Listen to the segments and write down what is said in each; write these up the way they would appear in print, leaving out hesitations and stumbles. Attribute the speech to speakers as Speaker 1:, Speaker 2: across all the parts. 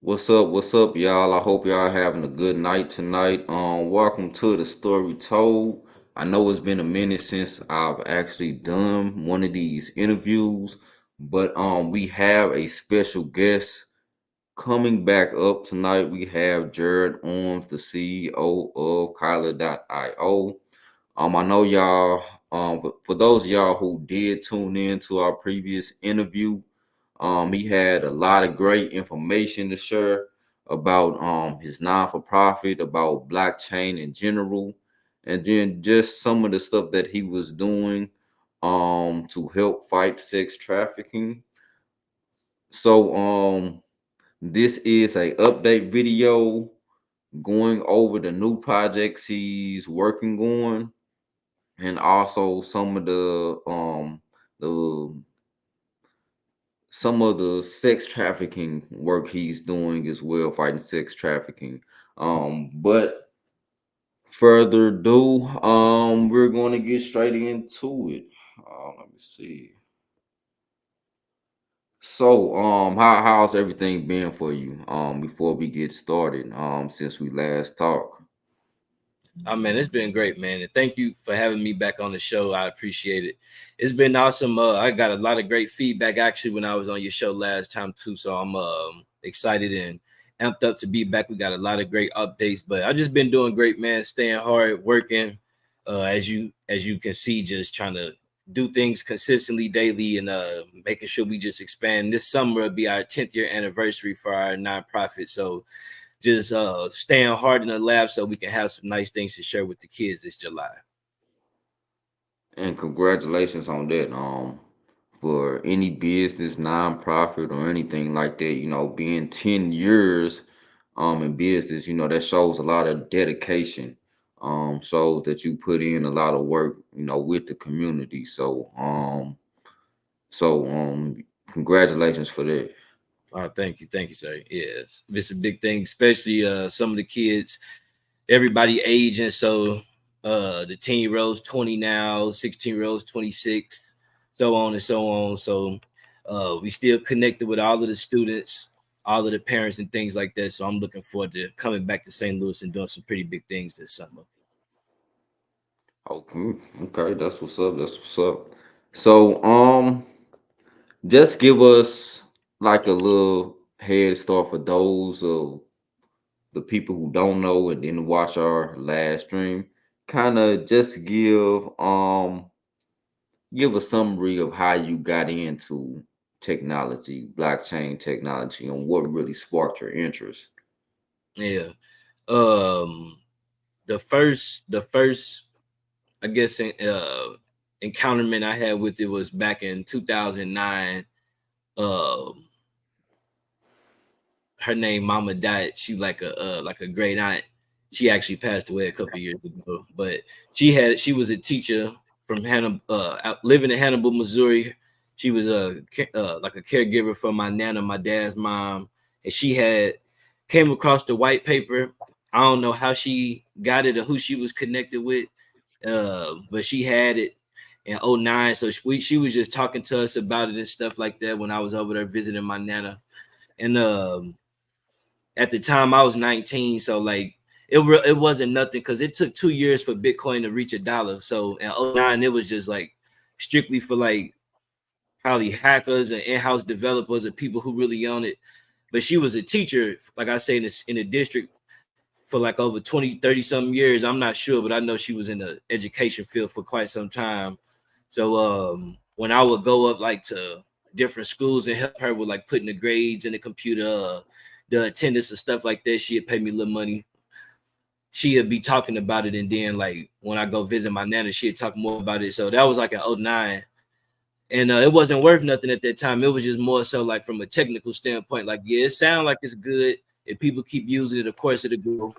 Speaker 1: What's up, y'all? I hope y'all having a good night tonight. Welcome to the story told. I know it's been a minute since I've actually done one of these interviews, but we have a special guest coming back up tonight. We have Jared Orms, the CEO of Kyler.io. I know y'all, for those of y'all who did tune in to our previous interview, he had a lot of great information to share about his non-for-profit, about blockchain in general, and then just some of the stuff that he was doing to help fight sex trafficking. So this is a update video going over the new projects he's working on, and also the some of the sex trafficking work he's doing as well, fighting sex trafficking. But further ado, we're going to get straight into it. Let me see. So, how's everything been for you? Before we get started, since we last talked.
Speaker 2: Oh man, it's been great, man. And thank you for having me back on the show. I appreciate it. It's been awesome. I got a lot of great feedback actually when I was on your show last time too. So I'm excited and amped up to be back. We got a lot of great updates, but I just been doing great, man. Staying hard, working. As you can see, just trying to do things consistently daily and making sure we just expand. This summer will be our 10th year anniversary for our nonprofit. So just staying hard in the lab so we can have some nice things to share with the kids this July.
Speaker 1: And congratulations on that. For any business, nonprofit, or anything like that, being 10 years in business, that shows a lot of dedication. Shows that you put in a lot of work, with the community. So congratulations for that.
Speaker 2: Thank you, sir. Yes, it's a big thing, especially some of the kids, everybody aging. So the 10-year olds 20 now, 16-year olds 26, so on and so on. So we still connected with all of the students, all of the parents and things like that. So I'm looking forward to coming back to St. Louis and doing some pretty big things this summer.
Speaker 1: Okay, okay, that's what's up. That's what's up. So, just give us like a little head start for those of the people who don't know and didn't watch our last stream. Kind of just give a summary of how you got into technology, blockchain technology, and what really sparked your interest.
Speaker 2: Yeah. Um, the first I guess encounterment I had with it was back in 2009. Um, Her name Mama Diet. She like a great aunt. She actually passed away a couple years ago, but she was a teacher from Hannibal, living in Hannibal, Missouri. She was like a caregiver for my nana, my dad's mom, and she had came across the white paper. I don't know how she got it or who she was connected with, but she had it in '09. So she was just talking to us about it and stuff like that when I was over there visiting my nana. And at the time I was 19, so like it wasn't nothing because it took 2 years for Bitcoin to reach $1. So in '09, it was just like strictly for like probably hackers and in-house developers and people who really own it. But she was a teacher, like I say, in the district for like over 20, 30 some years. I'm not sure, but I know she was in the education field for quite some time. So when I would go up like to different schools and help her with like putting the grades in the computer, the attendance and stuff like that, she'd pay me a little money. She'd be talking about it, and then like when I go visit my nana, she'd talk more about it. So that was like in '09. And it wasn't worth nothing at that time. It was just more so like from a technical standpoint, like yeah, it sounds like it's good. If people keep using it, of course it'll grow.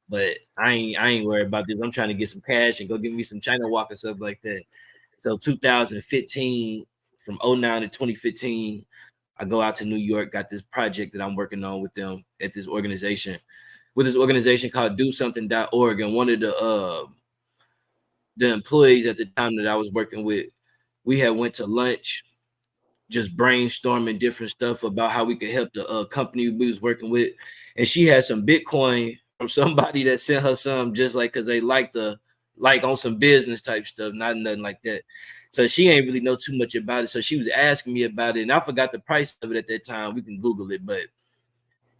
Speaker 2: But I ain't worried about this. I'm trying to get some cash and go give me some China walk or stuff like that. So 2015, from '09 to 2015, I go out to New York, got this project that I'm working on with them at with this organization called Do Something.org. And one of the employees at the time that I was working with, we had went to lunch just brainstorming different stuff about how we could help the company we was working with. And she had some Bitcoin from somebody that sent her some just like because they like on some business type stuff, not nothing like that. So she ain't really know too much about it. So she was asking me about it, and I forgot the price of it at that time. We can Google it, but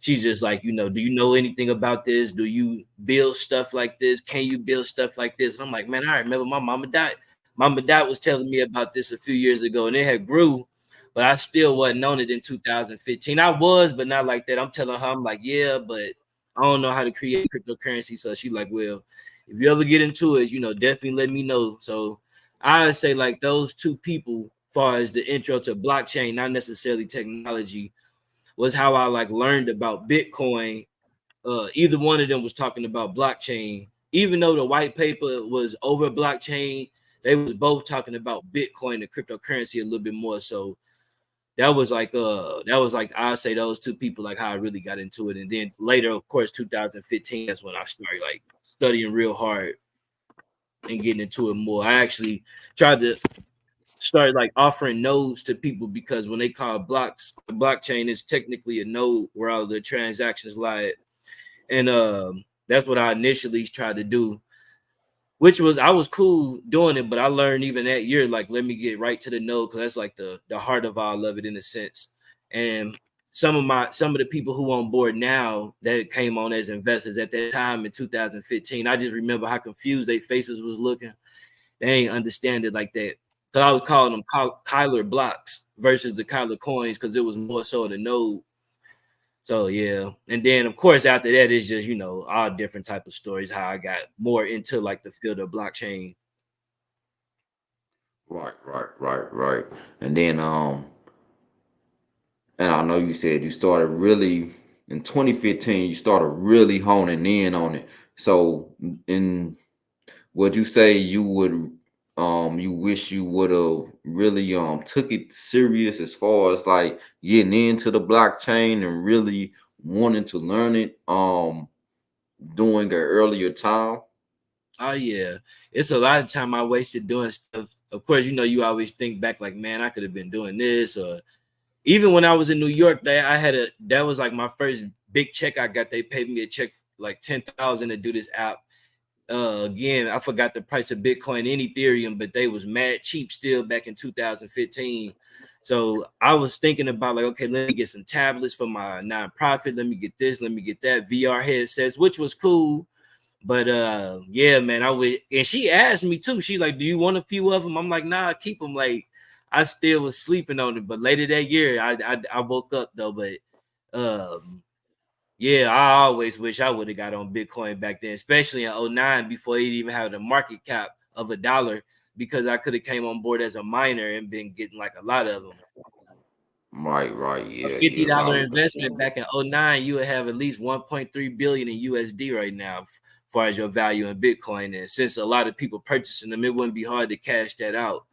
Speaker 2: she's just like, do you know anything about this? Do you build stuff like this? Can you build stuff like this? And I'm like, man, I remember my mama died. Mama dad was telling me about this a few years ago, and it had grew, but I still wasn't on it in 2015. I was, but not like that. I'm telling her, I'm like, yeah, but I don't know how to create cryptocurrency. So she's like, well, if you ever get into it, definitely let me know. So I say like those two people, far as the intro to blockchain, not necessarily technology, was how I like learned about Bitcoin. Either one of them was talking about blockchain, even though the white paper was over blockchain. They was both talking about Bitcoin and cryptocurrency a little bit more. So that was like I say those two people like how I really got into it. And then later, of course, 2015, that's when I started like studying real hard and getting into it more. I actually tried to start like offering nodes to people because when they call blockchain is technically a node where all the transactions lie. And that's what I initially tried to do, which was I was cool doing it, but I learned even that year, like let me get right to the node because that's like the heart of all of it in a sense. And some of the people who on board now that came on as investors at that time in 2015, I just remember how confused their faces was looking. They ain't understand it like that. Cause I was calling them Kyler blocks versus the Kyler coins because it was more so the node. So yeah, and then of course after that it's just all different type of stories how I got more into like the field of blockchain.
Speaker 1: Right. And then and I know you said you started really in 2015, you started really honing in on it. So in would you say you wish you would have really took it serious as far as like getting into the blockchain and really wanting to learn it during an earlier time?
Speaker 2: Oh yeah, it's a lot of time I wasted doing stuff. Of course, you always think back like, man, I could have been doing this. Or even when I was in New York, that was like my first big check I got. They paid me a check like 10,000 to do this app. Again, I forgot the price of Bitcoin and Ethereum, but they was mad cheap still back in 2015. So I was thinking about like, okay, let me get some tablets for my nonprofit. Let me get this, let me get that VR headsets, which was cool. But yeah, man, I would. And she asked me too. She like, do you want a few of them? I'm like, nah, keep them. Like, I still was sleeping on it. But later that year, I woke up though. But um, yeah, I always wish I would have got on Bitcoin back then, especially in '09 before it even had a market cap of $1, because I could have came on board as a miner and been getting like a lot of them.
Speaker 1: Right.
Speaker 2: A
Speaker 1: Yeah.
Speaker 2: $50 investment back in '09, you would have at least 1.3 billion in USD right now, as far as your value in Bitcoin. And since a lot of people purchasing them, it wouldn't be hard to cash that out.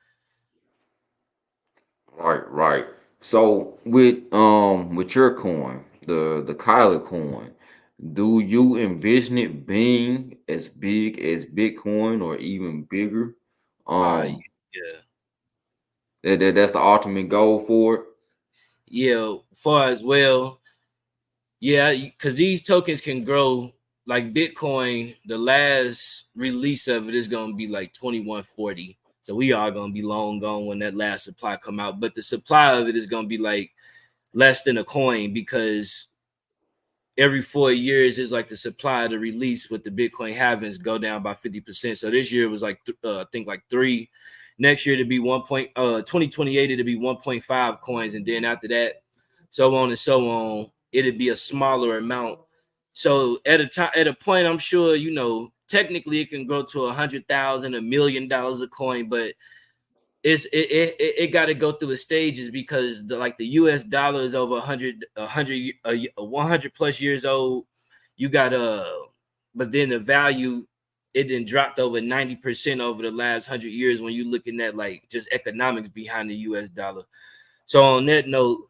Speaker 1: Right. So with your coin, the Kyler coin, do you envision it being as big as Bitcoin or even bigger?
Speaker 2: Yeah,
Speaker 1: Um, that's the ultimate goal for it.
Speaker 2: yeah. Far as well, yeah, because these tokens can grow like Bitcoin. The last release of it is going to be like 2140. So we are going to be long gone when that last supply come out. But the supply of it is going to be like less than a coin because every 4 years is like the supply to release with the Bitcoin halvings go down by 50%. So this year was like I think like 3. Next year to be 2028 it'll be 1.5 coins, and then after that, so on and so on, it'd be a smaller amount. So at a point, I'm sure technically it can grow to 100,000, $1,000,000 a coin, but it got to go through the stages because the US dollar is over 100 plus years old. You got but then the value, it then dropped over 90% over the last 100 years when you're looking at like just economics behind the US dollar. So on that note,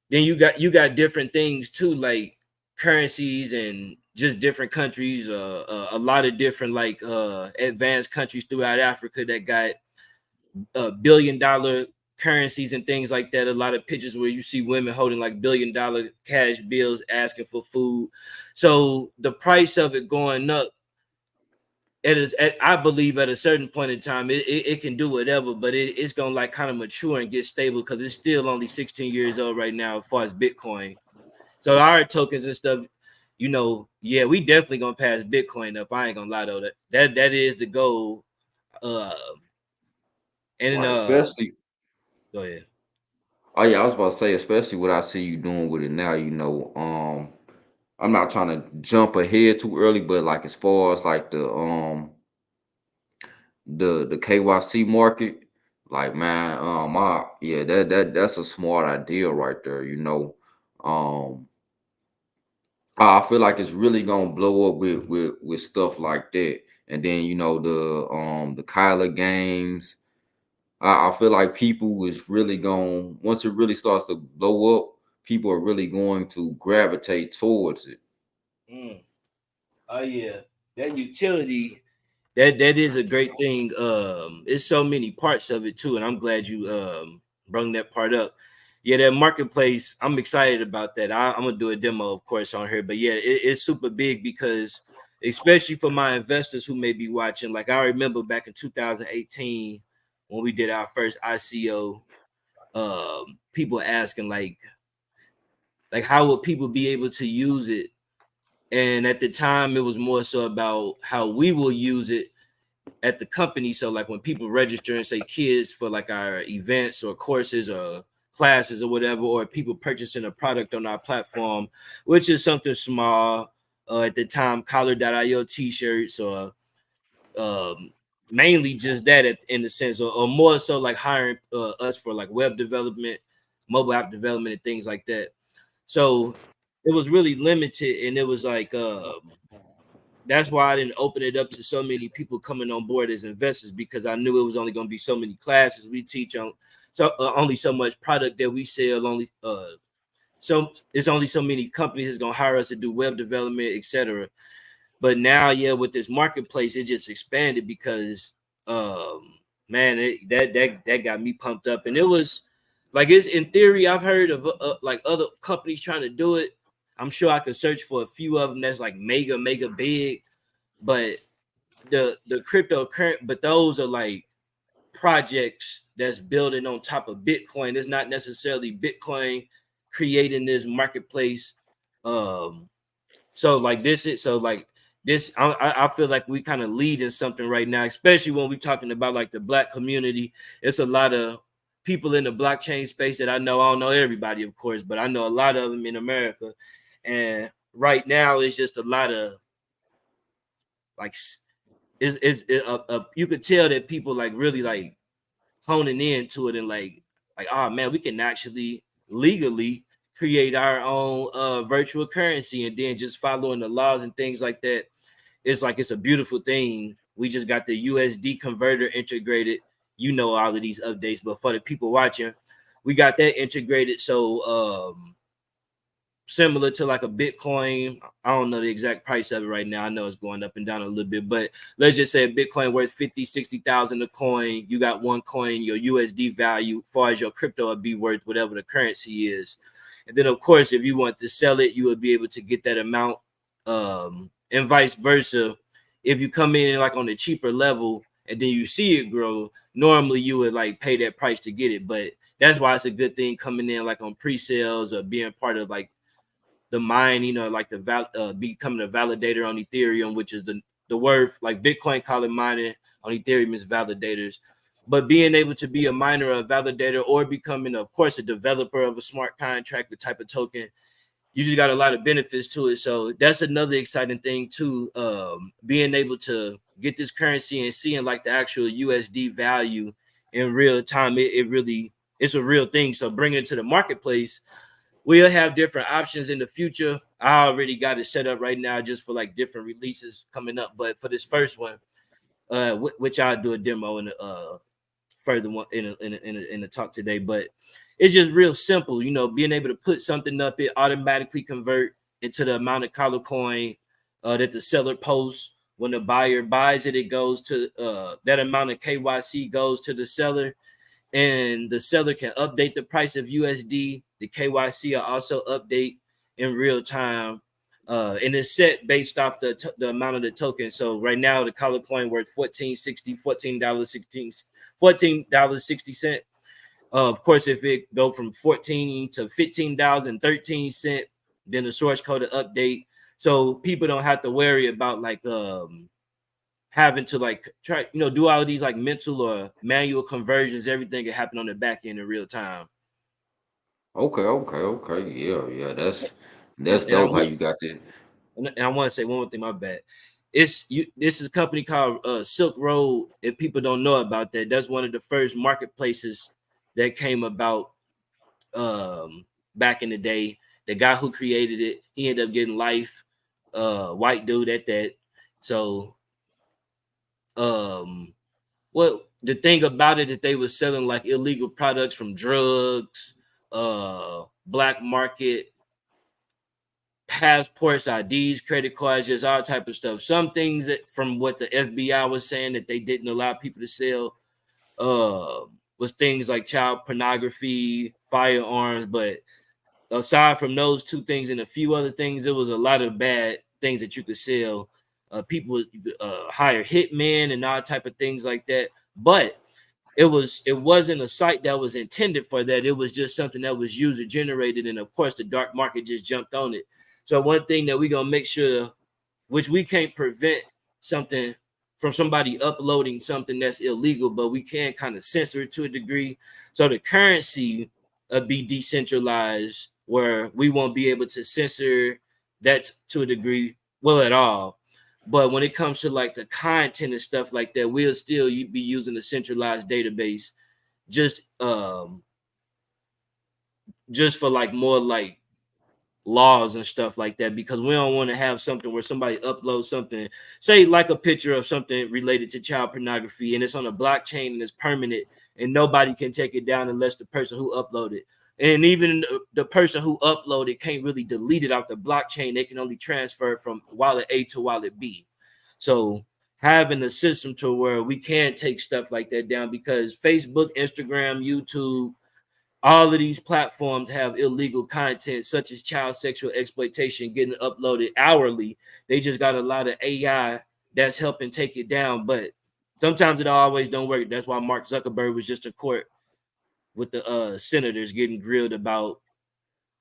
Speaker 2: then you got different things too, like currencies and just different countries, a lot of different advanced countries throughout Africa that got $1 billion currencies and things like that. A lot of pictures where you see women holding like $1 billion cash bills asking for food. So the price of it going up, I believe at a certain point in time, it can do whatever, but it's gonna like kind of mature and get stable because it's still only 16 years old right now as far as Bitcoin. So our tokens and stuff, yeah, we definitely gonna pass Bitcoin up. I ain't gonna lie though, that is the goal. And
Speaker 1: Right, especially.
Speaker 2: go ahead.
Speaker 1: Oh yeah, I was about to say, especially what I see you doing with it now. I'm not trying to jump ahead too early, but like as far as like the KYC market, like man, yeah, that's a smart idea right there. Um, I feel like it's really gonna blow up with stuff like that, and then the Kyler games. I feel like people is really going once it really starts to blow up, people are really going to gravitate towards it.
Speaker 2: Mm. Oh yeah, that utility, that is a great thing. It's so many parts of it too, and I'm glad you brought that part up. Yeah, that marketplace, I'm excited about that. I'm gonna do a demo, of course, on here, but yeah, it's super big because, especially for my investors who may be watching, like I remember back in 2018 when we did our first ICO, people asking like how would people be able to use it, and at the time it was more so about how we will use it at the company. So like when people register and say kids for like our events or courses or classes or whatever, or people purchasing a product on our platform, which is something small, at the time, collar.io t-shirts, or um, mainly just that in the sense, or more so like hiring us for like web development, mobile app development, and things like that. So it was really limited, and it was like that's why I didn't open it up to so many people coming on board as investors, because I knew it was only going to be so many classes we teach on, so only so much product that we sell, only so it's only so many companies that's going to hire us to do web development, etc. But now, yeah, with this marketplace, it just expanded because man, that got me pumped up, and it was like, it's in theory, I've heard of like other companies trying to do it. I'm sure I could search for a few of them that's like mega big, but the cryptocurrency, but those are like projects that's building on top of Bitcoin. It's not necessarily Bitcoin creating this marketplace. Um, so like this is so like this. I feel like we kind of lead in something right now, especially when we're talking about like the Black community. It's a lot of people in the blockchain space that I know. I don't know everybody, of course, but I know a lot of them in America. And right now, it's just a lot of like you could tell that people like really like honing into it, and like oh man, we can actually legally create our own virtual currency and then just following the laws and things like that. It's like it's a beautiful thing. We just got the USD converter integrated. All of these updates, but for the people watching, we got that integrated. So similar to like a Bitcoin. I don't know the exact price of it right now. I know it's going up and down a little bit, but let's just say Bitcoin worth 50, 60,000 a coin. You got one coin, your USD value, as far as your crypto would be worth whatever the currency is. And then of course, if you want to sell it, you would be able to get that amount. And vice versa. If you come in like on a cheaper level and then you see it grow, normally you would like pay that price to get it. But that's why it's a good thing coming in like on pre-sales or being part of like the mining, or like the becoming a validator on Ethereum, which is the worth, like Bitcoin call it mining, on Ethereum is validators. But being able to be a miner or a validator, or becoming, of course, a developer of a smart contract, the type of token, you just got a lot of benefits to it. So that's another exciting thing too. Being able to get this currency and seeing like the actual USD value in real time, it really, it's a real thing. So bringing it to the marketplace, we'll have different options in the future. I already got it set up right now just for like different releases coming up. But for this first one, which I'll do a demo in the further one in the talk today. But it's just real simple, being able to put something up, it automatically convert into the amount of color coin that the seller posts. When the buyer buys it, it goes to that amount of KYC goes to the seller. and the seller can update the price of USD. The KYC will also update in real time, and it's set based off the amount of the token. So right now, the color coin worth $14.60. Of course, if it go from 14 to $15.13, then the source code will update, so people don't have to worry about like having to like try, do all of these like mental or manual conversions. Everything can happen on the back end in real time.
Speaker 1: Okay. Yeah. That's
Speaker 2: And I
Speaker 1: dope how
Speaker 2: want
Speaker 1: you got this.
Speaker 2: and I want to say one more thing. My bad. This is a company called Silk Road. If people don't know about that, that's one of the first marketplaces that came about back in the day. The guy who created it, he ended up getting life. White dude at that. So well, the thing about it that they were selling like illegal products from drugs, black market, passports, IDs, credit cards, just all type of stuff. Some things that from what the FBI was saying that they didn't allow people to sell was things like child pornography, firearms. But aside from those two things and a few other things, there was a lot of bad things that you could sell. People hire hitmen and all type of things like that. But it wasn't a site that was intended for that. It was just something that was user generated, and of course the dark market just jumped on it. So one thing that we're gonna make sure, which we can't prevent something from somebody uploading something that's illegal, but we can kind of censor it to a degree. So the currency be decentralized, where we won't be able to censor that to a degree, well, at all. But when it comes to like the content and stuff like that, we'll still be using a centralized database, just just for like more like laws and stuff like that, because we don't want to have something where somebody uploads something, say like a picture of something related to child pornography, and it's on a blockchain and it's permanent, and nobody can take it down unless the person who uploaded, and even the person who uploaded can't really delete it off the blockchain. They can only transfer it from wallet A to wallet B. So having a system to where we can take stuff like that down, because Facebook, Instagram, YouTube, all of these platforms have illegal content such as child sexual exploitation getting uploaded hourly. They just got a lot of AI that's helping take it down, but sometimes it always don't work. That's why Mark Zuckerberg was just in court with the senators getting grilled about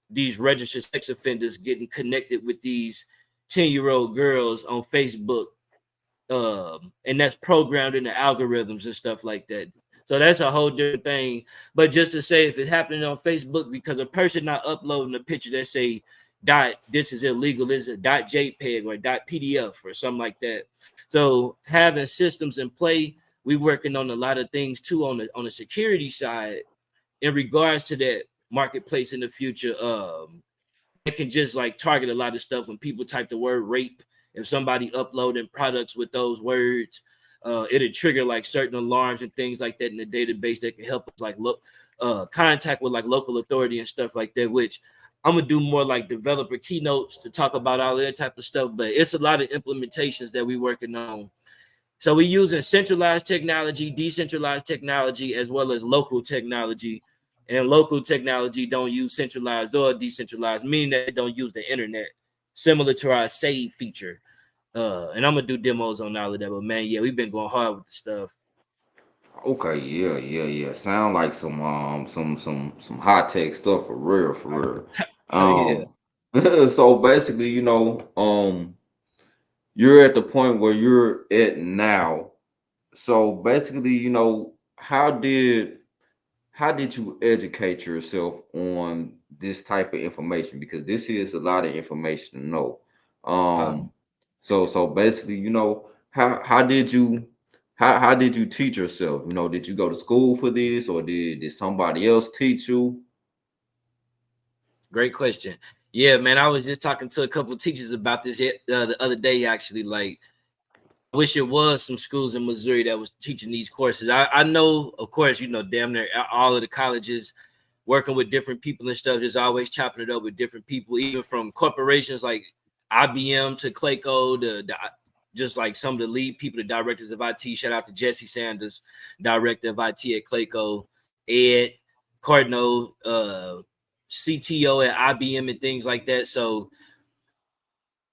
Speaker 2: these registered sex offenders getting connected with these 10-year-old girls on Facebook, and that's programmed in the algorithms and stuff like that. So that's a whole different thing. But just to say, if it's happening on Facebook, because a person not uploading a picture that say dot this is illegal, this is a dot JPEG or dot PDF or something like that. So having systems in play, we working on a lot of things too on the security side in regards to that marketplace in the future. It can just like target a lot of stuff when people type the word rape. If somebody uploading products with those words, it'll trigger like certain alarms and things like that in the database that can help us like look contact with like local authority and stuff like that, which I'm gonna do more like developer keynotes to talk about all of that type of stuff. But it's a lot of implementations that we working on. So we using centralized technology, decentralized technology, as well as local technology. And local technology don't use centralized or decentralized, meaning that they don't use the internet, similar to our save feature. And I'm gonna do demos on all of that. But man, yeah, we've been going hard with the stuff.
Speaker 1: Okay, yeah. Sound like some high tech stuff for real.
Speaker 2: Yeah.
Speaker 1: Um, so basically, you're at the point where you're at now. So basically, how did you educate yourself on this type of information? Because this is a lot of information to know.
Speaker 2: Uh,
Speaker 1: So basically, how did you teach yourself? Did you go to school for this, or did somebody else teach you?
Speaker 2: Great question. Yeah, man, I was just talking to a couple of teachers about this the other day, actually. Like, I wish it was some schools in Missouri that was teaching these courses. I know, of course, damn near all of the colleges working with different people and stuff, just always chopping it up with different people, even from corporations like IBM to Clayco, just like some of the lead people, the directors of IT. Shout out to Jesse Sanders, director of IT at Clayco. Ed Cardinal, CTO at IBM and things like that. So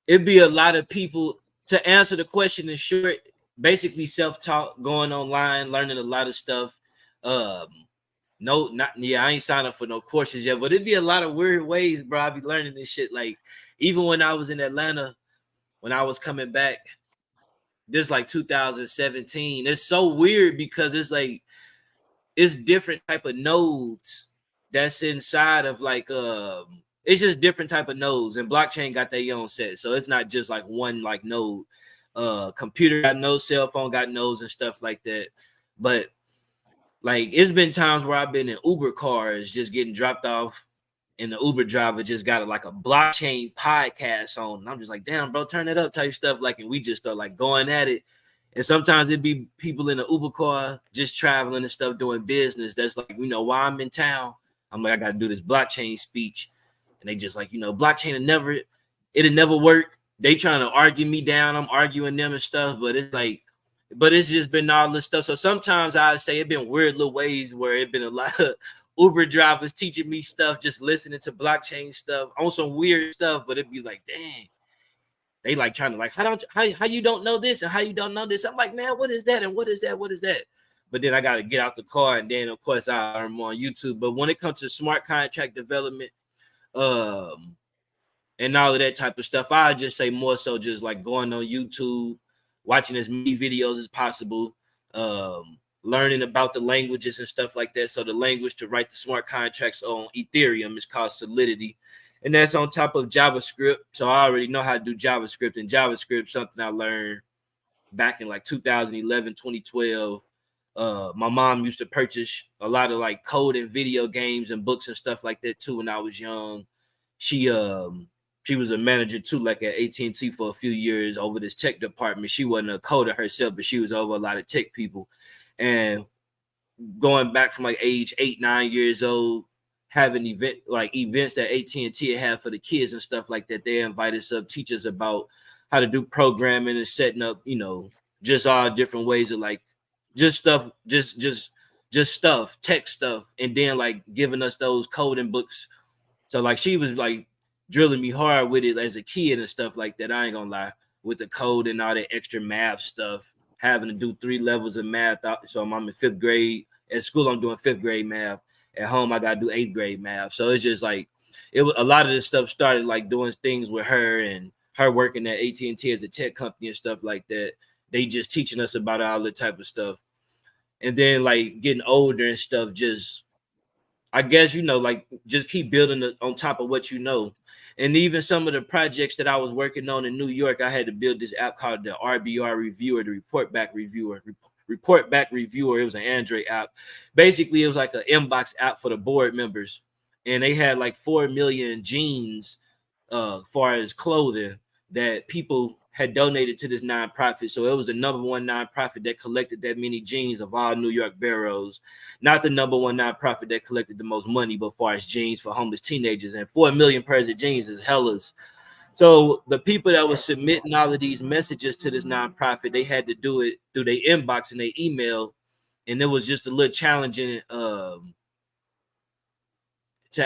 Speaker 2: it'd be a lot of people. To answer the question in short, basically self-taught, going online, learning a lot of stuff. No, not I ain't signed up for no courses yet, but it'd be a lot of weird ways, bro. I be learning this shit. Like even when I was in Atlanta, when I was coming back, this like 2017. It's so weird because it's like it's different type of nodes that's inside of like it's just different type of nodes, and blockchain got their own set, so it's not just like one like node. Computer got nodes, cell phone got nodes and stuff like that. But like it's been times where I've been in Uber cars just getting dropped off, and the Uber driver just got like a blockchain podcast on, and I'm just like, damn, bro, turn it up type stuff. Like, and we just start like going at it. And sometimes it'd be people in the Uber car just traveling and stuff, doing business. That's like, while I'm in town, I'm like, I got to do this blockchain speech. And they just like, blockchain it'll never work. They trying to argue me down. I'm arguing them and stuff. But it's just been all this stuff. So sometimes I'd say it's been weird little ways where it's been a lot of Uber drivers teaching me stuff, just listening to blockchain stuff on some weird stuff. But it'd be like, dang. They like trying to like, how you don't know this and how you don't know this? I'm like, man, what is that? And what is that? What is that? But then I got to get out the car, and then of course I learn more on YouTube. But when it comes to smart contract development, and all of that type of stuff, I just say more so just like going on YouTube, watching as many videos as possible, learning about the languages and stuff like that. So the language to write the smart contracts on Ethereum is called Solidity. And that's on top of JavaScript. So I already know how to do JavaScript. And JavaScript, something I learned back in like 2011, 2012. My mom used to purchase a lot of like code and video games and books and stuff like that too when I was young. She was a manager too, like at AT&T for a few years over this tech department. She wasn't a coder herself, but she was over a lot of tech people. And going back from like age 8, 9 years old, having events that AT&T had for the kids and stuff like that. They invited us up, teach us about how to do programming and setting up, just all different ways of like just stuff, just stuff, tech stuff, and then like giving us those coding books. So like she was like drilling me hard with it as a kid and stuff like that. I ain't gonna lie, with the code and all that extra math stuff, having to do 3 levels of math. So I'm in 5th grade. At school, I'm doing 5th grade math. At home, I gotta do 8th grade math. So it's just like it was a lot of this stuff started like doing things with her and her working at AT&T as a tech company and stuff like that. They just teaching us about all the type of stuff. And then like getting older and stuff, just I guess like just keep building on top of what you know. And even some of the projects that I was working on in New York, I had to build this app called the RBR Reviewer, the Report Back Reviewer. It was an Android app. Basically, it was like an inbox app for the board members, and they had like 4 million jeans, far as clothing that people had donated to this nonprofit. So it was the #1 nonprofit that collected that many jeans of all New York boroughs. Not the #1 nonprofit that collected the most money, but far as jeans for homeless teenagers. And 4 million pairs of jeans is hellas. So the people that were submitting all of these messages to this nonprofit, they had to do it through their inbox and their email. And it was just a little challenging to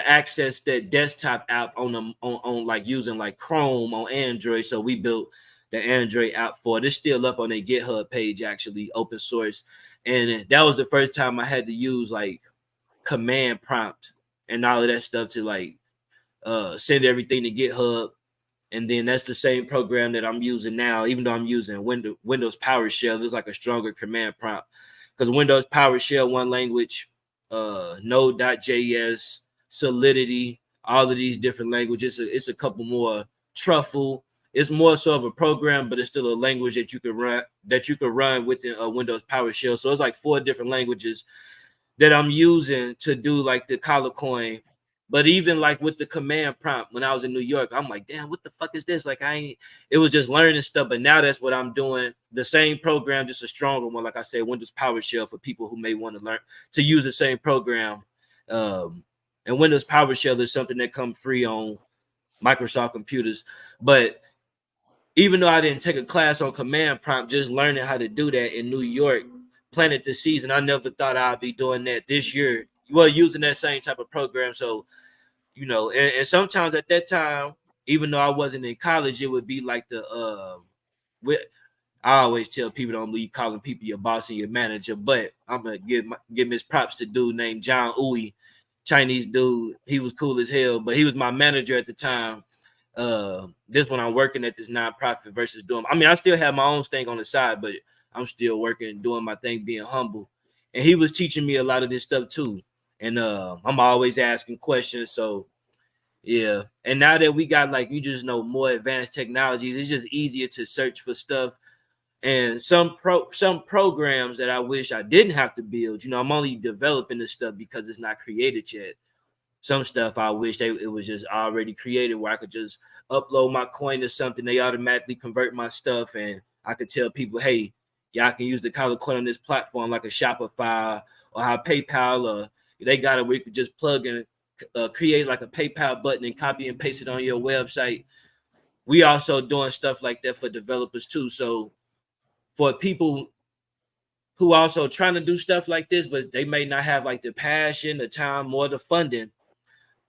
Speaker 2: access that desktop app on like using like Chrome on Android. So we built the Android app for it. It's still up on their GitHub page, actually, open source. And that was the first time I had to use like command prompt and all of that stuff to like send everything to GitHub. And then that's the same program that I'm using now, even though I'm using Windows PowerShell. There's like a stronger command prompt because Windows PowerShell, one language, Node.js, Solidity, all of these different languages. It's a couple more. Truffle. It's more so of a program, but it's still a language that you can run within Windows PowerShell. So it's like 4 different languages that I'm using to do like the collar coin. But even like with the command prompt, when I was in New York, I'm like, damn, what the fuck is this? Like it was just learning stuff. But now that's what I'm doing. The same program, just a stronger one. Like I said, Windows PowerShell for people who may want to learn to use the same program. And Windows PowerShell is something that comes free on Microsoft computers. But even though I didn't take a class on command prompt, just learning how to do that in New York planted the season. I never thought I'd be doing that this year, well, using that same type of program. So, you know, and sometimes at that time, even though I wasn't in college, it would be like I always tell people don't leave calling people your boss and your manager, but I'm gonna give his props to dude named John Uy, Chinese dude. He was cool as hell, but he was my manager at the time. This when I'm working at this nonprofit versus doing. I mean, I still have my own thing on the side, but I'm still working, doing my thing, being humble. And he was teaching me a lot of this stuff too. And I'm always asking questions. So yeah. And now that we got like you just know more advanced technologies, it's just easier to search for stuff. And some programs that I wish I didn't have to build. You know, I'm only developing this stuff because it's not created yet. Some stuff I wish it was just already created where I could just upload my coin or something. They automatically convert my stuff, and I could tell people, hey, y'all can use the Color Coin on this platform like a Shopify or how PayPal or they got it where you could just plug and create like a PayPal button and copy and paste it on your website. We also doing stuff like that for developers too. So for people who also trying to do stuff like this, but they may not have like the passion, the time, or the funding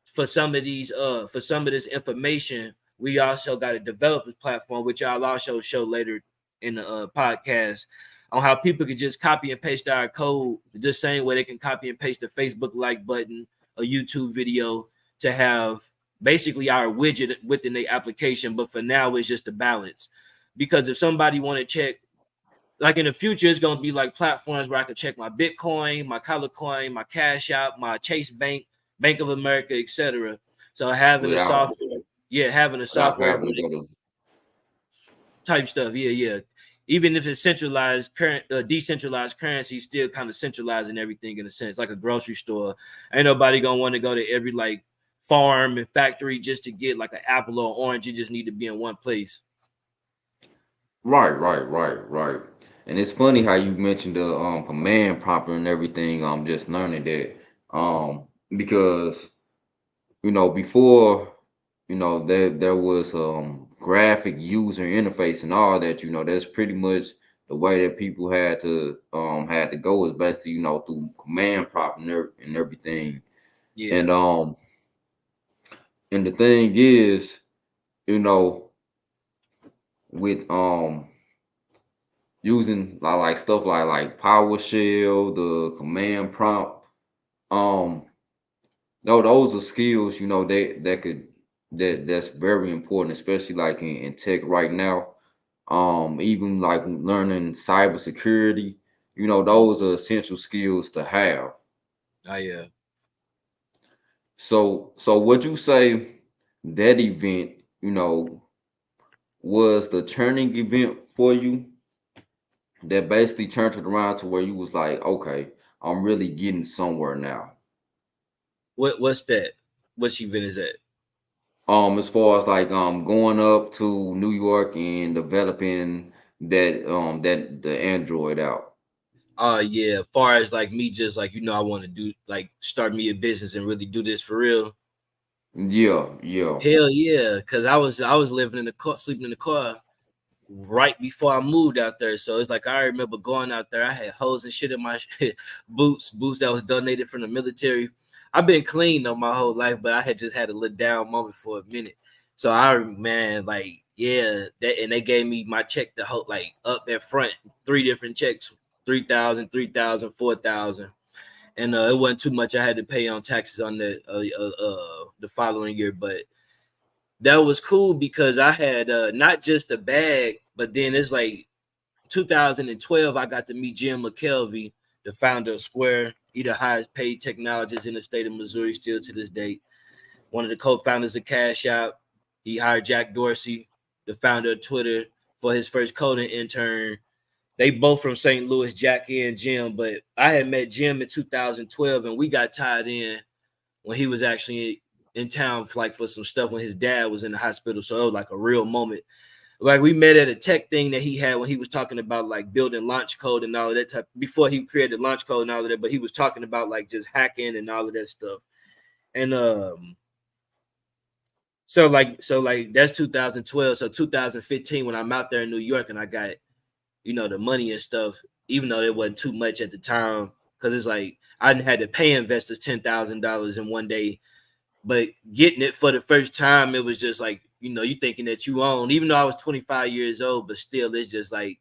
Speaker 2: for some of this information, we also got a developers platform, which I'll also show later in the podcast on how people can just copy and paste our code the same way they can copy and paste the Facebook like button, a YouTube video to have basically our widget within the application. But for now, it's just a balance. Because if somebody want to check, like in the future, it's going to be like platforms where I can check my Bitcoin, my Color Coin, my Cash App, my Chase Bank, Bank of America, etc. So having
Speaker 1: without
Speaker 2: having a
Speaker 1: without
Speaker 2: software
Speaker 1: having to go to.
Speaker 2: type stuff, yeah. Even if it's centralized, decentralized currency, still kind of centralizing everything in a sense, like a grocery store. Ain't nobody gonna want to go to every like farm and factory just to get like an apple or orange. You just need to be in one place.
Speaker 1: Right. And it's funny how you mentioned the command prompt and everything. Just learning that because before there was graphic user interface and all that. That's pretty much the way that people had to go is basically through command prompt and everything.
Speaker 2: Yeah,
Speaker 1: And the thing is, you know with using like stuff like PowerShell, the command prompt. No, those are skills, that's very important, especially like in tech right now. Even like learning cybersecurity, those are essential skills to have.
Speaker 2: yeah.
Speaker 1: So would you say that event, was the turning event for you that basically turned it around to where you was like, okay, I'm really getting somewhere now.
Speaker 2: What's that? What event is that?
Speaker 1: As far as like going up to New York and developing that the Android out.
Speaker 2: Yeah. As far as like me, just like I want to do like start me a business and really do this for real.
Speaker 1: Yeah.
Speaker 2: Hell yeah, because I was living in the car, sleeping in the car right before I moved out there. So it's like I remember going out there. I had holes and shit in my boots that was donated from the military. I've been clean though my whole life, but I had just had a little down moment for a minute. So like yeah, that and they gave me my check to hold like up at front, 3 different checks, 3,000, 3,000, 4,000. And it wasn't too much I had to pay on taxes on the following year, but that was cool because I had not just a bag, but then it's like 2012, I got to meet Jim McKelvey, the founder of Square. He the highest paid technologist in the state of Missouri still to this date. One of the co-founders of Cash App. He hired Jack Dorsey, the founder of Twitter, for his first coding intern. They both from St. Louis, Jackie and Jim, but I had met Jim in 2012 and we got tied in when he was actually in town for some stuff when his dad was in the hospital. So it was like a real moment. Like we met at a tech thing that he had when he was talking about like building launch code and all of that type before he created launch code and all of that, but he was talking about like just hacking and all of that stuff. And so that's 2012. So 2015 when I'm out there in New York and I got the money and stuff, even though it wasn't too much at the time because it's like I didn't had to pay investors $10,000 in one day, but getting it for the first time, it was just like, you know, you thinking that you own, even though I was 25 years old, but still, it's just like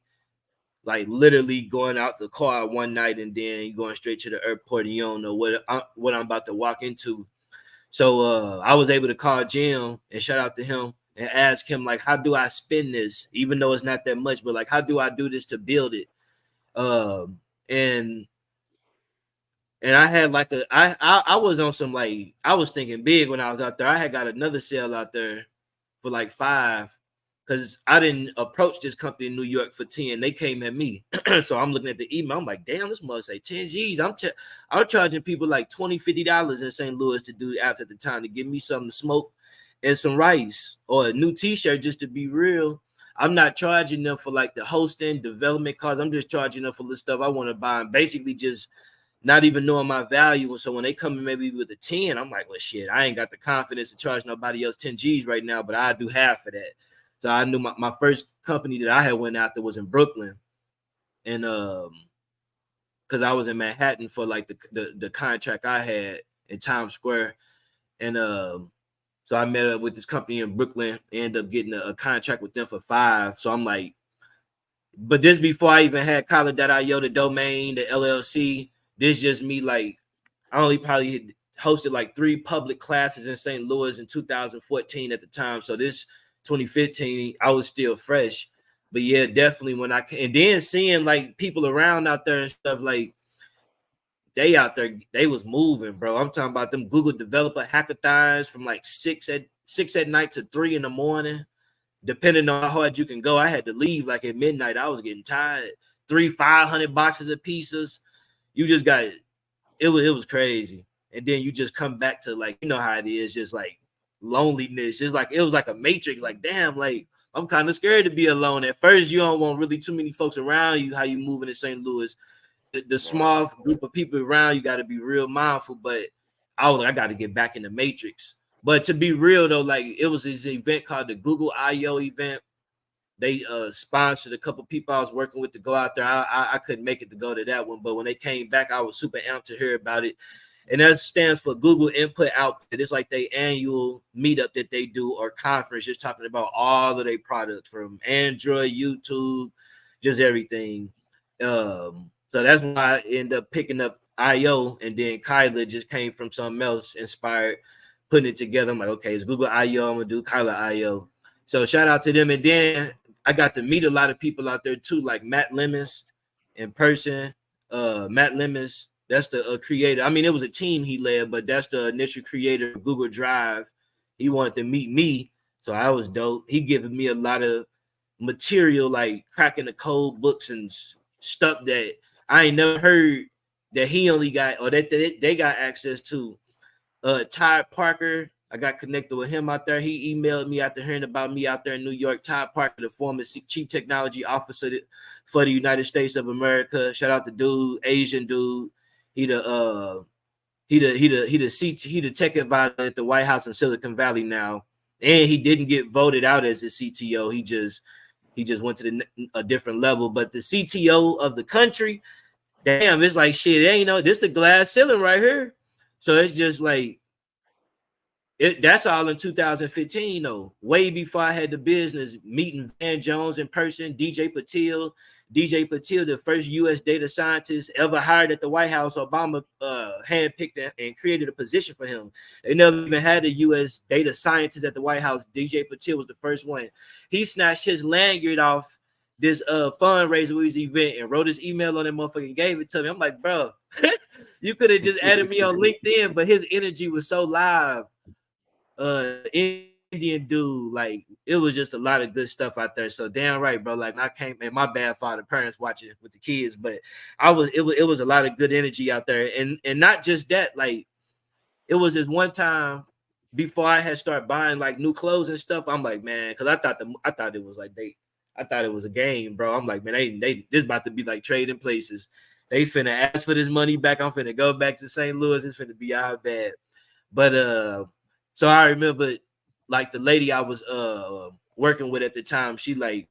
Speaker 2: literally going out the car one night and then you going straight to the airport and you don't know what I'm about to walk into. So I was able to call Jim and shout out to him and ask him, like, how do I spend this, even though it's not that much, but like, how do I do this to build it? And I had like I was on some, like, I was thinking big when I was out there. I had got another sale out there for like 5, because I didn't approach this company in New York for 10. They came at me. So I'm looking at the email. I'm like, damn, this must say 10 G's. I'm charging people like $20, $50 in St. Louis to do apps at the time to give me something to smoke and some rice or a new t-shirt, just to be real. I'm not charging them for like the hosting, development costs. I'm just charging them for the stuff I want to buy, and basically just not even knowing my value. So when they come in maybe with a 10, I'm like, well, shit, I ain't got the confidence to charge nobody else 10 G's right now, but I do half of that. So I knew my first company that I had went after was in Brooklyn. And because I was in Manhattan for like the contract I had in Times Square. And so I met up with this company in Brooklyn, ended up getting a contract with them for 5. So I'm like, but this before I even had Collar.io, the domain, the LLC. This just me, like, I only probably hosted like 3 public classes in St. Louis in 2014 at the time. So this 2015, I was still fresh. But yeah, definitely when and then seeing like people around out there and stuff, like they out there, they was moving, bro. I'm talking about them Google developer hackathons from like 6 at night to 3 in the morning, depending on how hard you can go. I had to leave like at midnight. I was getting tired. 500 boxes of pizzas. You just got it. It was crazy. And then you just come back to, like, you know how it is, just like loneliness. It's like it was like a matrix. Like, damn, like I'm kind of scared to be alone. At first, you don't want really too many folks around you. How you moving in St. Louis? The small group of people around you got to be real mindful. But I was like, I got to get back in the matrix. But to be real though, like it was this event called the Google I/O event. They sponsored a couple people I was working with to go out there. I couldn't make it to go to that one, but when they came back, I was super amped to hear about it. And that stands for Google Input Output. It's like their annual meetup that they do, or conference, just talking about all of their products from Android, YouTube, just everything. So that's why I ended up picking up I/O, and then Kyla just came from something else inspired, putting it together. I'm like, okay, it's Google I/O. I'm gonna do Kyla I/O. So shout out to them. And then I got to meet a lot of people out there too, like Matt Lemons in person. Matt Lemons, that's the creator. I mean, it was a team he led, but that's the initial creator of Google Drive. He wanted to meet me, so I was dope. He giving me a lot of material, like cracking the code books and stuff that I ain't never heard that he only got, or that they got access to. Todd Parker, I got connected with him out there. He emailed me after hearing about me out there in New York. Todd Parker, the former chief technology officer for the United States of America. Shout out to dude, Asian dude. He the tech advisor at the White House in Silicon Valley now, and he didn't get voted out as the CTO. He just went to a different level. But the CTO of the country, damn, it's like shit. Ain't no, this the glass ceiling right here. So it's just like that's all in 2015 though. Way before I had the business, meeting Van Jones in person, DJ Patil, the first U.S. data scientist ever hired at the White House. Obama handpicked and created a position for him. They never even had a U.S. data scientist at the White House. DJ Patil was the first one. He snatched his lanyard off this fundraiser with his event and wrote his email on that motherfucker and gave it to me. I'm like, bro, you could have just added me on LinkedIn, but his energy was so live. Indian dude, like it was just a lot of good stuff out there. So damn right, bro. Like I came, and my bad father, parents watching with the kids, but it was a lot of good energy out there, and not just that. Like it was this one time before I had started buying like new clothes and stuff. I'm like, man, because I thought it was like I thought it was a game, bro. I'm like, man, they this about to be like trading places. They finna ask for this money back. I'm finna go back to St. Louis. It's finna be all bad. But so I remember like the lady I was working with at the time, she like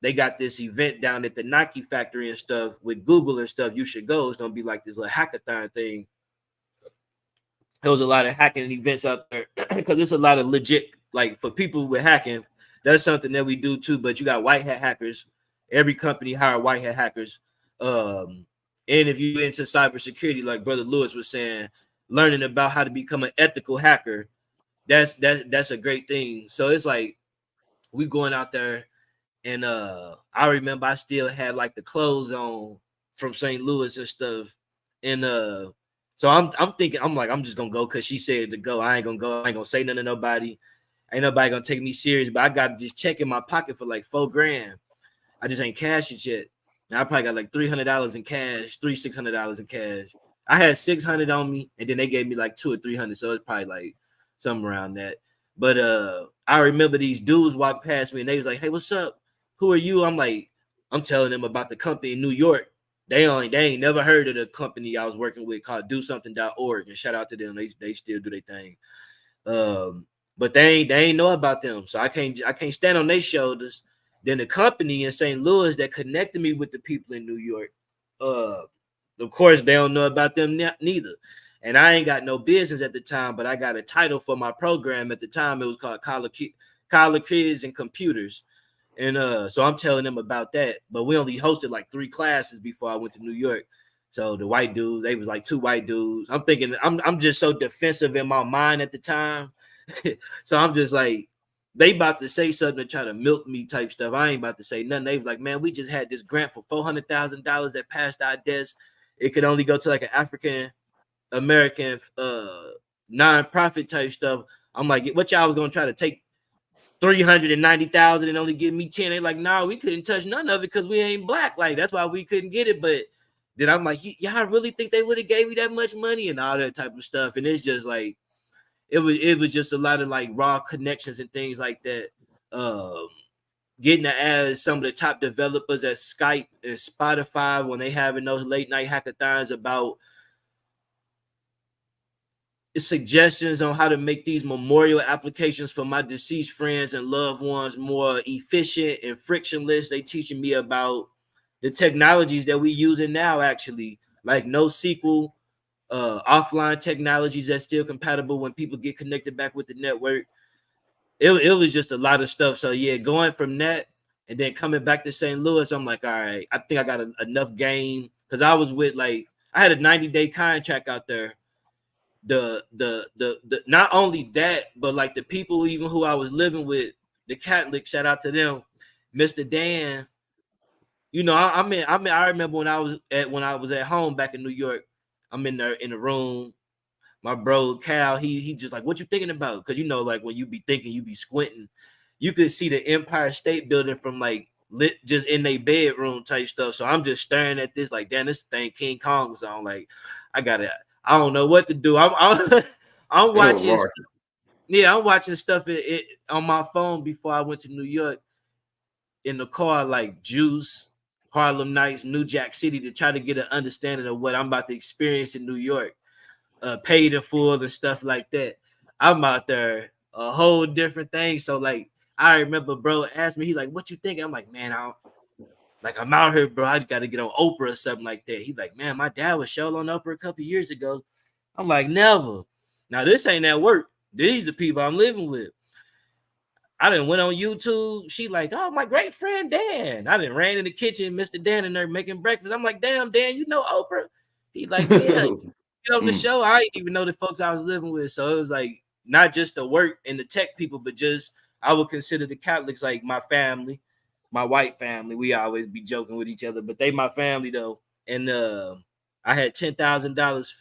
Speaker 2: they got this event down at the Nike factory and stuff with Google and stuff. You should go. It's gonna be like this little hackathon thing. There was a lot of hacking events out there because it's a lot of legit, like for people with hacking, that's something that we do too. But you got white hat hackers. Every company hire white hat hackers. And if you into cybersecurity, like Brother Lewis was saying, learning about how to become an ethical hacker, that's a great thing. So it's like we going out there, and I remember I still had like the clothes on from St. Louis and stuff, and so I'm thinking, I'm like, I'm just gonna go because she said to go. I ain't gonna go. I ain't gonna say nothing to nobody. Ain't nobody gonna take me serious. But I got just check in my pocket for like $4,000. I just ain't cashed it yet. Now I probably got like $300 in cash, $600 in cash. I had 600 on me, and then they gave me like 200 or 300, so it's probably like something around that. But I remember these dudes walked past me, and they was like, "Hey, what's up? Who are you?" I'm like, I'm telling them about the company in New York. They ain't never heard of the company I was working with called DoSomething.org, and shout out to them. They still do their thing. But they ain't know about them, so I can't stand on their shoulders. Then the company in St. Louis that connected me with the people in New York, of course they don't know about them neither. And I ain't got no business at the time, but I got a title for my program at the time. It was called College Kids and Computers. And so I'm telling them about that. But we only hosted like 3 classes before I went to New York. So the white dudes, they was like 2 white dudes. I'm thinking I'm just so defensive in my mind at the time. So I'm just like, they about to say something to try to milk me type stuff. I ain't about to say nothing. They was like, man, we just had this grant for $400,000 that passed our desk. It could only go to like an African American non-profit type stuff. I'm like, what y'all was gonna try to take 390,000 and only give me 10? They like, nah, we couldn't touch none of it because we ain't black. Like, that's why we couldn't get it. But then I'm like, y'all really think they would have gave me that much money and all that type of stuff? And it's just like, it was just a lot of like raw connections and things like that. Getting to ask some of the top developers at Skype and Spotify when they having those late night hackathons about suggestions on how to make these memorial applications for my deceased friends and loved ones more efficient and frictionless. They teaching me about the technologies that we using now, actually, like NoSQL, offline technologies that's still compatible when people get connected back with the network. It was just a lot of stuff. So yeah, going from that and then coming back to St. Louis, I'm like, all right, I think I got enough game, because I was with, like, I had a 90-day contract out there. The not only that, but like the people even who I was living with, the Catholic, shout out to them, Mr. Dan. You know, I remember when I was at home back in New York. I'm in there in the room. My bro Cal, he just like, what you thinking about? Because, you know, like when you be thinking, you be squinting. You could see the Empire State Building from like lit just in their bedroom type stuff. So I'm just staring at this like, damn, this thing King Kong was on. Like, I don't know what to do. I'm watching.
Speaker 1: Lord.
Speaker 2: Yeah, I'm watching stuff on my phone before I went to New York in the car, like Juice, Harlem Nights, New Jack City, to try to get an understanding of what I'm about to experience in New York. Paid in full and stuff like that. I'm out there a whole different thing. So like, I remember bro asked me, he like, what you thinking? I'm like, man, I'm out here, bro. I just got to get on Oprah or something like that. He like, man, my dad was show on Oprah a couple years ago. I'm like, never. Now this ain't at work. These the people I'm living with. I done went on YouTube. She like, oh, my great friend Dan. I done ran in the kitchen, Mr. Dan in there making breakfast. I'm like, damn, Dan, you know Oprah? He like, yeah. Get on the show. I didn't even know the folks I was living with. So it was like not just the work and the tech people, but just I would consider the Catholics like my family, my white family. We always be joking with each other, but they my family though. And I had $10,000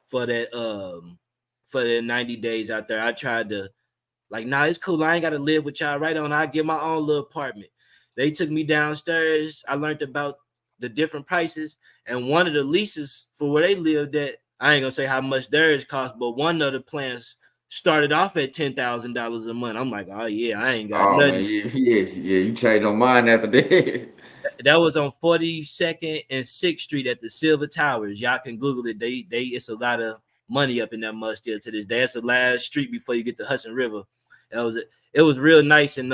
Speaker 2: for that 90 days out there. I tried to like, nah, it's cool. I ain't got to live with y'all right on. I get my own little apartment. They took me downstairs. I learned about the different prices, and one of the leases for where they lived at, I ain't gonna say how much theirs cost, but one of the plans started off at $10,000 a month. I'm like, oh yeah, I ain't got
Speaker 1: Oh man,
Speaker 2: nothing.
Speaker 1: yeah. You changed your mind after that.
Speaker 2: That was on 42nd and 6th Street at the Silver Towers. Y'all can Google it. They it's a lot of money up in that mud still to this day. That's the last street before you get to Hudson River. It was real nice, and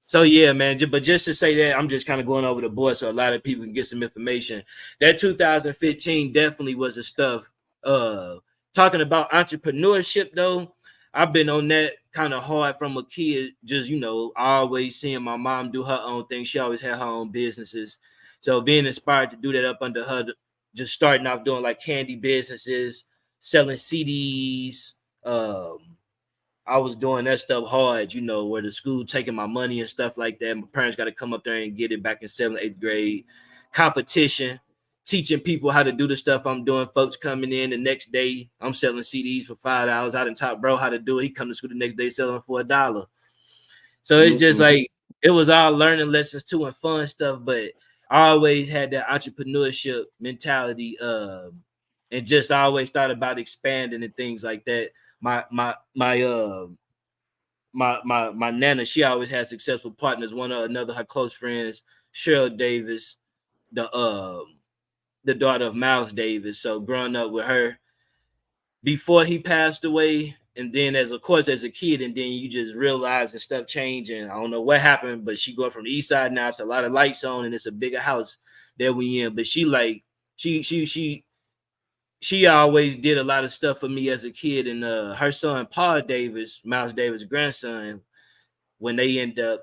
Speaker 2: So yeah, man. But just to say that, I'm just kind of going over the board so a lot of people can get some information. That 2015 definitely was the stuff. Talking about entrepreneurship though, I've been on that kind of hard from a kid. Just always seeing my mom do her own thing. She always had her own businesses, so being inspired to do that up under her. Just starting off doing like candy businesses, selling CDs. I was doing that stuff hard, where the school taking my money and stuff like that. My parents got to come up there and get it back in 7th, 8th grade. Competition, teaching people how to do the stuff I'm doing. Folks coming in the next day, I'm selling CDs for $5. I done taught bro how to do it. He come to school the next day selling for $1. So it's just
Speaker 1: Mm-hmm.
Speaker 2: like it was all learning lessons too and fun stuff, but I always had that entrepreneurship mentality, and just always thought about expanding and things like that. My nana, she always had successful partners. One or another, her close friends, Cheryl Davis, the daughter of Miles Davis. So growing up with her before he passed away, and then as a kid, and then you just realize and stuff changing. I don't know what happened, but she going from the east side now. It's a lot of lights on, and it's a bigger house that we in. But she like she always did a lot of stuff for me as a kid, and her son Paul Davis, Miles Davis' grandson, when they end up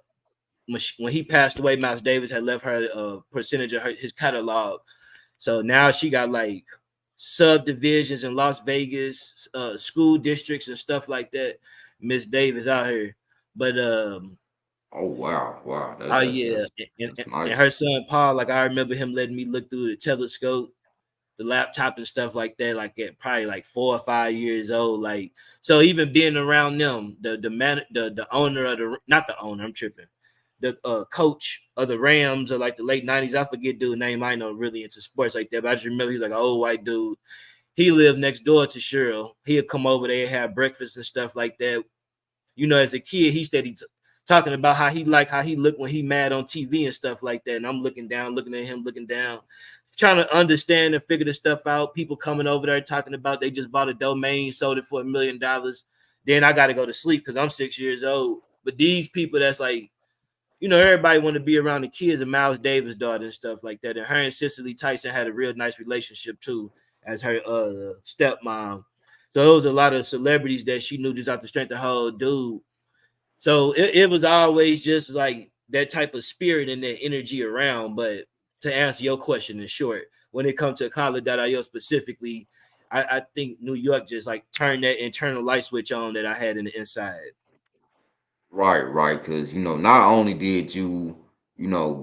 Speaker 2: when he passed away, Miles Davis had left her a percentage of his catalog. So now she got like subdivisions in Las Vegas, school districts and stuff like that. Miss Davis out here, but
Speaker 1: Oh wow, wow,
Speaker 2: oh yeah,
Speaker 1: that's
Speaker 2: and
Speaker 1: nice.
Speaker 2: her son Paul, like I remember him letting me look through the telescope, the laptop and stuff like that, like at probably like 4 or 5 years old. Like, so even being around them, the owner of the, not the owner, I'm tripping, the coach of the Rams of like the late 90s, I forget dude name. I know really into sports like that, but I just remember he's like an old white dude. He lived next door to Cheryl. He'd come over there and have breakfast and stuff like that. As a kid, he steady talking about how he looked when he mad on TV and stuff like that. And I'm looking down, looking at him, looking down, trying to understand and figure this stuff out. People coming over there talking about they just bought a domain, sold it for $1 million. Then I got to go to sleep because I'm 6 years old. But these people that's like, everybody want to be around the kids of Miles Davis' daughter and stuff like that. And her and Cicely Tyson had a real nice relationship too, as her stepmom. So it was a lot of celebrities that she knew just out the strength of her dude. So it was always just like that type of spirit and that energy around. But to answer your question in short, when it comes to College.io specifically, I think New York just like turned that internal light switch on that I had in the inside.
Speaker 1: Right, right. Because not only did you,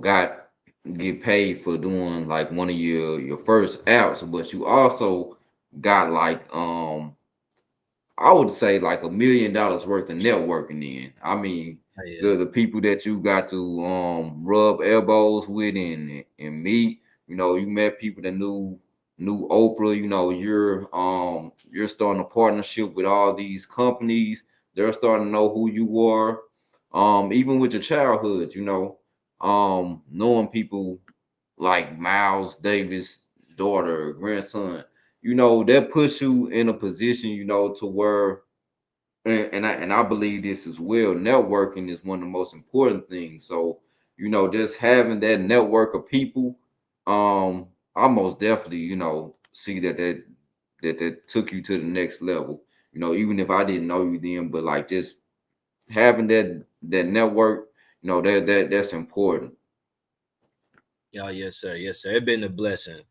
Speaker 1: got get paid for doing like one of your first apps, but you also got like I would say like $1 million worth of networking in. I mean,
Speaker 2: Oh, yeah.
Speaker 1: the people that you got to rub elbows with and meet, you met people that knew Oprah, you're starting a partnership with all these companies. They're starting to know who you are. Even with your childhood, knowing people like Miles Davis' daughter, grandson, that puts you in a position, to where, and I believe this as well. Networking is one of the most important things. So, just having that network of people, I most definitely, see that took you to the next level. Even if I didn't know you then, but like just having that network, that's important.
Speaker 2: Oh, yes, sir. Yes, sir. It's been a blessing.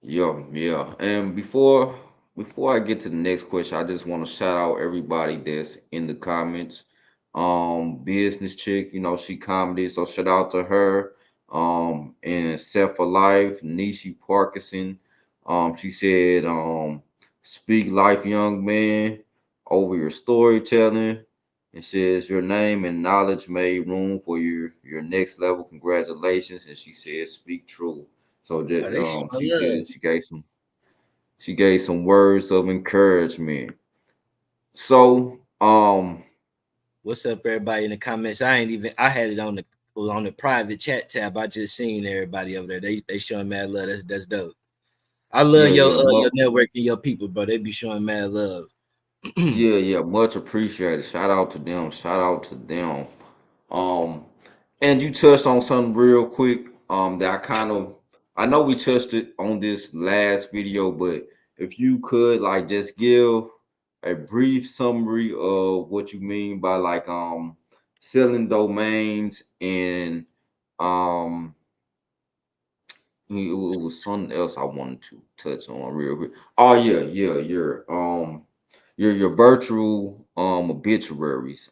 Speaker 1: Yeah, yeah. And before I get to the next question, I just want to shout out everybody that's in the comments. Business chick, she commented, so shout out to her. And Set for Life, Nishi Parkinson. She said, speak life, young man, over your storytelling. It says your name and knowledge made room for your next level. Congratulations. And she said, speak true. So
Speaker 2: Oh,
Speaker 1: that
Speaker 2: they showing
Speaker 1: she
Speaker 2: love.
Speaker 1: said she gave some words of encouragement. So
Speaker 2: What's up, everybody in the comments? I had it on the private chat tab. I just seen everybody over there. They showing mad love. That's dope. I love
Speaker 1: yeah, yeah,
Speaker 2: your network and your people, bro. They be showing mad love.
Speaker 1: yeah, yeah, much appreciated. Shout out to them. Shout out to them. Um, and you touched on something real quick. That I know we touched it on this last video, but if you could like just give a brief summary of what you mean by like selling domains and um it was something else I wanted to touch on real quick. Oh yeah, your virtual obituaries.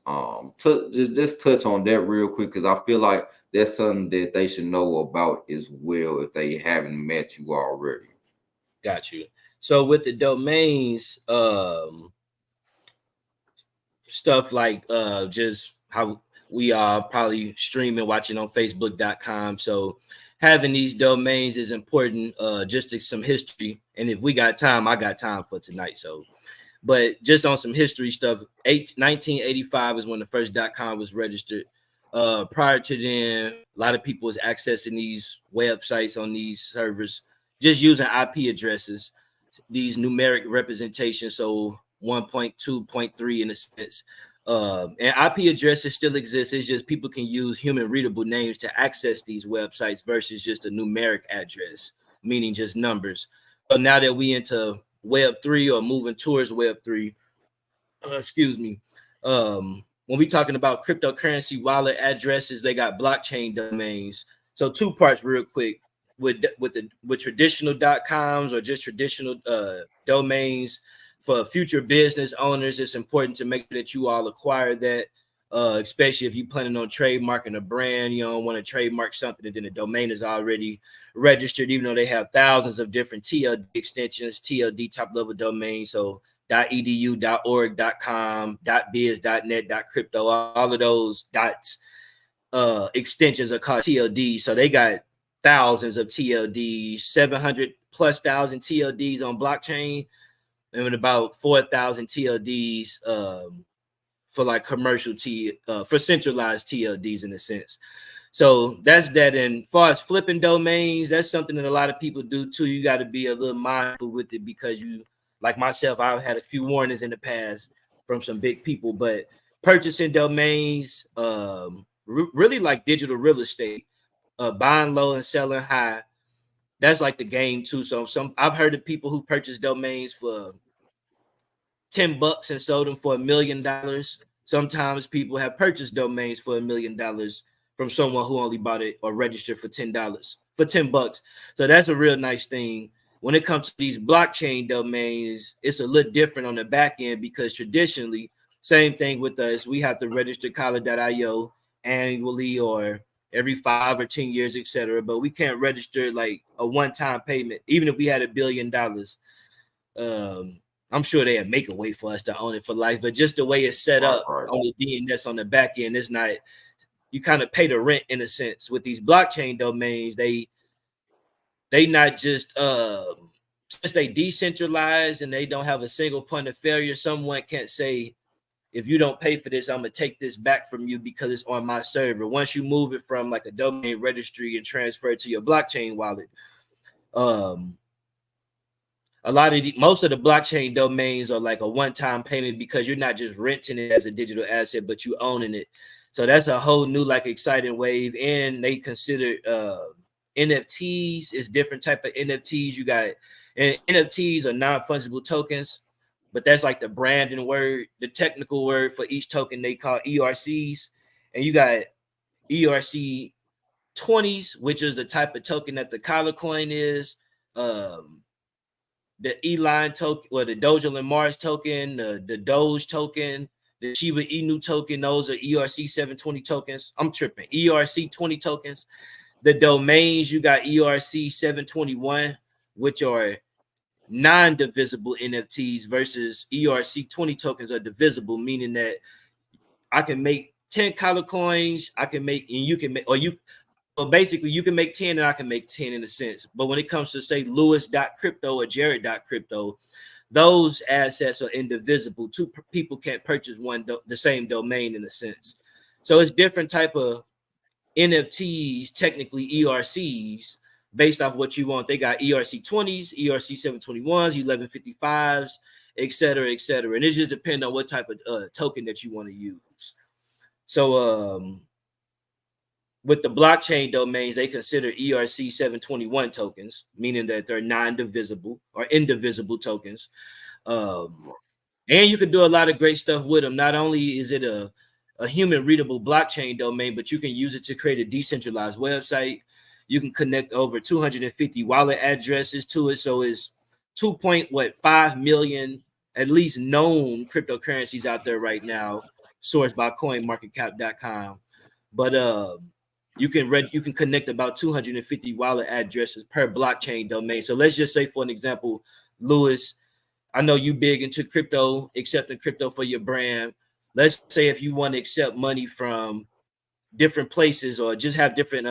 Speaker 1: Just touch on that real quick because I feel like that's something that they should know about as well if they haven't met you already.
Speaker 2: Got you. So with the domains, stuff like just how we are probably streaming, watching on Facebook.com. So having these domains is important. Just to some history, and if we got time, I got time for tonight. So, but just on some history stuff, 1985 is when the first .com was registered. Prior to then, a lot of people was accessing these websites on these servers just using IP addresses, these numeric representations. So 1.2.3 in a sense. And IP addresses still exist. It's just people can use human readable names to access these websites versus just a numeric address, meaning just numbers. But now that we into Web3 or moving towards Web3, excuse me, when we talking about cryptocurrency wallet addresses, they got blockchain domains. So two parts real quick with traditional .coms or just traditional domains. For future business owners, it's important to make sure that you all acquire that, especially if you're planning on trademarking a brand. You don't want to trademark something and then the domain is already registered, even though they have thousands of different TLD extensions, TLD top level domains. So .edu, .org, .com, .biz, .net, .crypto, all of those dots extensions are called TLD. So they got thousands of TLDs, 700 plus thousand TLDs on blockchain, and about 4,000 TLDs for like commercial for centralized TLDs in a sense. So that's that. And as far as flipping domains, that's something that a lot of people do too. You got to be a little mindful with it because you, like myself, I've had a few warnings in the past from some big people, but purchasing domains, really like digital real estate, buying low and selling high. That's like the game too. So I've heard of people who purchased domains for $10 and sold them for $1 million. Sometimes people have purchased domains for $1 million from someone who only bought it or registered for $10 for $10. So that's a real nice thing. When it comes to these blockchain domains, it's a little different on the back end because traditionally, same thing with us, we have to register Collar.io annually or every 5 or 10 years, etc. But we can't register like a one-time payment, even if we had $1 billion. I'm sure they'd make a way for us to own it for life, but just the way it's set up on the DNS on the back end, it's not, you kind of pay the rent in a sense. With these blockchain domains, they not just since they decentralized and they don't have a single point of failure, someone can't say, if you don't pay for this, I'm gonna take this back from you because it's on my server. Once you move it from like a domain registry and transfer it to your blockchain wallet, most of the blockchain domains are like a one-time payment because you're not just renting it as a digital asset, but you owning it. So that's a whole new like exciting wave. And they consider NFTs is different type of NFTs. You got, and NFTs are non-fungible tokens, but that's like the branding word, the technical word for each token they call ERCs. And you got ERC 20s, which is the type of token that the Collar coin is. The E-Line token or the Doja Mars token, the Doge token, the Shiba Inu token, those are ERC 720 tokens. I'm tripping. ERC 20 tokens. The domains, you got ERC 721, which are non-divisible NFTs versus ERC 20 tokens are divisible, meaning that I can make 10 Collar coins, I can make, and you can make, or you, well, basically, you can make 10 and I can make 10 in a sense. But when it comes to, say, Lewis.crypto or Jared.crypto, those assets are indivisible. Two people can't purchase the same domain in a sense. So it's different type of NFTs, technically ERCs, based off what you want. They got ERC 20s, ERC 721s, 1155s, et cetera, et cetera. And it just depends on what type of token that you want to use. So, with the blockchain domains, they consider ERC 721 tokens, meaning that they're non-divisible or indivisible tokens. And you can do a lot of great stuff with them. Not only is it a human readable blockchain domain, but you can use it to create a decentralized website. You can connect over 250 wallet addresses to it. So it's 2.5 million at least known cryptocurrencies out there right now, sourced by coinmarketcap.com. But you can connect about 250 wallet addresses per blockchain domain. So let's just say, for an example, Lewis, I know you big into crypto, accepting crypto for your brand. Let's say if you want to accept money from different places or just have different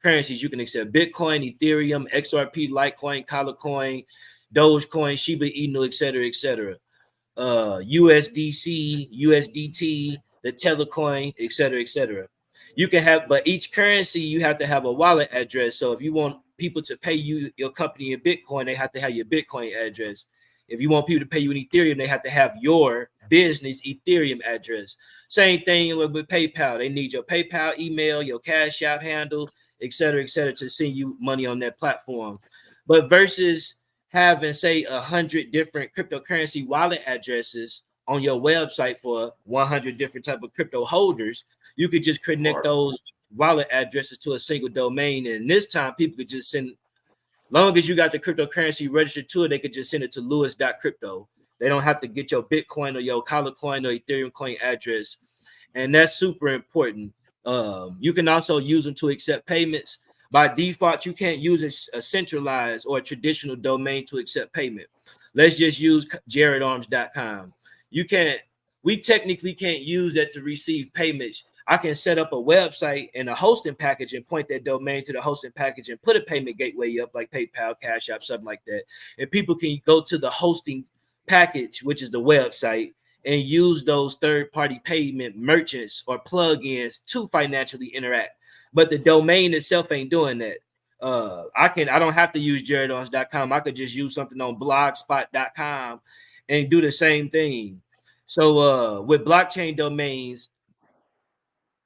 Speaker 2: currencies, you can accept Bitcoin, Ethereum, XRP, Litecoin, Colorcoin, Dogecoin, Shiba Inu, etc., USDC, USDT, the Tethercoin, etc. You can have, but each currency you have to have a wallet address. So if you want people to pay you your company in Bitcoin, they have to have your Bitcoin address. If you want people to pay you in Ethereum, they have to have your business Ethereum address. Same thing with PayPal. They need your PayPal email, your Cash App handle, etc., to send you money on that platform. But versus having, say, 100 different cryptocurrency wallet addresses on your website for 100 different type of crypto holders, you could just connect those wallet addresses to a single domain. And this time, people could just send, long as you got the cryptocurrency registered to it, they could just send it to lewis.crypto. They don't have to get your Bitcoin or your Colorcoin or Ethereum coin address. And that's super important. You can also use them to accept payments. By default, you can't use a centralized or a traditional domain to accept payment. Let's just use jaredarms.com. We technically can't use that to receive payments. I can set up a website and a hosting package and point that domain to the hosting package and put a payment gateway up like PayPal, Cash App, something like that. And people can go to the hosting package, which is the website, and use those third-party payment merchants or plugins to financially interact. But the domain itself ain't doing that. I don't have to use jaredarms.com. I could just use something on blogspot.com and do the same thing. So with blockchain domains,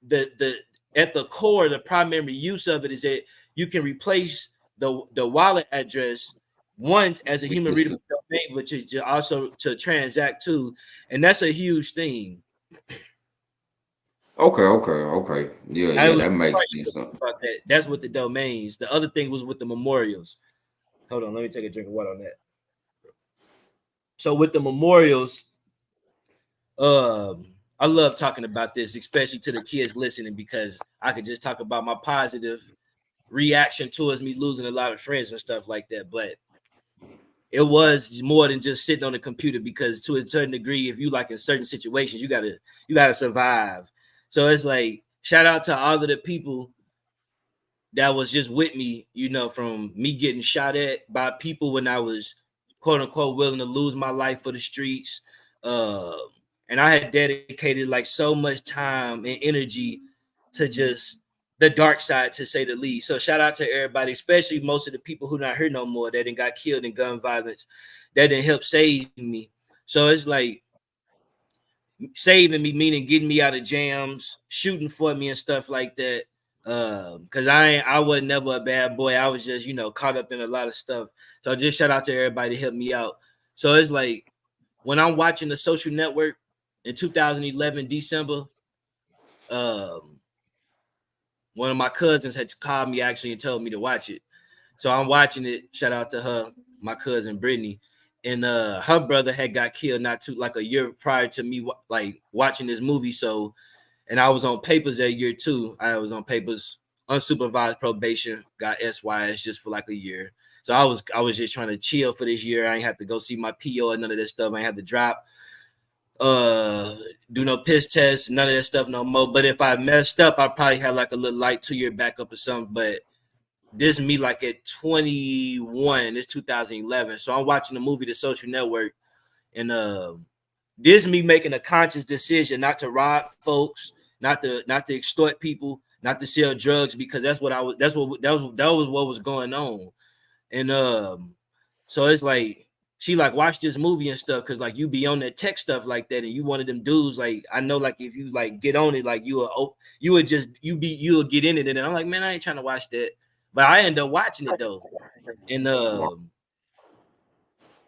Speaker 2: the at the core, the primary use of it is that you can replace the wallet address, one, as a human readable domain, which is also to transact to, and that's a huge thing.
Speaker 1: Okay. Yeah, that makes sense.
Speaker 2: About that. That's with the domains. The other thing was with the memorials. Hold on, let me take a drink of water on that. So with the memorials, I love talking about this, especially to the kids listening, because I could just talk about my positive reaction towards me losing a lot of friends and stuff like that. But it was more than just sitting on the computer, because to a certain degree, if you like in certain situations, you gotta survive. So it's like, shout out to all of the people that was just with me, from me getting shot at by people when I was quote unquote willing to lose my life for the streets. And I had dedicated like so much time and energy to just the dark side, to say the least. So shout out to everybody, especially most of the people who not here no more, that didn't got killed in gun violence, that didn't help save me. So it's like saving me, meaning getting me out of jams, shooting for me and stuff like that. Because I was never a bad boy. I was just, caught up in a lot of stuff. So just shout out to everybody to help me out. So it's like when I'm watching The Social Network in 2011 December, one of my cousins had called me actually and told me to watch it. So I'm watching it. Shout out to her, my cousin Brittany. And her brother had got killed like a year prior to me like watching this movie. So, and I was on papers that year too. I was on papers, unsupervised probation, got SYS just for like a year. So I was just trying to chill for this year. I ain't have to go see my PO or none of that stuff. I ain't have to drop, do no piss tests, none of that stuff no more. But if I messed up, I probably had like a little light 2-year backup or something. But this is me like at 21, it's 2011. So I'm watching the movie The Social Network, and this is me making a conscious decision not to rob folks, not to extort people, not to sell drugs, because that was what was going on. And so it's like she like watched this movie and stuff because like you be on that tech stuff like that, and you one of them dudes like I know like if you like get on it like you would just you'll get in it, and I'm like, man, I ain't trying to watch that, but I end up watching it though, and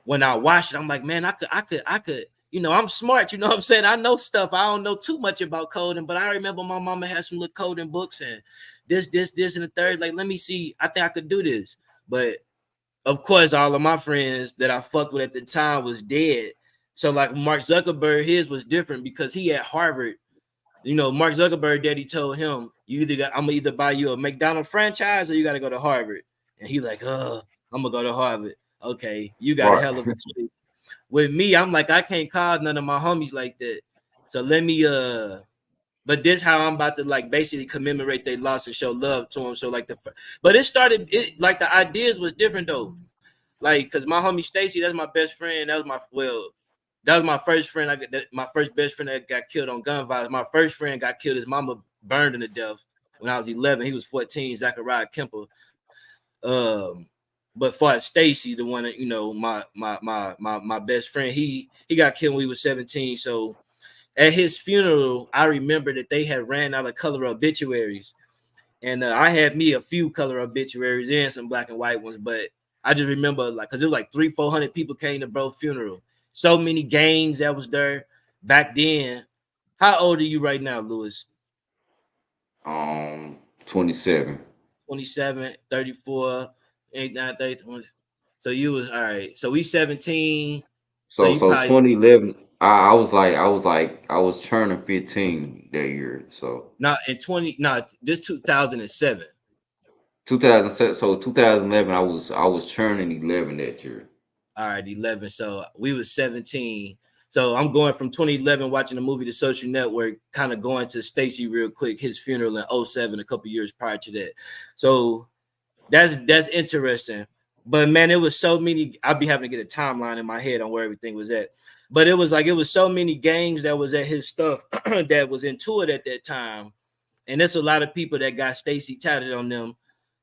Speaker 2: when I watched it, I'm like, man, I could, you know, I'm smart, you know what I'm saying? I know stuff. I don't know too much about coding, but I remember my mama had some little coding books and this, and the third. Like, let me see. I think I could do this. But of course, all of my friends that I fucked with at the time was dead. So, like Mark Zuckerberg, his was different because he at Harvard. You know, Mark Zuckerberg daddy told him, I'm gonna either buy you a McDonald's franchise or you gotta go to Harvard. And he like, I'm gonna go to Harvard. Okay, you got a hell of a choice. With me, I'm like, I can't call none of my homies like that. So let me but this how I'm about to like basically commemorate their loss and show love to them. So like but it started like the ideas was different though. Like cause my homie Stacy, that's my best friend. That was my first friend. My first best friend that got killed on gun violence. My first friend got killed. His mama burned him to death when I was 11. He was 14. Zachariah Kemper. But for Stacy, the one that you know, my best friend, he got killed when he was 17. So at his funeral, I remember that they had ran out of color obituaries, and I had me a few color obituaries and some black and white ones. But I just remember like because it was like 300-400 people came to bro's funeral. So many gangs that was there back then. How old are you right now, Lewis?
Speaker 1: 27.
Speaker 2: 27, 34. 89, 30, 20. So you was all right. So we 17. So you
Speaker 1: So
Speaker 2: probably
Speaker 1: 2011, I was turning 15 that year. So
Speaker 2: not in 20, not this 2007.
Speaker 1: 2007, so 2011, I was turning 11 that year.
Speaker 2: All right, 11. So we was 17. So I'm going from 2011 watching the movie The Social Network, kind of going to Stacy real quick, his funeral in 07, a couple years prior to that. So that's interesting. But man, it was so many. I'd be having to get a timeline in my head on where everything was at. But it was so many gangs that was at his stuff that was into it at that time. And there's a lot of people that got Stacy tatted on them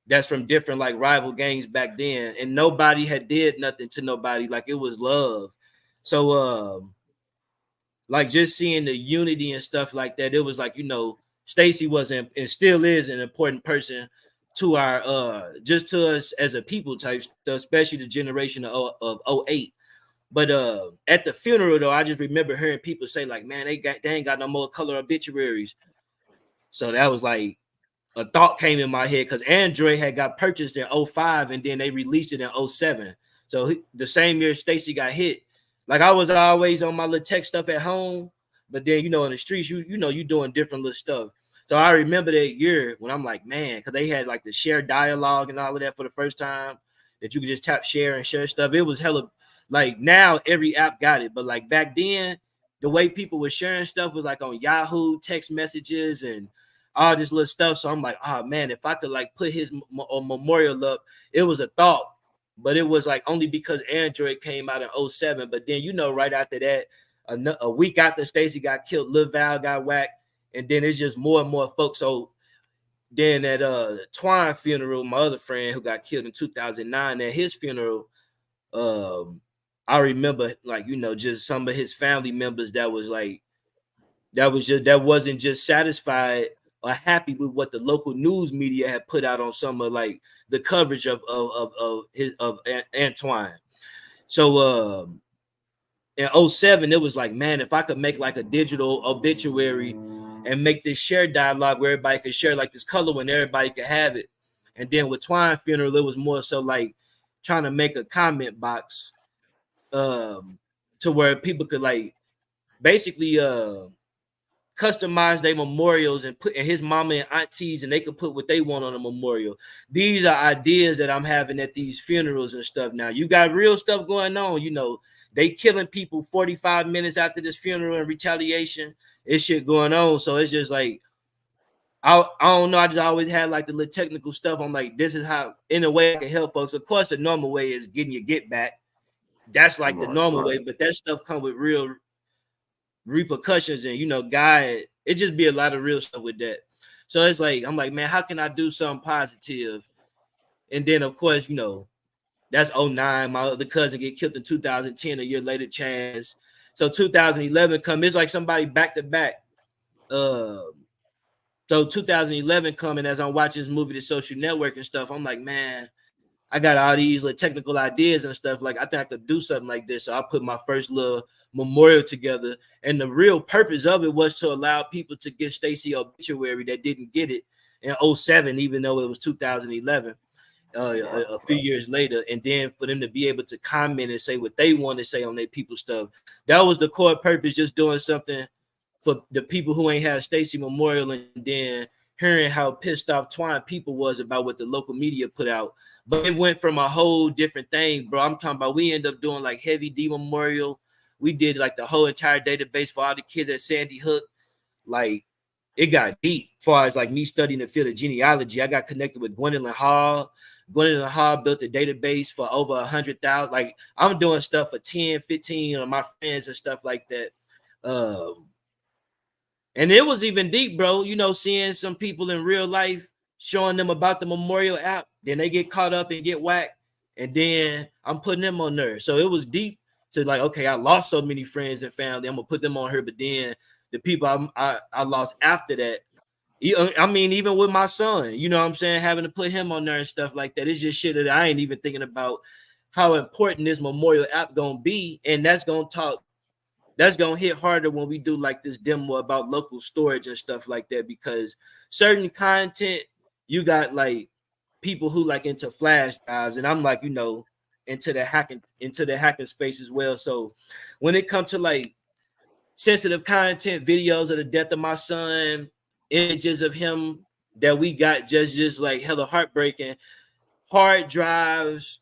Speaker 2: that's from different like rival gangs back then. And nobody had did nothing to nobody. Like it was love. So like just seeing the unity and stuff like that, it was like, you know, Stacy wasn't and still is an important person to our just to us as a people type, especially the generation of 08. But at the funeral though, I just remember hearing people say like, man, they ain't got no more color obituaries. So that was like a thought came in my head because Android had got purchased in 05 and then they released it in 07. So the same year Stacy got hit, like I was always on my little tech stuff at home, but then you know in the streets, you know you doing different little stuff. So I remember that year when I'm like, man, because they had like the share dialogue and all of that for the first time that you could just tap share and share stuff. It was hella like now every app got it, but like back then, the way people were sharing stuff was like on Yahoo text messages and all this little stuff. So I'm like, oh man, if I could like put his memorial up, it was a thought, but it was like only because Android came out in 07. But then, you know, right after that, a week after Stacy got killed, Lil Val got whacked. And then it's just more and more folks. So then at Twine funeral, my other friend who got killed in 2009, at his funeral, I remember like, you know, just some of his family members that was like, that wasn't just satisfied or happy with what the local news media had put out on some of like the coverage of Antoine. So in 07, it was like, man, if I could make like a digital obituary and make this shared dialogue where everybody could share like this color when everybody could have it. And then with Twine funeral, it was more so like trying to make a comment box to where people could like basically customize their memorials and put his mama and aunties, and they could put what they want on a memorial. These are ideas that I'm having at these funerals and stuff. Now you got real stuff going on, you know, they killing people 45 minutes after this funeral in retaliation. It's shit going on. So it's just like I don't know. I just always had like the little technical stuff. I'm like, this is how in a way I can help folks. Of course, the normal way is getting your get back. That's like the normal way, but that stuff come with real repercussions, and you know, it just be a lot of real stuff with that. So it's like I'm like, man, how can I do something positive? And then of course, you know, That's 09. My other cousin get killed in 2010. A year later, Chance. So 2011 come. It's like somebody back to back. So 2011 coming as I'm watching this movie, The Social Network and stuff. I'm like, man, I got all these like technical ideas and stuff. Like, I think I could do something like this. So I put my first little memorial together. And the real purpose of it was to allow people to get Stacey obituary that didn't get it in 07, even though it was 2011. A few years later, and then for them to be able to comment and say what they want to say on their people stuff. That was the core purpose, just doing something for the people who ain't had Stacey Memorial, and then hearing how pissed off Twine people was about what the local media put out. But it went from a whole different thing, bro. I'm talking about we end up doing like Heavy D Memorial. We did like the whole entire database for all the kids at Sandy Hook. Like, it got deep as far as like me studying the field of genealogy. I got connected with Gwendolyn Hall. Gwendolyn Hall built a database for over 100,000. Like, I'm doing stuff for 10, 15 of my friends and stuff like that. And it was even deep, bro. You know, seeing some people in real life, showing them about the Memorial app, then they get caught up and get whacked, and then I'm putting them on there. So it was deep to like, okay, I lost so many friends and family. I'm gonna put them on her, but then the people I lost after that. I mean, even with my son, you know what I'm saying, having to put him on there and stuff like that. It's just shit that I ain't even thinking about how important this Memorial app gonna be, and that's gonna hit harder when we do like this demo about local storage and stuff like that, because certain content, you got like people who like into flash drives, and I'm like, you know, into the hacking space as well. So when it comes to like sensitive content, videos of the death of my son, images of him that we got just like hella heartbreaking, hard drives,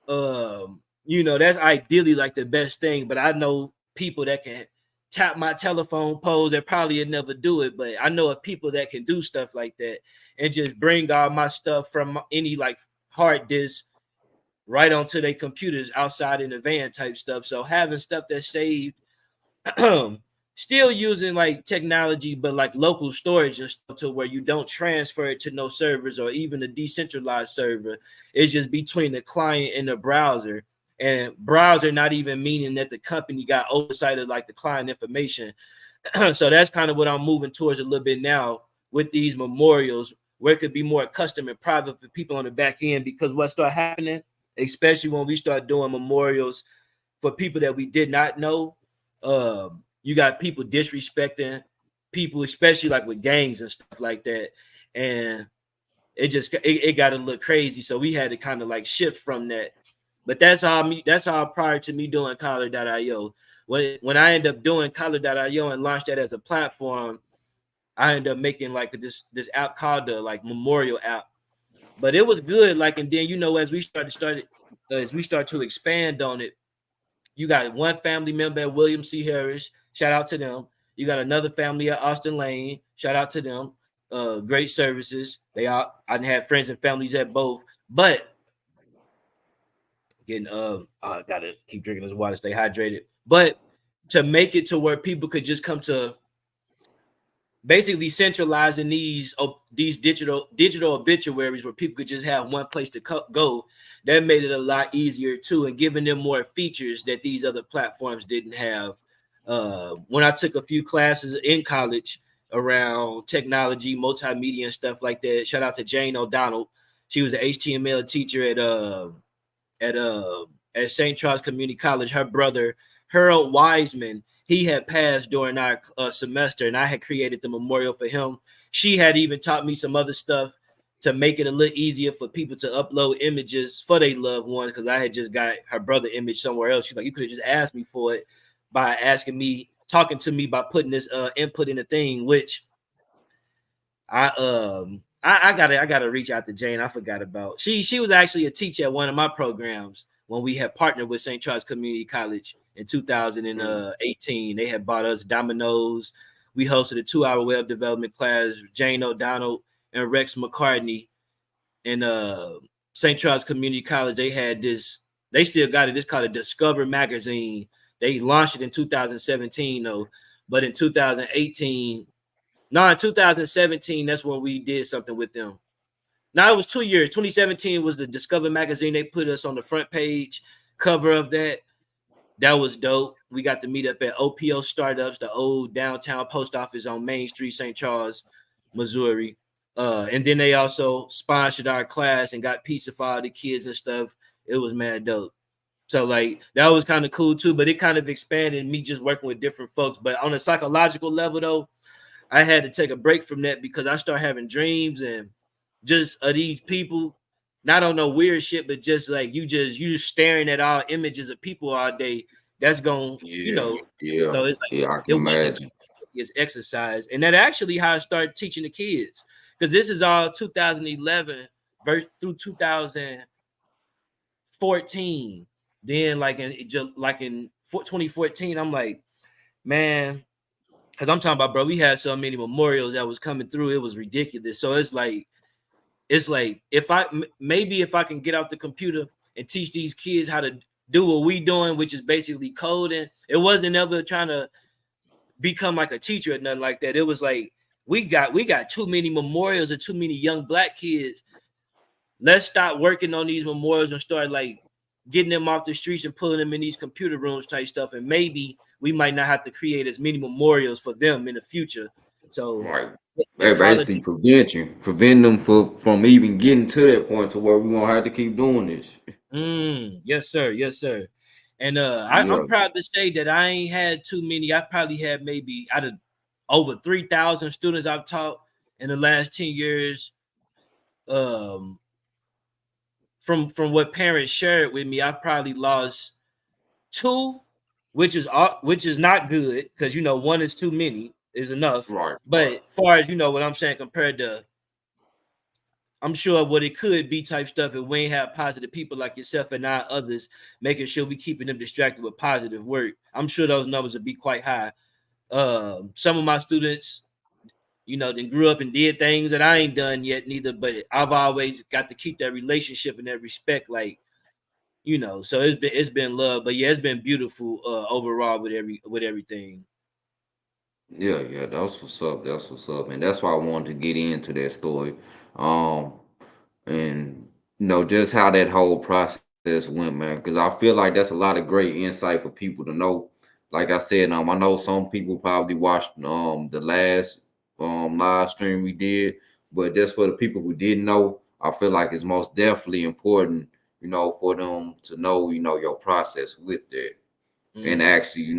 Speaker 2: you know, that's ideally like the best thing. But I know people that can tap my telephone poles that probably would never do it, but I know of people that can do stuff like that and just bring all my stuff from any like hard disk right onto their computers outside in the van type stuff. So having stuff that's saved, still using like technology, but like local storage and stuff, to where you don't transfer it to no servers or even a decentralized server. It's just between the client and the browser. And browser not even meaning that the company got oversight of like the client information. So that's kind of what I'm moving towards a little bit now with these memorials, where it could be more custom and private for people on the back end. Because what started happening, especially when we start doing memorials for people that we did not know, you got people disrespecting people, especially like with gangs and stuff like that. And it got to look crazy. So we had to kind of like shift from that. But that's how prior to me doing Collar.io. When I end up doing Collar.io and launched that as a platform, I ended up making like this app called the like Memorial app. But it was good. Like, and then, you know, as we start to expand on it, you got one family member at William C. Harris. Shout out to them. You got another family at Austin Lane. Shout out to them. Great services. I had friends and families at both. But getting I gotta keep drinking this water, stay hydrated. But to make it to where people could just come to basically centralizing these digital obituaries, where people could just have one place to go, that made it a lot easier too, and giving them more features that these other platforms didn't have. When I took a few classes in college around technology, multimedia, and stuff like that, shout out to Jane O'Donnell. She was an HTML teacher at St. Charles Community College. Her brother, Harold Wiseman, he had passed during our semester, and I had created the memorial for him. She had even taught me some other stuff to make it a little easier for people to upload images for their loved ones, because I had just got her brother image somewhere else. She's like, you could have just asked me for it by talking to me by putting this input in the thing, which I gotta reach out to Jane. I forgot about. She was actually a teacher at one of my programs when we had partnered with St. Charles Community College in 2018. They had bought us Domino's. We hosted a 2-hour web development class. Jane O'Donnell and Rex McCartney in St. Charles Community College. They had this. They still got it. It's called a Discover magazine. They launched it in 2017 though, but in 2017, that's when we did something with them. Now it was 2 years. 2017 was the Discover magazine. They put us on the front page cover of that. That was dope. We got to meet up at OPO Startups, the old downtown post office on Main Street, St. Charles, Missouri. And then they also sponsored our class and got pizza for all the kids and stuff. It was mad dope. So like that was kind of cool too, but it kind of expanded me just working with different folks. But on a psychological level though, I had to take a break from that because I started having dreams and just of these people, not on no weird shit, but just like you just staring at all images of people all day. That's going,
Speaker 1: Yeah,
Speaker 2: so
Speaker 1: yeah,
Speaker 2: it's like
Speaker 1: yeah. I can
Speaker 2: it wasn't
Speaker 1: imagine.
Speaker 2: as exercise. And that actually how I started teaching the kids. Because this is all 2011 through 2014. Then like in 2014, I'm like, man, because I'm talking about, bro, we had so many memorials that was coming through. It was ridiculous. So it's like if I can get out the computer and teach these kids how to do what we doing, which is basically coding. It wasn't ever trying to become like a teacher or nothing like that. It was like we got too many memorials and too many young black kids. Let's stop working on these memorials and start like getting them off the streets and pulling them in these computer rooms type stuff. And maybe we might not have to create as many memorials for them in the future. So
Speaker 1: Right.
Speaker 2: and
Speaker 1: They
Speaker 2: college,
Speaker 1: basically prevent them from even getting to that point to where we gonna have to keep doing this.
Speaker 2: yes, sir, yes, sir. And I'm
Speaker 1: Yeah,
Speaker 2: proud to say that I ain't had too many. I've probably had maybe out of over 3,000 students I've taught in the last 10 years. Um, from what parents shared with me, I've probably lost two, which is not good because one is too many is enough.
Speaker 1: right,
Speaker 2: But
Speaker 1: right.
Speaker 2: as far as what I'm saying, compared to I'm sure what it could be type stuff if we ain't have positive people like yourself and not others making sure we keeping them distracted with positive work. I'm sure those numbers would be quite high. Some of my students, then grew up and did things that I ain't done yet neither, but I've always got to keep that relationship and that respect, like, so it's been love, but yeah, it's been beautiful overall with everything.
Speaker 1: Yeah, yeah. That's what's up. That's what's up, and that's why I wanted to get into that story. Um, and just how that whole process went, man. Because I feel like that's a lot of great insight for people to know. Like I said, I know some people probably watched the last live stream we did, but just for the people who didn't know, I feel like it's most definitely important, for them to know, your process with that, and
Speaker 2: Mm,
Speaker 1: actually,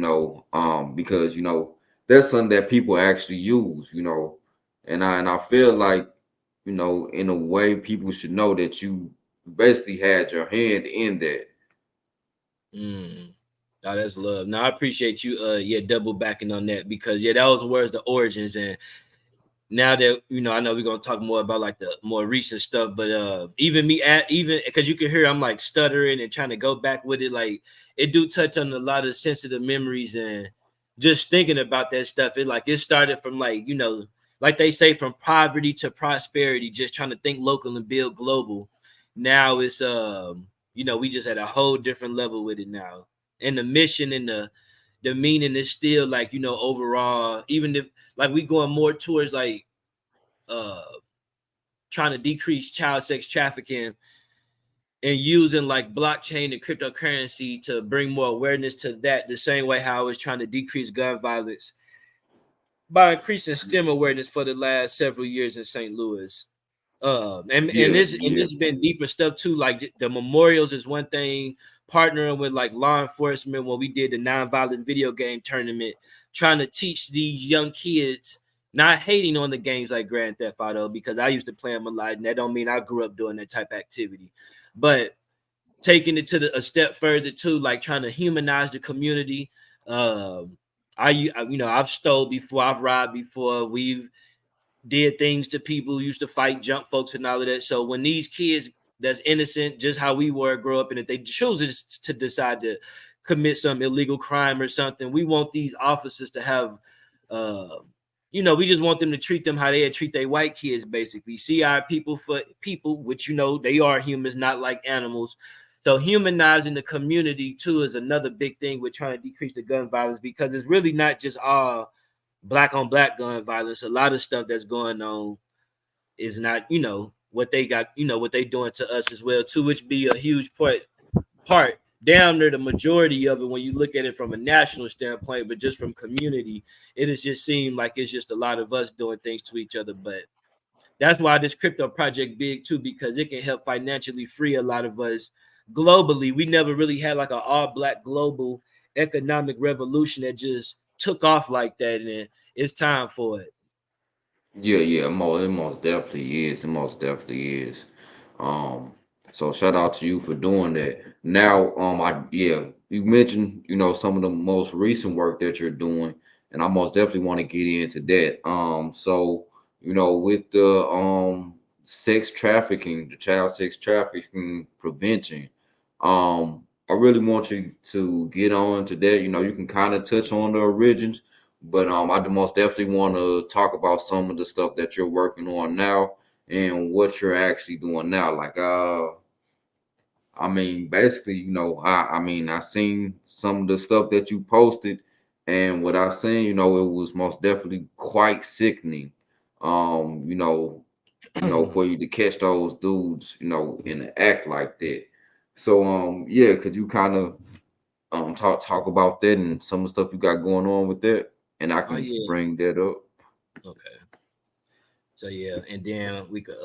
Speaker 1: because that's something that people actually use, and I feel like, in a way, people should know that you basically had your hand in that.
Speaker 2: mm. Oh, that's love. Now I appreciate you yeah, double backing on that because yeah, that was where's the origins. And now that I know we're gonna talk more about like the more recent stuff, but even me at even because you can hear I'm like stuttering and trying to go back with it, like it do touch on a lot of sensitive memories and just thinking about that stuff. It started from like they say from poverty to prosperity, just trying to think local and build global. Now it's we just at a whole different level with it now. And the mission and the meaning is still like overall, even if like we going more towards like uh trying to decrease child sex trafficking and using like blockchain and cryptocurrency to bring more awareness to that, the same way how I was trying to decrease gun violence by increasing STEM awareness for the last several years in St. Louis. And
Speaker 1: Yeah,
Speaker 2: this has been deeper stuff too. Like the memorials is one thing, partnering with like law enforcement when we did the nonviolent video game tournament, trying to teach these young kids, not hating on the games like Grand Theft Auto, because I used to play them a lot, and that don't mean I grew up doing that type of activity, but taking it to a step further too, like trying to humanize the community. Um, I've stole before, I've robbed before, we've did things to people who used to fight junk folks and all of that. So when these kids that's innocent, just how we were, grow up, and if they choose to decide to commit some illegal crime or something, we want these officers to have, uh, we just want them to treat them how they treat their white kids, basically. See our people for people, which they are humans, not like animals. So humanizing the community too is another big thing with trying to decrease the gun violence, because it's really not just all black on black gun violence. A lot of stuff that's going on is not, what they got, what they doing to us as well too, which be a huge part down there, the majority of it when you look at it from a national standpoint, but just from community, it has just seemed like it's just a lot of us doing things to each other. But that's why this crypto project big too, because it can help financially free a lot of us globally. We never really had like an all black global economic revolution that just took off like that, and it's time for it.
Speaker 1: Yeah, yeah, it most definitely is. It most definitely is. Um, so shout out to you for doing that. Now, you mentioned, some of the most recent work that you're doing, and I most definitely want to get into that. So, with the sex trafficking, the child sex trafficking prevention, I really want you to get on to that. You can kind of touch on the origins, but I most definitely want to talk about some of the stuff that you're working on now and what you're actually doing now. Like, I mean, basically, I seen some of the stuff that you posted, and what I seen, it was most definitely quite sickening. Um, you know, for you to catch those dudes, in an act like that. So, yeah, could you kind of talk about that and some of the stuff you got going on with that, and I
Speaker 2: Oh
Speaker 1: can
Speaker 2: yeah.
Speaker 1: bring that up.
Speaker 2: Okay. So yeah, and then we could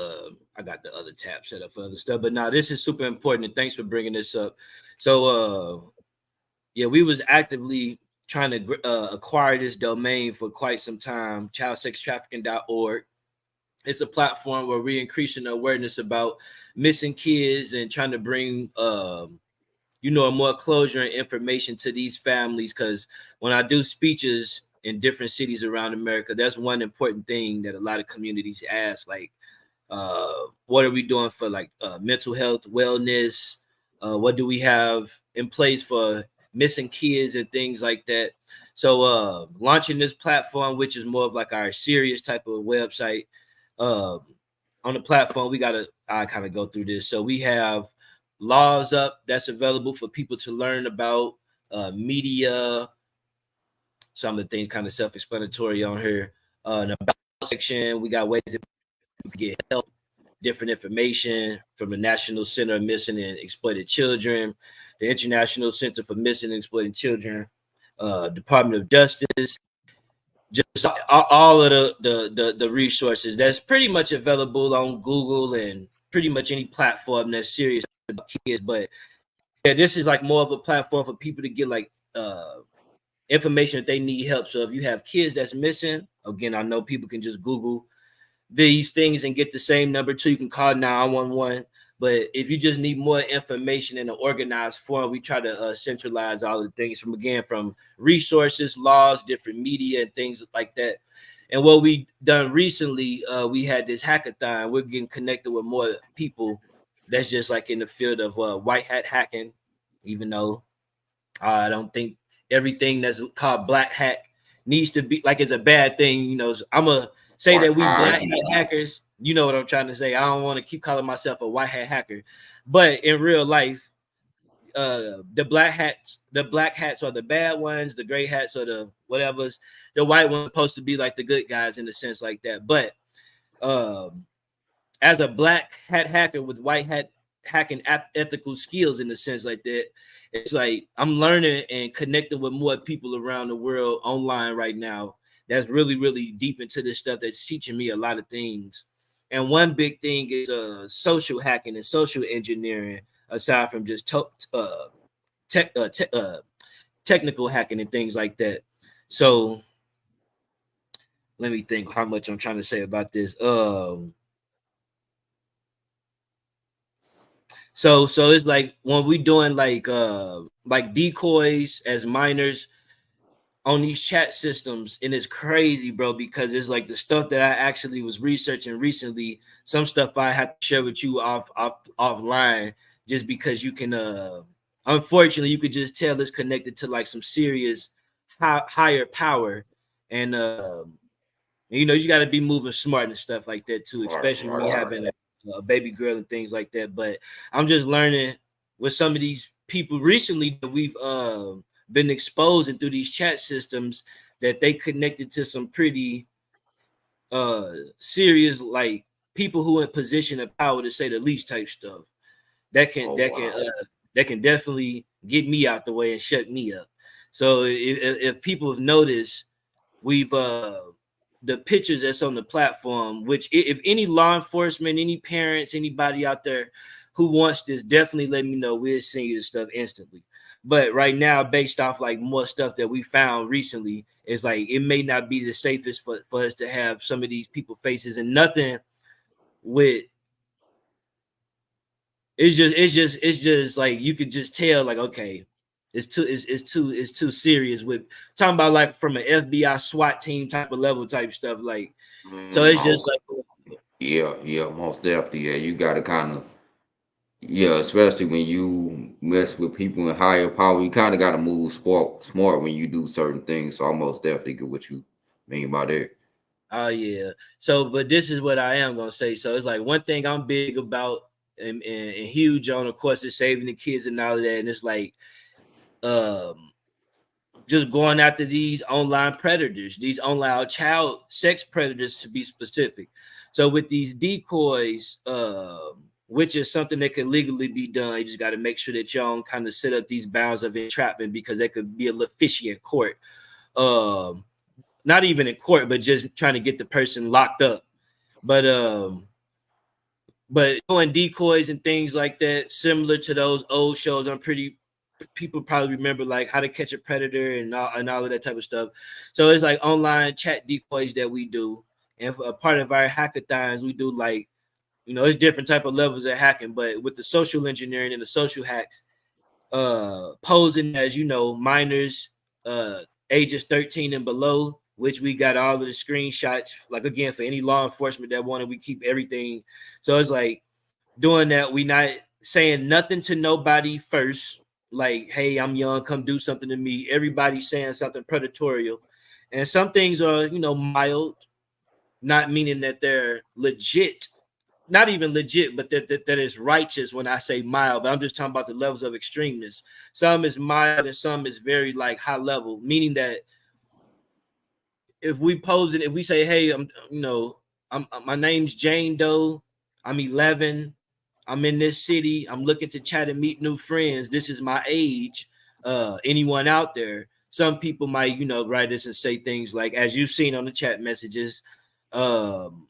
Speaker 2: I got the other tab set up for other stuff, but now this is super important, and thanks for bringing this up. So yeah, we was actively trying to acquire this domain for quite some time, childsextrafficking.org. It's a platform where we're increasing the awareness about missing kids and trying to bring more closure and information to these families. Because when I do speeches in different cities around America, that's one important thing that a lot of communities ask, like, what are we doing for like mental health, wellness? What do we have in place for missing kids and things like that? So launching this platform, which is more of like our serious type of website, uh, on the platform, I kind of go through this. So we have laws up that's available for people to learn about, media. Some of the things kind of self-explanatory on here. In the about section, we got ways that you can get help, different information from the National Center of Missing and Exploited Children, the International Center for Missing and Exploited Children, Department of Justice, just all of the resources that's pretty much available on Google and pretty much any platform that's serious about kids. But yeah, this is like more of a platform for people to get like information that they need help. So if you have kids that's missing, again, I know people can just Google these things and get the same number too. You can call 911. But if you just need more information in an organized form, we try to centralize all of the things from resources, laws, different media, and things like that. And what we done recently, we had this hackathon. We're getting connected with more people that's just like in the field of white hat hacking, even though I don't think everything that's called black hack needs to be like it's a bad thing. I'm a say
Speaker 1: Right,
Speaker 2: that we
Speaker 1: I
Speaker 2: black
Speaker 1: get
Speaker 2: hat
Speaker 1: you.
Speaker 2: hackers. You know what I'm trying to say. I don't want to keep calling myself a white hat hacker, but in real life, the black hats are the bad ones, the gray hats are the whatever's, the white ones supposed to be like the good guys in a sense like that. But um, as a black hat hacker with white hat hacking ethical skills in a sense like that, it's like I'm learning and connecting with more people around the world online right now that's really really deep into this stuff, that's teaching me a lot of things. And one big thing is social hacking and social engineering, aside from just tech, technical hacking and things like that. So let me think how much I'm trying to say about this. So it's like when we doing like decoys as minors on these chat systems, and it's crazy, bro, because it's like the stuff that I actually was researching recently. Some stuff I have to share with you offline, just because you can unfortunately you could just tell it's connected to like some serious higher power. And you got to be moving smart and stuff like that too,
Speaker 1: Right,
Speaker 2: especially
Speaker 1: right,
Speaker 2: me
Speaker 1: right.
Speaker 2: having a baby girl and things like that. But I'm just learning with some of these people recently that we've been exposing through these chat systems, that they connected to some pretty serious like people who in position of power, to say the least, type stuff. That can
Speaker 1: Oh
Speaker 2: that can
Speaker 1: wow.
Speaker 2: that can definitely get me out the way and shut me up. So if people have noticed, we've the pictures that's on the platform, which if any law enforcement, any parents, anybody out there who wants this, definitely let me know. We'll send you the stuff instantly. But right now, based off like more stuff that we found recently, it's like it may not be the safest for us to have some of these people faces, and nothing with it's just like you could just tell, like, okay, it's too serious with talking about like from an FBI SWAT team type of level type stuff. Like, so it's just
Speaker 1: Okay.
Speaker 2: like,
Speaker 1: Yeah, yeah, most definitely. Yeah, you gotta kind of, yeah, especially when you mess with people in higher power, you kind of gotta move smart when you do certain things. So I most definitely get what you mean by that.
Speaker 2: oh yeah. So, but this is what I am gonna say. So it's like one thing I'm big about and huge on, of course, is saving the kids and all of that. And it's like um just going after these online predators, these online child sex predators, to be specific. So with these decoys, which is something that can legally be done, you just got to make sure that you don't kind of set up these bounds of entrapment, because that could be a little fishy in court. Um, Not even in court, but just trying to get the person locked up. But doing decoys and things like that, similar to those old shows, I'm pretty people probably remember, like How to Catch a Predator and all of that type of stuff. So it's like online chat decoys that we do, and for a part of our hackathons, we do like, it's different type of levels of hacking, but with the social engineering and the social hacks, posing as minors, uh ages 13 and below, which we got all of the screenshots, like, again, for any law enforcement that wanted, we keep everything. So it's like doing that, we not saying nothing to nobody first, like, hey, I'm young, come do something to me. Everybody's saying something predatorial, and some things are mild, not meaning that they're legit, not even legit, but that is righteous when I say mild. But I'm just talking about the levels of extremeness. Some is mild and some is very like high level, meaning that if we pose it, if we say, hey, I'm my name's Jane Doe, I'm 11, I'm in this city, I'm looking to chat and meet new friends, this is my age, anyone out there? Some people might write this and say things like, as you've seen on the chat messages, um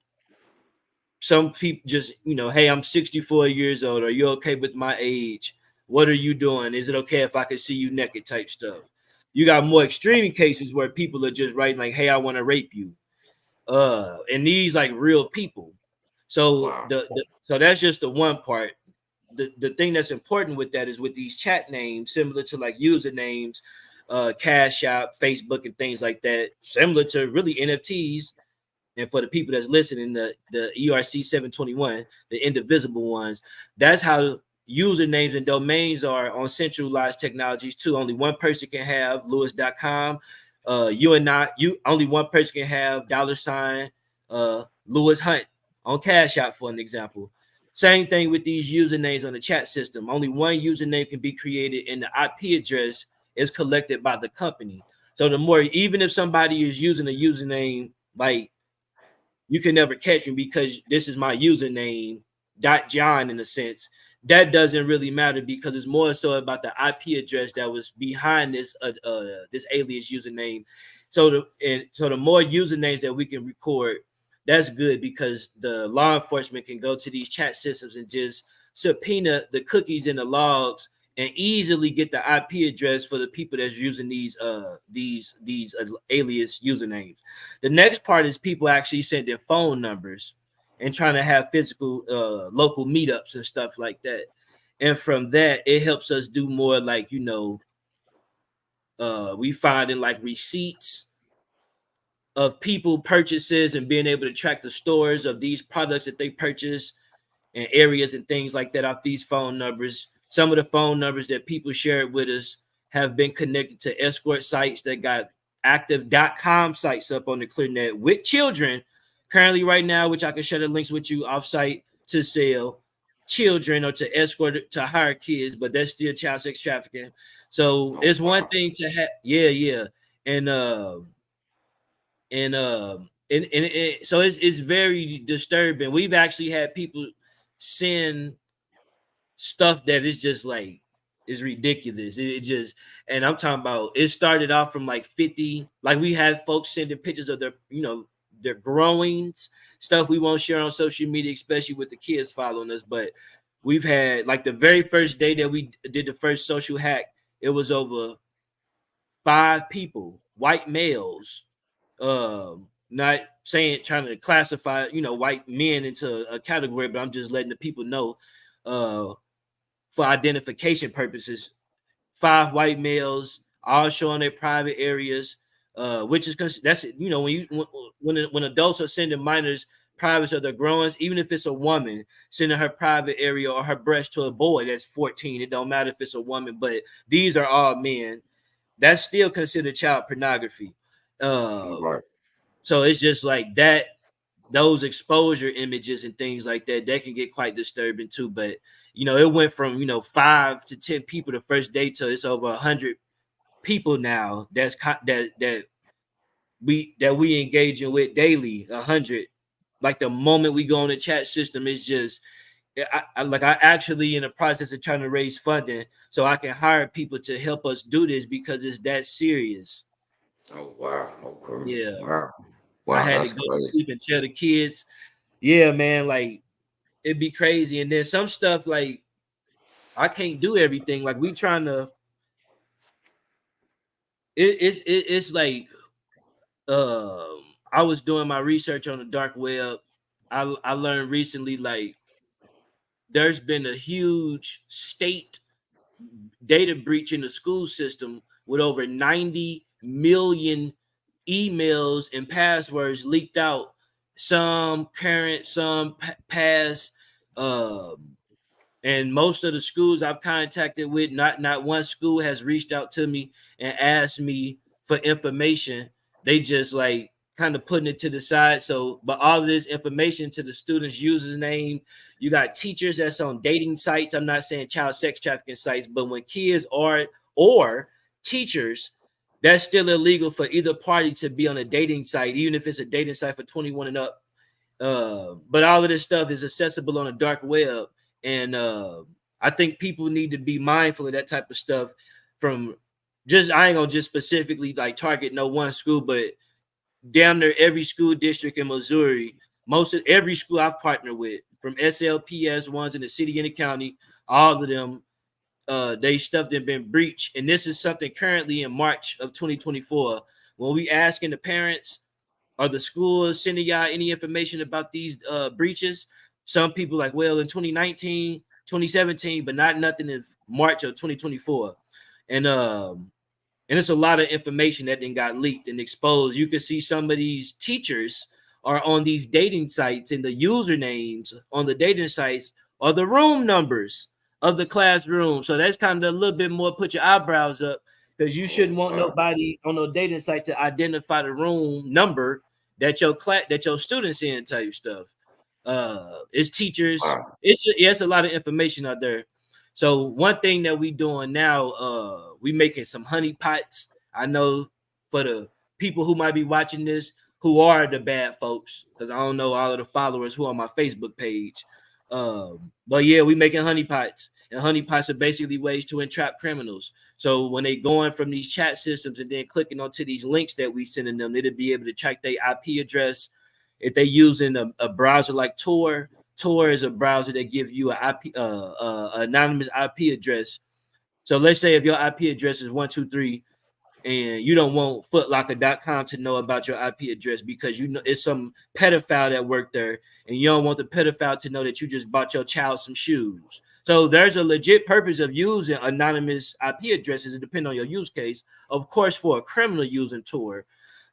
Speaker 2: some people just, hey, I'm 64 years old, are you okay with my age? What are you doing? Is it okay if I can see you naked type stuff? You got more extreme cases where people are just writing like, hey, I want to rape you, and these like real people. So
Speaker 1: Wow.
Speaker 2: so that's just the one part. The thing that's important with that is with these chat names, similar to like usernames, Cash App, Facebook, and things like that, similar to really NFTs. And for the people that's listening, the ERC 721, the indivisible ones, that's how usernames and domains are on centralized technologies too. Only one person can have Lewis.com. You only one person can have $ Lewis Hunt on Cash App, for an example. Same thing with these usernames on the chat system. Only one username can be created, and the IP address is collected by the company. So the more, even if somebody is using a username like, you can never catch me because this is my username, .john, in a sense, that doesn't really matter, because it's more so about the IP address that was behind this alias username. So the more usernames that we can record, that's good, because the law enforcement can go to these chat systems and just subpoena the cookies and the logs and easily get the IP address for the people that's using these alias usernames. The next part is people actually sending phone numbers and trying to have physical local meetups and stuff like that. And from that, it helps us do more, like, we find in like receipts of people purchases and being able to track the stores of these products that they purchase and areas and things like that off these phone numbers. Some of the phone numbers that people shared with us have been connected to escort sites that got active.com sites up on the ClearNet with children currently right now, which I can share the links with you offsite, to sell children or to escort to hire kids, but that's still child sex trafficking. So
Speaker 1: Oh
Speaker 2: it's one
Speaker 1: wow.
Speaker 2: thing to have, yeah, yeah. And so it's very disturbing. We've actually had people send stuff that is just like is ridiculous. It just, and I'm talking about, it started off from like 50. Like we had folks sending pictures of their, their growings, stuff we won't share on social media, especially with the kids following us. But we've had like the very first day that we did the first social hack, it was over 5 people, white males, not saying trying to classify, white men into a category, but I'm just letting the people know, for identification purposes, 5 white males, all showing their private areas, which is that's when adults are sending minors privates of their growings, even if it's a woman sending her private area or her breast to a boy that's 14, it don't matter if it's a woman, but these are all men. That's still considered child pornography.
Speaker 1: Right.
Speaker 2: So it's just like that. Those exposure images and things like that can get quite disturbing too. But it went from 5 to 10 people the first day to it's over 100 people now. That we engaging with daily. 100. Like the moment we go on the chat system, it's just I actually in the process of trying to raise funding so I can hire people to help us do this because it's that serious.
Speaker 1: Oh wow. Okay.
Speaker 2: Yeah,
Speaker 1: Wow.
Speaker 2: I
Speaker 1: Wow.
Speaker 2: had to
Speaker 1: That's
Speaker 2: go to
Speaker 1: crazy.
Speaker 2: sleep and tell the kids, yeah, man, like it'd be crazy. And then some stuff like I can't do everything. Like we trying to, it's like I was doing my research on the dark web. I learned recently like there's been a huge state data breach in the school system with over 90 million emails and passwords leaked out, some current, some past. And most of the schools I've contacted with, not one school has reached out to me and asked me for information. They just like kind of putting it to the side. So, but all of this information to the students' username. You got teachers that's on dating sites. I'm not saying child sex trafficking sites, but when kids are or teachers, that's still illegal for either party to be on a dating site, even if it's a dating site for 21 and up. But all of this stuff is accessible on the dark web, and I think people need to be mindful of that type of stuff. From just I ain't gonna just specifically like target no one school, but damn near every school district in Missouri, most of every school I've partnered with, from SLPS ones in the city and the county, all of them, they stuff that been breached, and this is something currently in March of 2024. When we asking the parents, are the schools sending y'all any information about these breaches? Some people like, well, in 2019, 2017, but not nothing in March of 2024. And it's a lot of information that then got leaked and exposed. You can see some of these teachers are on these dating sites, and the usernames on the dating sites are the room numbers of the classroom. So that's kind of a little bit more put your eyebrows up, because you shouldn't want
Speaker 1: Wow.
Speaker 2: nobody on no dating site to identify the room number that your students in type stuff. It's teachers.
Speaker 1: Wow.
Speaker 2: It's a lot of information out there. So one thing that we doing now, we making some honey pots. I know for the people who might be watching this, who are the bad folks, because I don't know all of the followers who are on my Facebook page. But yeah, we making honey pots, and honey pots are basically ways to entrap criminals. So when they going from these chat systems and then clicking onto these links that we sending them, it'll be able to track their IP address. If they using a browser like Tor, Tor is a browser that gives you an IP, anonymous IP address. So let's say if your IP address is 123, and you don't want footlocker.com to know about your IP address because you know it's some pedophile that worked there, and you don't want the pedophile to know that you just bought your child some shoes. So there's a legit purpose of using anonymous IP addresses, depending on your use case. Of course, for a criminal using Tor,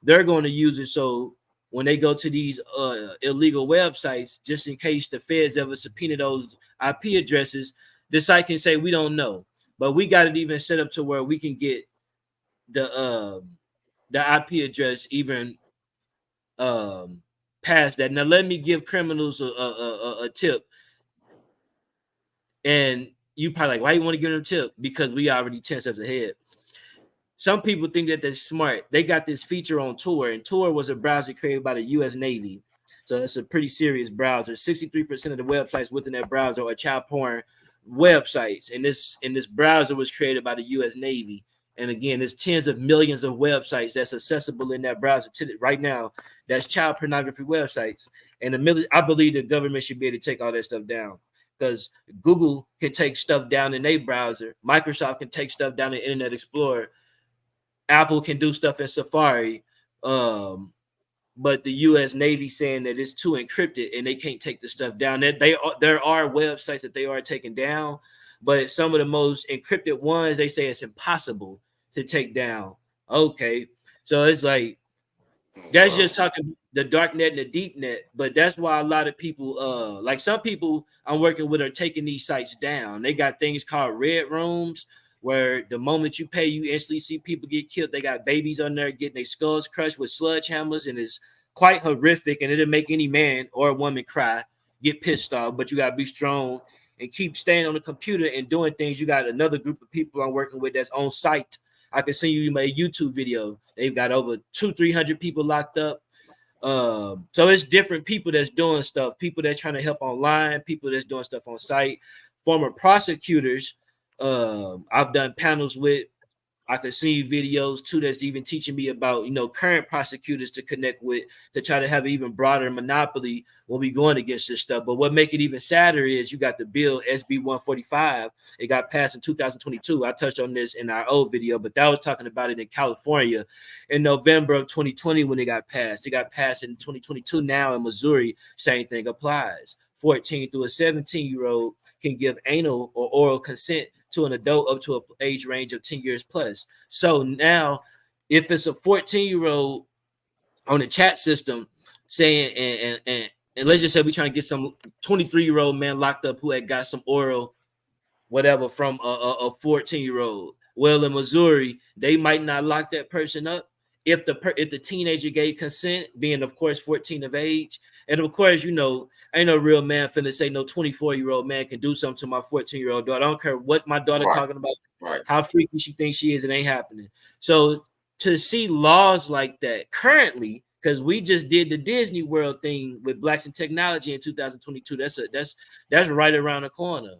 Speaker 2: they're going to use it so when they go to these illegal websites, just in case the feds ever subpoena those IP addresses, the site can say we don't know, but we got it even set up to where we can get the IP address even past that. Now let me give criminals a tip, and you probably like, why you want to give them a tip? Because we already 10 steps ahead. some people think that they're smart. They got this feature on Tor, and Tor was a browser created by the U.S. Navy. So it's a pretty serious browser. 63% of the websites within that browser are child porn websites, and this browser was created by the U.S. Navy. And again, there's tens of millions of websites that's accessible in that browser right now. That's child pornography websites, and I believe the government should be able to take all that stuff down, because Google can take stuff down in their browser, Microsoft can take stuff down in Internet Explorer, Apple can do stuff in Safari, but the U.S. Navy saying that it's too encrypted and they can't take the stuff down. There are websites that they are taking down, but some of the most encrypted ones, they say it's impossible to take down. Okay, so it's like that's just talking the dark net and the deep net, but that's why a lot of people, like some people I'm working with, are taking these sites down. They got things called red rooms, where the moment you pay, you instantly see people get killed. They got babies on there getting their skulls crushed with sledgehammers, and it's quite horrific, and it'll make any man or woman cry, get pissed off. But you gotta be strong and keep staying on the computer and doing things. You got another group of people I'm working with that's on site. I can send you my YouTube video. They've got over 200-300 people locked up. So it's different people that's doing stuff, people that's trying to help online, people that's doing stuff on site, former prosecutors. I've done panels with. I could see videos too that's even teaching me about, current prosecutors to connect with, to try to have an even broader monopoly when we going against this stuff. But what make it even sadder is you got the bill SB 145. It got passed in 2022. I touched on this in our old video, but that was talking about it in California in November of 2020 when it got passed. It got passed in 2022 now in Missouri. Same thing applies. 14 through a 17-year-old can give anal or oral consent to an adult up to an age range of 10 years plus. So now, if it's a 14-year-old on the chat system saying, and let's just say we're trying to get some 23-year-old man locked up who had got some oral whatever from a 14-year-old. Well, in Missouri, they might not lock that person up if the teenager gave consent, being of course 14 of age. And of course, ain't no real man finna say no 24-year-old man can do something to my 14-year-old daughter. I don't care what my daughter talking about, how freaky she thinks she is, it ain't happening. So to see laws like that currently, because we just did the Disney World thing with Blacks in Technology in 2022. That's right around the corner.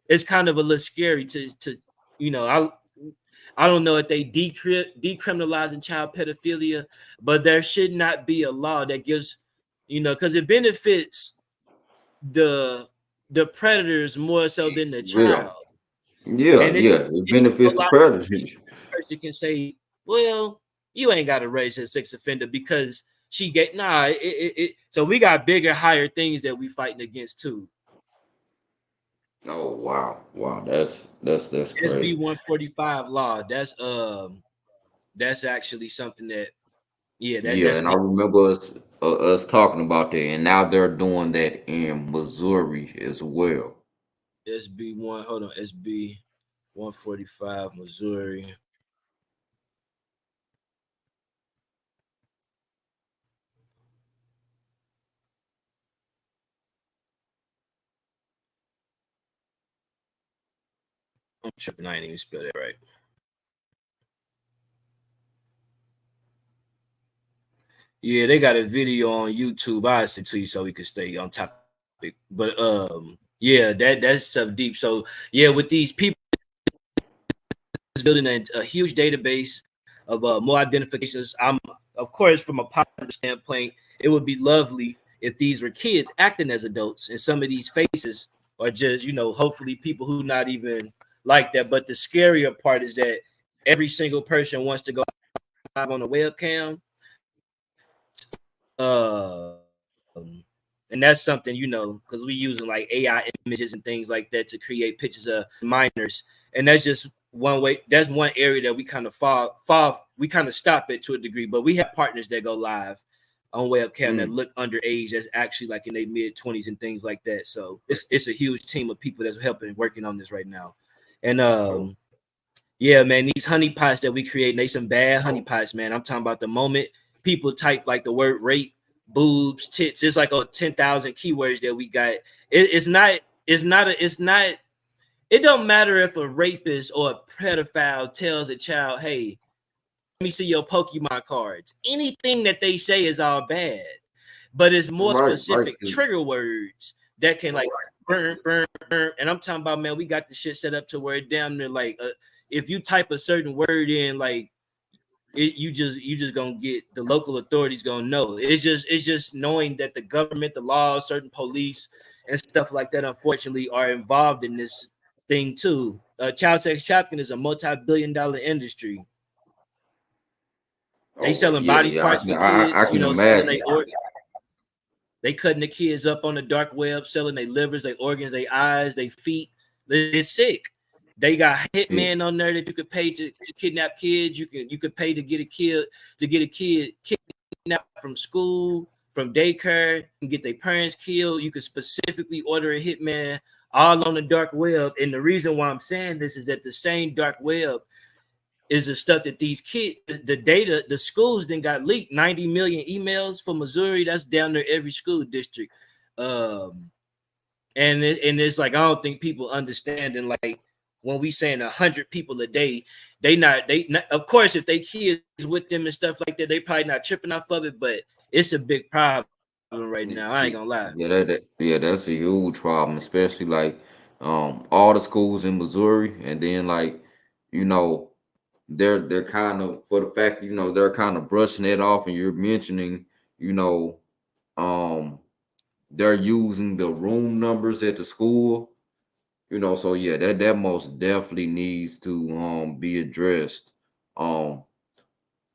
Speaker 2: It's kind of a little scary to I don't know if they decriminalizing child pedophilia, but there should not be a law that gives, because it benefits the predators more so than the child.
Speaker 1: It benefits the predators.
Speaker 2: Person can say, well, you ain't got to raise a sex offender because she get so we got bigger, higher things that we fighting against too.
Speaker 1: Oh wow, that's crazy.
Speaker 2: SB 145 law. That's actually something that
Speaker 1: and I remember us talking about that, and now they're doing that in Missouri as well.
Speaker 2: SB 145 Missouri. I'm tripping. I ain't even spell that right. Yeah, they got a video on YouTube. I'll send it to you so we can stay on topic. But that's stuff deep. So yeah, with these people building a huge database of more identifications. Of course, from a positive standpoint, it would be lovely if these were kids acting as adults, and some of these faces are just, hopefully people who not even like that. But the scarier part is that every single person wants to go live on a webcam. And that's something, because we using like AI images and things like that to create pictures of minors. And that's just one way. That's one area that we kind of we kind of stop it to a degree. But we have partners that go live on webcam that look underage, that's actually like in their mid-20s and things like that. So it's a huge team of people that's helping working on this right now. And yeah, man, these honeypots that we create, they some bad honeypots, man. I'm talking about the moment people type like the word rape, boobs, tits, it's like 10,000 keywords that we got. It's not It don't matter if a rapist or a pedophile tells a child, "Hey, let me see your Pokemon cards." Anything that they say is all bad, but it's more
Speaker 1: Right, right.
Speaker 2: specific trigger words that can like burn, burn, burn. And I'm talking about, man, we got the shit set up to where it damn near like if you type a certain word in, like you just gonna get the local authorities gonna know. It's just knowing that the government, the laws, certain police and stuff like that, unfortunately, are involved in this thing too. Child sex trafficking is a multi-billion-dollar industry. They
Speaker 1: Oh
Speaker 2: selling
Speaker 1: yeah,
Speaker 2: body
Speaker 1: yeah.
Speaker 2: parts for
Speaker 1: I
Speaker 2: kids, you
Speaker 1: can
Speaker 2: know, selling their
Speaker 1: imagine.
Speaker 2: organs. They cutting the kids up on the dark web, selling their livers, their organs, their eyes, their feet. It's sick. They got
Speaker 1: Yeah,
Speaker 2: hitmen on there that you could pay to kidnap kids. You could pay to get a kid kidnapped from school, from daycare, and get their parents killed. You could specifically order a hitman all on the dark web. And the reason why I'm saying this is that the same dark web is the stuff that these kids, the data, the schools then got leaked. 90 million emails for Missouri. That's down there every school district. Um, and it's like I don't think people understanding like when we saying 100 people a day, they not, of course if they kids with them and stuff like that, they probably not tripping off of it, but it's a big problem right now. I ain't gonna lie.
Speaker 1: yeah, yeah, that's a huge problem, especially like all the schools in Missouri, and then like you know they're kind of for the fact they're kind of brushing it off, and you're mentioning you know um they're using the room numbers at the school, so yeah, that most definitely needs to be addressed. Um,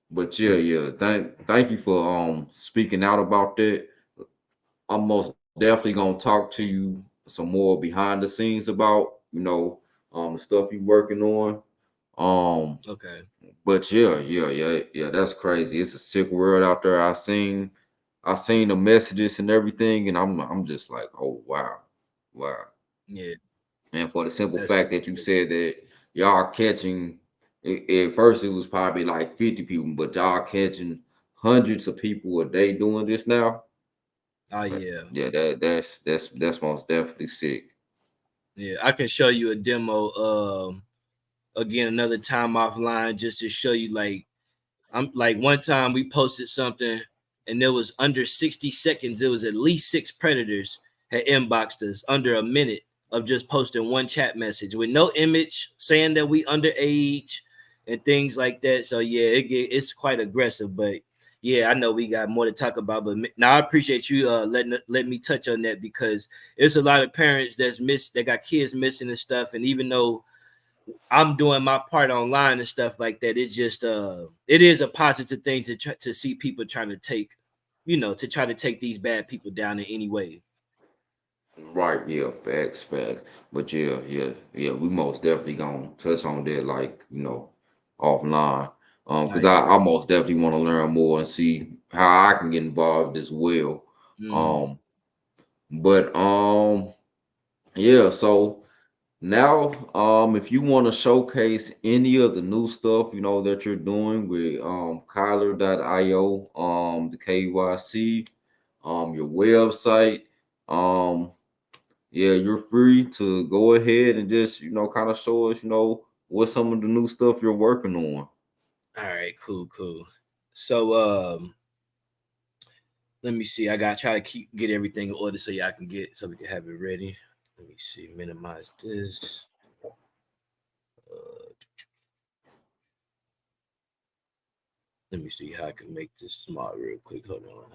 Speaker 1: but yeah, yeah, thank you for speaking out about that. I'm most definitely gonna talk to you some more behind the scenes about the stuff you working on. Um,
Speaker 2: Okay.
Speaker 1: but yeah, yeah, yeah, yeah, that's crazy. It's a sick world out there. I seen the messages and everything, and I'm just like, oh wow, wow.
Speaker 2: Yeah,
Speaker 1: And for the simple
Speaker 2: that's
Speaker 1: fact that you said that y'all are catching, at first it was probably like 50 people, but y'all catching hundreds of people a day doing this now.
Speaker 2: oh
Speaker 1: uh,
Speaker 2: yeah.
Speaker 1: Yeah, that's most definitely sick.
Speaker 2: Yeah, I can show you a demo again another time offline just to show you like I'm like one time we posted something and there was under 60 seconds. It was at least 6 predators had inboxed us under a minute of just posting one chat message with no image saying that we underage and things like that. So yeah, it's quite aggressive. But yeah, I know we got more to talk about. But now I appreciate you let me touch on that because there's a lot of parents that got kids missing and stuff. And even though I'm doing my part online and stuff like that. It's just it is a positive thing to see people trying to take, to try to take these bad people down in any way.
Speaker 1: Right, yeah, facts, facts. But yeah, yeah, yeah, we most definitely gonna touch on that, like, offline.
Speaker 2: Oh
Speaker 1: Because I
Speaker 2: yeah.
Speaker 1: most definitely want to learn more and see how I can get involved as well.
Speaker 2: Mm-hmm.
Speaker 1: Um, but yeah, so now, if you want to showcase any of the new stuff, that you're doing with Kyler.io, the KYC, your website, um, yeah, you're free to go ahead and just, kind of show us, what some of the new stuff you're working on.
Speaker 2: All right, cool, cool. So let me see. I gotta try to get everything in order so y'all can get so we can have it ready. Let me see. Minimize this. Uh, Let me see how I can make this smart real quick. Hold on. All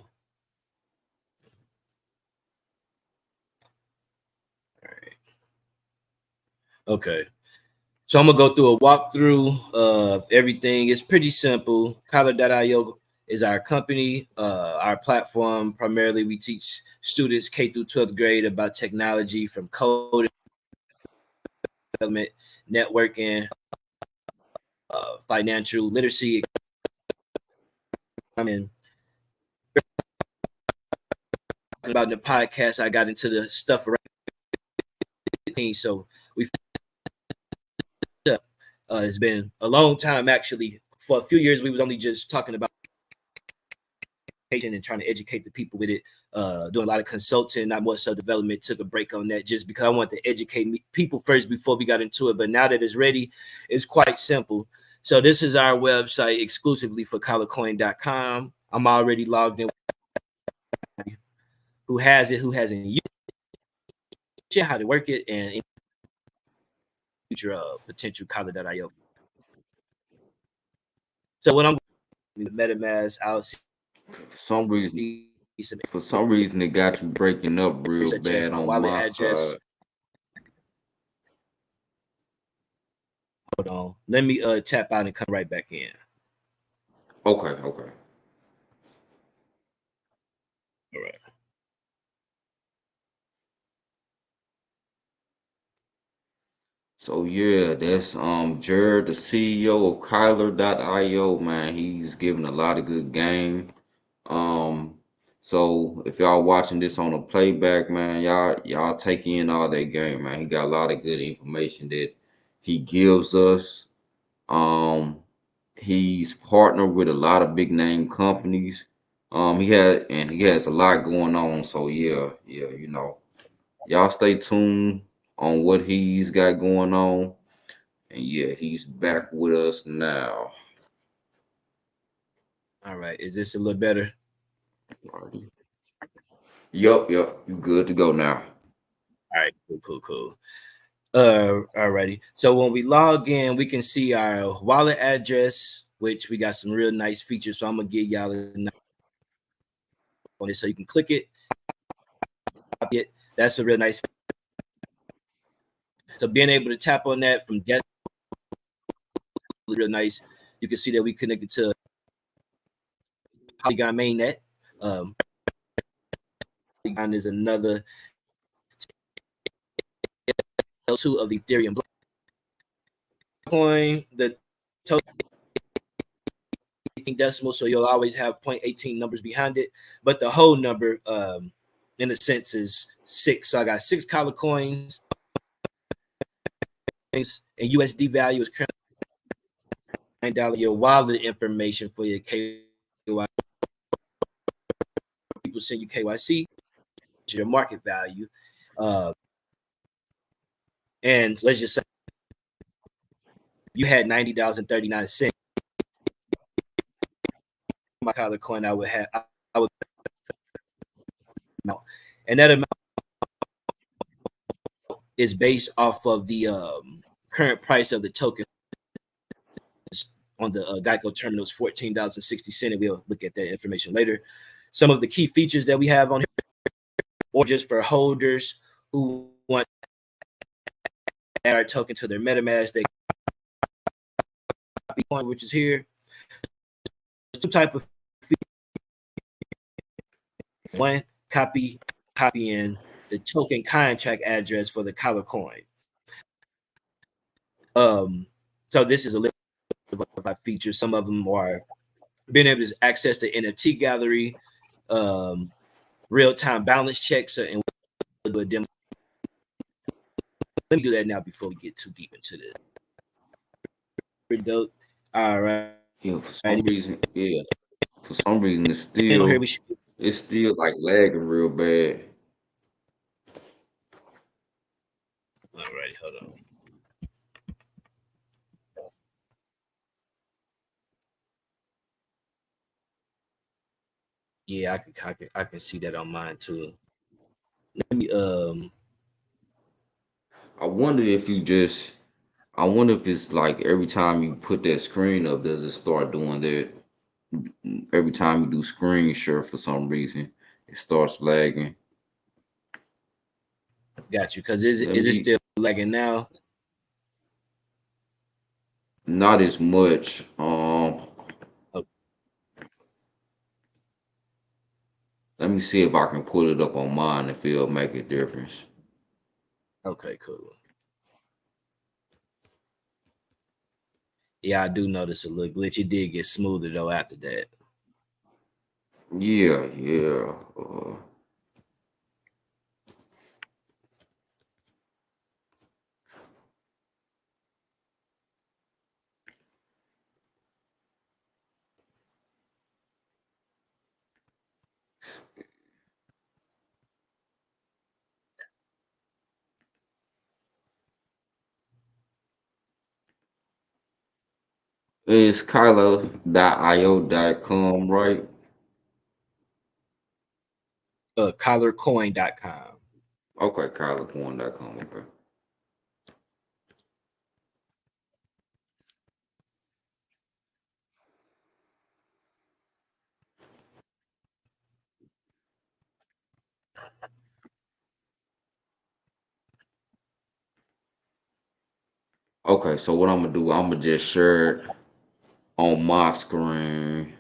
Speaker 2: right. Okay. So I'm gonna go through a walkthrough of everything. It's pretty simple. Collar.io is our company, our platform. Primarily, we teach students K through 12th grade about technology from coding, development, networking, financial literacy. I mean, about the podcast, I got into the stuff around. So we it's been a long time actually. For a few years, we was only just talking about education and trying to educate the people with it. Doing a lot of consulting, not more so development. Took a break on that just because I wanted to educate people first before we got into it. But now that it's ready, it's quite simple. So this is our website exclusively for collarcoin.com. I'm already logged in. Who has it? Who hasn't used it? How to work it and future potential collar.io. So what I'm going to MetaMask, I'll see
Speaker 1: For some reason, it got you breaking up real
Speaker 2: such as
Speaker 1: bad
Speaker 2: my
Speaker 1: on
Speaker 2: wallet
Speaker 1: my
Speaker 2: address.
Speaker 1: side.
Speaker 2: Hold on. Let me tap out and come right back in.
Speaker 1: Okay.
Speaker 2: All right.
Speaker 1: So yeah, that's Jared, the CEO of Kyler.io, man. He's giving a lot of good game. Um, so if y'all watching this on a playback, man, y'all take in all that game, man. He got a lot of good information that he gives us. Um, he's partnered with a lot of big name companies. He has a lot going on. So yeah, y'all stay tuned on what he's got going on. And yeah, he's back with us now.
Speaker 2: All right. Is this a little better?
Speaker 1: Alrighty. Yup. You good to go now.
Speaker 2: All right. Cool. Alrighty. So when we log in, we can see our wallet address, which we got some real nice features. So I'm gonna give y'all on it so you can click it. That's a real nice. So being able to tap on that from desktop, real nice. You can see that we connected to Polygon mainnet. Polygon is another L2 of the Ethereum coin. The total 18 decimal, so you'll always have 0.18 numbers behind it, but the whole number, in a sense, is 6. So I got 6 collar coins, and USD value is currently $9. Your wallet information for your KYC. People send you KYC, your market value, and let's just say you had $90.39. My collar coin, I would, and that amount is based off of the current price of the token on the Geico terminals, $14.60, and we'll look at that information later. Some of the key features that we have on here, or just for holders who want to add our token to their MetaMask, they Bitcoin, which is here. There's 2 type of one, copying the token contract address for the collar coin. So this is a list of our features. Some of them are being able to access the NFT gallery, real-time balance checks, and we'll do a demo. Let me do that now before we get too deep into this. Pretty dope. All right.
Speaker 1: Yeah, for some reason, it's still like lagging real bad.
Speaker 2: All right, hold on. Yeah, I can see that on mine too. Let me
Speaker 1: I wonder if it's like every time you put that screen up, does it start doing that? Every time you do screen share for some reason, it starts lagging.
Speaker 2: got you. Because
Speaker 1: Let
Speaker 2: is it
Speaker 1: me
Speaker 2: still lagging now?
Speaker 1: Not as much.
Speaker 2: Oh,
Speaker 1: Let me see if I can pull it up on mine if it'll make a difference.
Speaker 2: okay, cool. Yeah, I do notice a little glitch. It did get smoother though after that.
Speaker 1: Yeah. It's Kyla.io.com, right?
Speaker 2: Collarcoin.com.
Speaker 1: Okay, KylaPorn.com. Okay. Okay, so what I'm gonna do, I'm gonna just share it on my screen.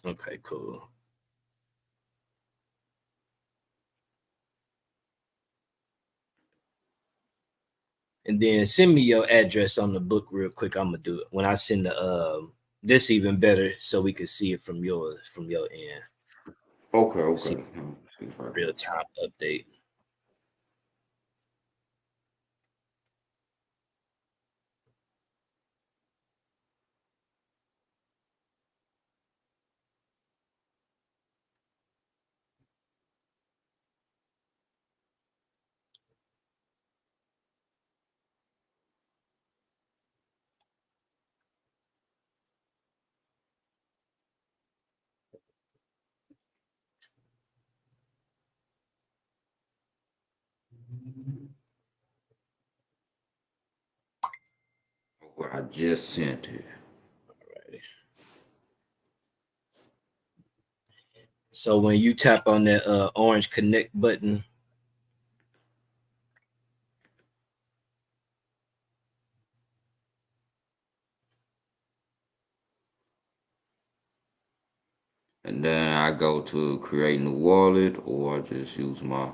Speaker 2: Okay, cool. And then send me your address on the book real quick. I'm gonna do it when I send the this even better so we can see it from your end.
Speaker 1: Okay, okay.
Speaker 2: See
Speaker 1: Let me see if I can.
Speaker 2: real time update.
Speaker 1: Okay, I just sent it.
Speaker 2: Right. So when you tap on that orange connect button,
Speaker 1: And then I go to create new wallet or I just use my.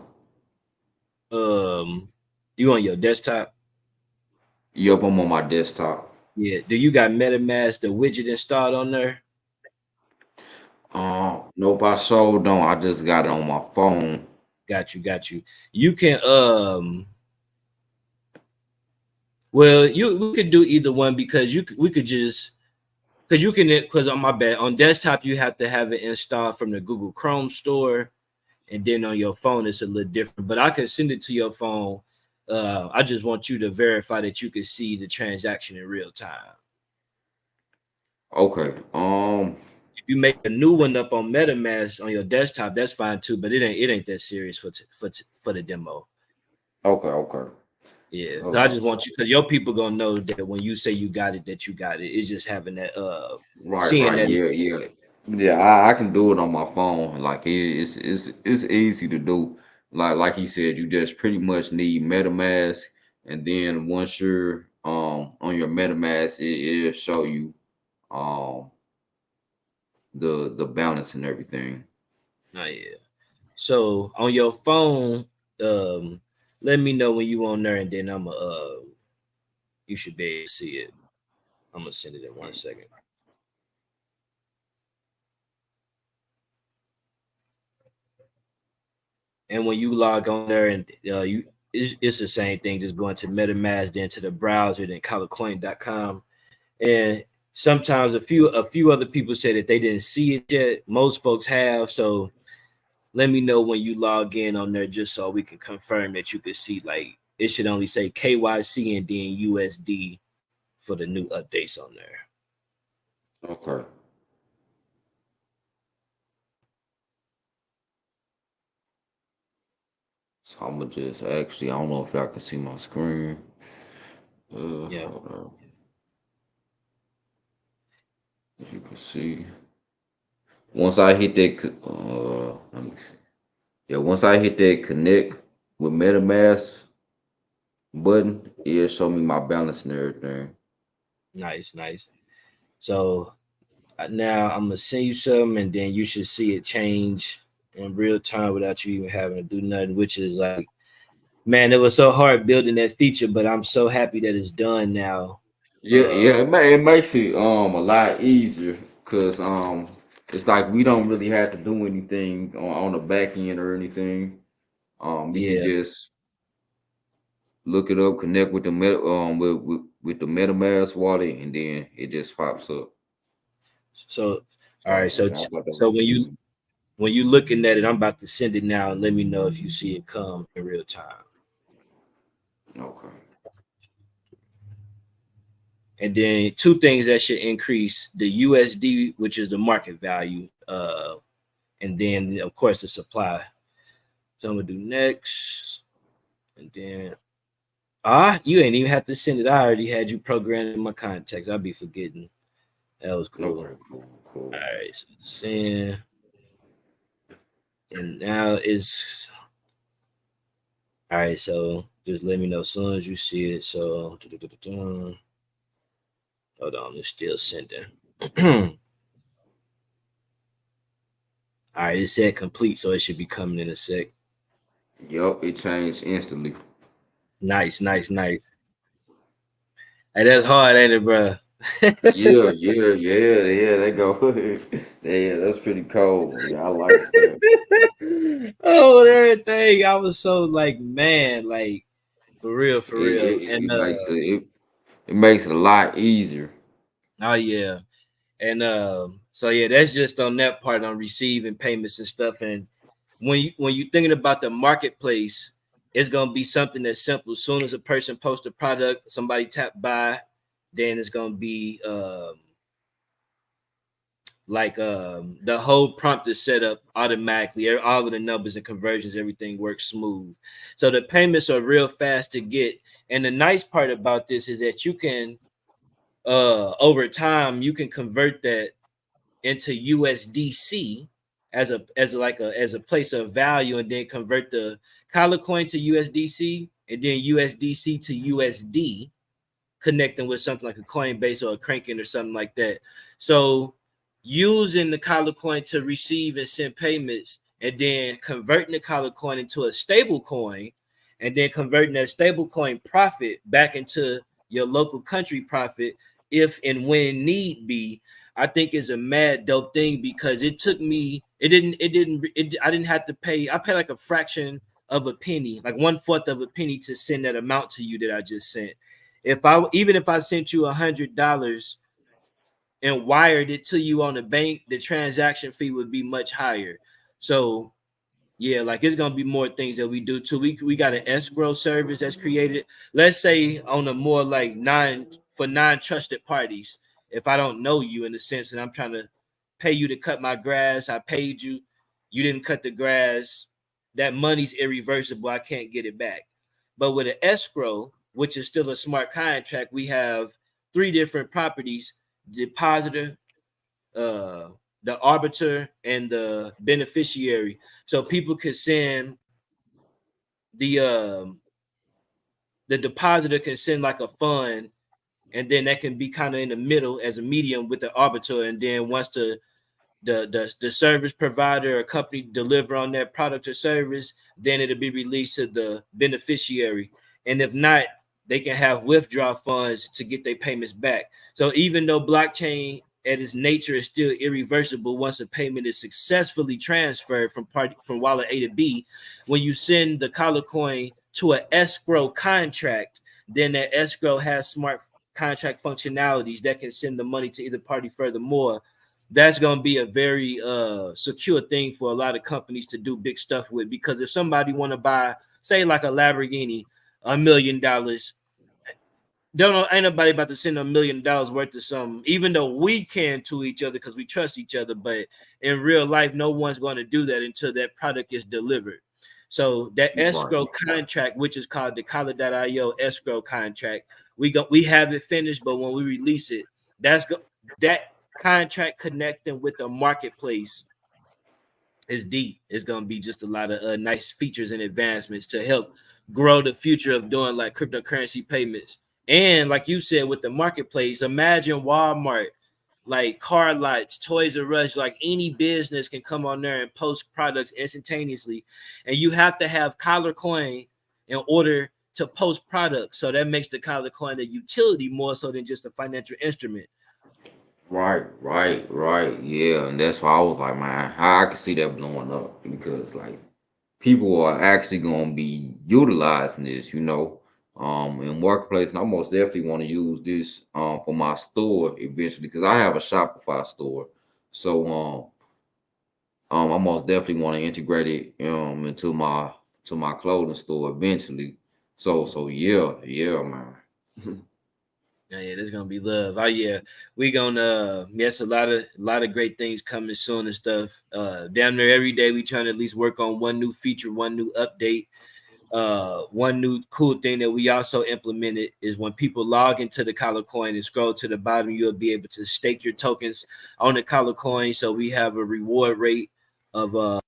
Speaker 2: um, you on your desktop.
Speaker 1: Yep, I'm on my desktop.
Speaker 2: Yeah. Do you got MetaMask the widget installed on there?
Speaker 1: Nope, I sure don't. I just got it on my phone.
Speaker 2: Got you. Got you. You can well, you we could do either one because we could just because you can because on my bad on desktop you have to have it installed from the Google Chrome store, and then on your phone it's a little different. But I can send it to your phone. I just want you to verify that you can see the transaction in real time.
Speaker 1: Okay.
Speaker 2: If you make a new one up on MetaMask on your desktop, that's fine too. But it ain't that serious for the demo.
Speaker 1: Okay, okay.
Speaker 2: Yeah, so I
Speaker 1: Uh,
Speaker 2: just want you because your people gonna know that when you say you got it, that you got it. It's just having that
Speaker 1: right,
Speaker 2: seeing
Speaker 1: right.
Speaker 2: that.
Speaker 1: Yeah, yeah. Yeah, I can do it on my phone. Like it's easy to do. Like he said, you just pretty much need MetaMask, and then once you're on your MetaMask, it'll show you um the balance and everything.
Speaker 2: Oh yeah. So on your phone, um, let me know when you on there, and then I'm you should be able to see it. I'm gonna send it in 1 second. And when you log on there, and it's the same thing. Just going to MetaMask, then to the browser, then colorcoin.com. And sometimes a few other people say that they didn't see it yet. Most folks have. So let me know when you log in on there, just so we can confirm that you can see. Like it should only say KYC and then USD for the new updates on there.
Speaker 1: Okay. So I'm gonna just actually, I don't know if y'all can see my screen.
Speaker 2: Yeah.
Speaker 1: Hold on. If you can see, once I hit that, let me see. Yeah, once I hit that connect with MetaMask button, it'll show me my balance and everything.
Speaker 2: Nice, nice. So now I'm gonna send you some, and then you should see it change in real time without you even having to do nothing. Which is like, man, it was so hard building that feature, but I'm so happy that it's done now.
Speaker 1: Yeah,
Speaker 2: Uh,
Speaker 1: yeah, it makes it a lot easier because it's like we don't really have to do anything on the back end or anything. We could
Speaker 2: yeah.
Speaker 1: just look it up, connect with the with the MetaMask wallet, and then it just pops up.
Speaker 2: So, all right.
Speaker 1: So
Speaker 2: So,
Speaker 1: yeah, I thought that
Speaker 2: so
Speaker 1: was
Speaker 2: when you
Speaker 1: good.
Speaker 2: When you're looking at it, I'm about to send it now and let me know if you see it come in real time.
Speaker 1: Okay.
Speaker 2: And then two things that should increase: the USD, which is the market value, and then of course the supply. So I'm gonna do next, and then you ain't even have to send it. I already had you programmed in my contacts. I'll be forgetting. That was cool.
Speaker 1: Okay. Cool.
Speaker 2: All
Speaker 1: Cool.
Speaker 2: right, so send, and now it's all right. So just let me know as soon as you see it. So hold on, it's still sending. All right, it said complete, so it should be coming in a sec.
Speaker 1: Yup, it changed instantly.
Speaker 2: Nice, nice, nice. Hey, that's hard, ain't it, bro?
Speaker 1: Yeah, yeah, yeah, yeah. They go. Yeah, that's pretty cool. Yeah, I like that.
Speaker 2: Oh, and everything. I was so like, man, like for
Speaker 1: It,
Speaker 2: real.
Speaker 1: it,
Speaker 2: And
Speaker 1: it makes it makes it a lot easier.
Speaker 2: oh yeah, and so yeah, that's just on that part on receiving payments and stuff. And when you thinking about the marketplace, it's gonna be something that's simple. As soon as a person posts a product, somebody tap buy, then it's gonna be like the whole prompt is set up automatically. All of the numbers and conversions, everything works smooth. So the payments are real fast to get. And the nice part about this is that you can over time you can convert that into USDC as a place of value, and then convert the collar coin to USDC, and then USDC to USD, connecting with something like a Coinbase or a Kraken or something like that. So using the collar coin to receive and send payments, and then converting the collar coin into a stable coin, and then converting that stable coin profit back into your local country profit if and when need be, I think is a mad dope thing, because it took me, I didn't have to pay. I paid like a fraction of a penny, like 1/4 of a penny, to send that amount to you that I just sent. If I sent you $100 and wired it to you on the bank, the transaction fee would be much higher. So yeah, like it's gonna be more things that we do too. We got an escrow service that's created. Let's say on a more like non-trusted parties. If I don't know you in a sense and I'm trying to pay you to cut my grass, I paid you, you didn't cut the grass, that money's irreversible. I can't get it back. But with an escrow, which is still a smart contract, we have three different properties: depositor, uh the arbiter, and the beneficiary. So people could send the um the depositor can send like a fund, and then that can be kind of in the middle as a medium with the arbiter. And then once the service provider or company deliver on that product or service, then it'll be released to the beneficiary. And if not, they can have withdraw funds to get their payments back. So even though blockchain at its nature is still irreversible, once a payment is successfully transferred from wallet A to B, when you send the collar coin to an escrow contract, then that escrow has smart contract functionalities that can send the money to either party. Furthermore, that's going to be a very secure thing for a lot of companies to do big stuff with, because if somebody want to buy, say, like a Lamborghini, $1 million, don't know, ain't nobody about to send $1 million worth of something, even though we can, to each other because we trust each other. But in real life, no one's going to do that until that product is delivered. So that
Speaker 1: Right.
Speaker 2: escrow contract, which is called the Collar.io escrow contract, we have it finished, but when we release it, that contract connecting with the marketplace is deep. It's gonna be just a lot of nice features and advancements to help grow the future of doing like cryptocurrency payments. And like you said, with the marketplace, imagine Walmart, like car lots, Toys R Us, like any business can come on there and post products instantaneously, and you have to have collar coin in order to post products. So that makes the collar coin a utility more so than just a financial instrument.
Speaker 1: Right, right, right. Yeah, and that's why I was like, man, I can see that blowing up because like people are actually gonna be utilizing this. In workplace, and I most definitely want to use this for my store eventually because I have a Shopify store. So I most definitely want to integrate it into my clothing store eventually. So yeah, man.
Speaker 2: Oh, yeah, there's gonna be love. Oh yeah, we gonna yes, a lot of great things coming soon and stuff. Damn near every day we trying to at least work on one new feature, one new update. One new cool thing that we also implemented is when people log into the Collar Coin and scroll to the bottom, you'll be able to stake your tokens on the Collar Coin. So we have a reward rate of the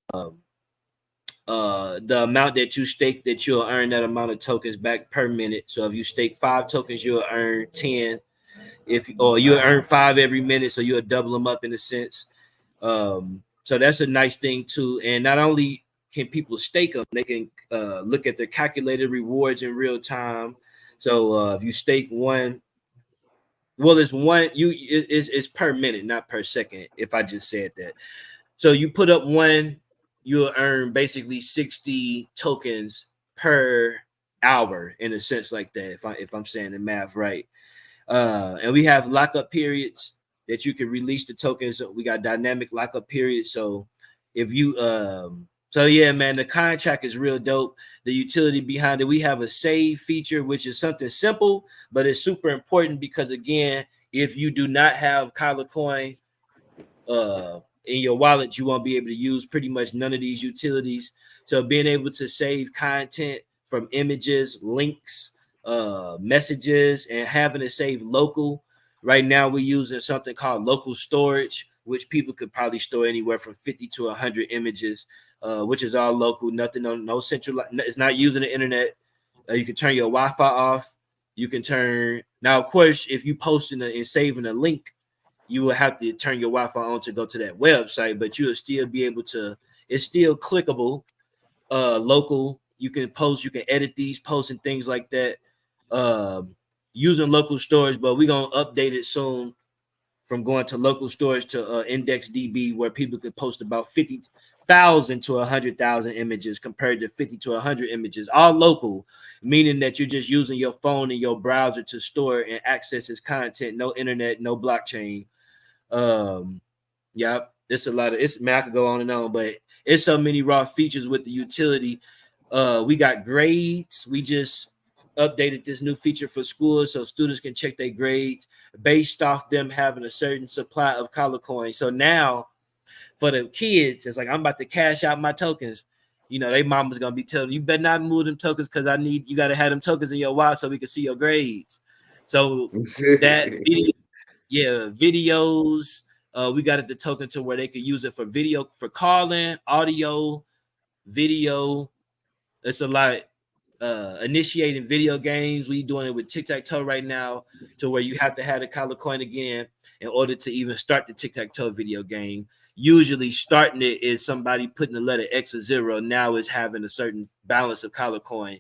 Speaker 2: amount that you stake, that you'll earn that amount of tokens back per minute. So if you stake 5 tokens, you'll earn 10. If or you'll earn 5 every minute, so you'll double them up in a sense. So that's a nice thing too. And not only can people stake them, they can look at their calculated rewards in real time. So if you stake one, well, it's one it's per minute, not per second. If I just said that, so you put up one, you'll earn basically 60 tokens per hour in a sense like that. If I'm saying the math right. And we have lockup periods that you can release the tokens. We got dynamic lockup periods. So if you so yeah, man, the contract is real dope. The utility behind it, we have a save feature, which is something simple, but it's super important because again, if you do not have Collar Coin in your wallet, you won't be able to use pretty much none of these utilities. So being able to save content from images, links, messages, and having it save local. Right now, we're using something called local storage, which people could probably store anywhere from 50 to 100 images, which is all local. Nothing on no central. It's not using the internet. You can turn your Wi-Fi off. You can turn now, of course, if you posting and saving a link, you will have to turn your Wi-Fi on to go to that website, but you'll still be able to. It's still clickable, local. You can post, you can edit these posts and things like that, using local storage. But we're gonna update it soon from going to local storage to IndexedDB, where people could post about 50,000 to 100,000 images compared to 50 to 100 images, all local, meaning that you're just using your phone and your browser to store and access this content. No internet, no blockchain. Yeah, it's a lot of it's man, I could go on and on, but it's so many raw features with the utility. We got grades. We just updated this new feature for schools so students can check their grades based off them having a certain supply of Collar Coins. So now for the kids, it's like I'm about to cash out my tokens. You know, they mama's gonna be telling you better not move them tokens because I need you gotta have them tokens in your wallet so we can see your grades. So that video, yeah, videos. We got it the token to where they could use it for video, for calling, audio, video. It's a lot. Initiating video games. We doing it with tic-tac-toe right now, to where you have to have the Collar Coin again in order to even start the tic-tac-toe video game. Usually starting it is somebody putting the letter X or 0. Now it's having a certain balance of Collar Coin.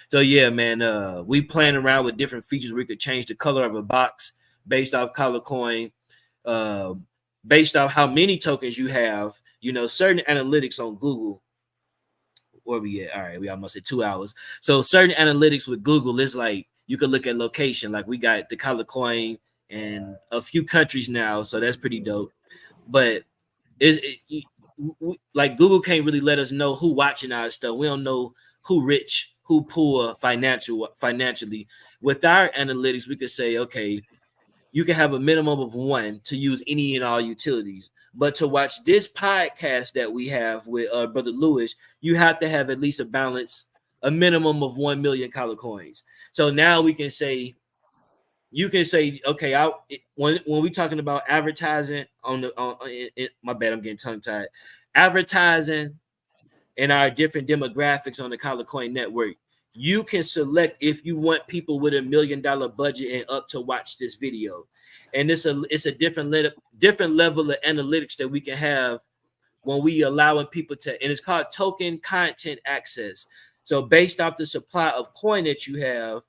Speaker 2: So yeah, man, we playing around with different features. We could change the color of a box based off Collar Coin, uh, based off how many tokens you have. You know, certain analytics on Google. Where we at? All right, we almost at 2 hours. So certain analytics with Google is like you could look at location. Like we got the Collar Coin and a few countries now, so that's pretty dope. But like Google can't really let us know who watching our stuff. We don't know who rich, who poor financially. With our analytics, we could say, okay, you can have a minimum of 1 to use any and all utilities. But to watch this podcast that we have with Brother Lewis, you have to have at least a balance, a minimum of 1 million Collar Coins. So now we can say, you can say, okay, when we talking about advertising on my bad, I'm getting tongue tied. Advertising and our different demographics on the Collar Coin Network, you can select if you want people with $1 million budget and up to watch this video. And it's a different level of analytics that we can have when we allowing people to, and it's called token content access. So based off the supply of coin that you have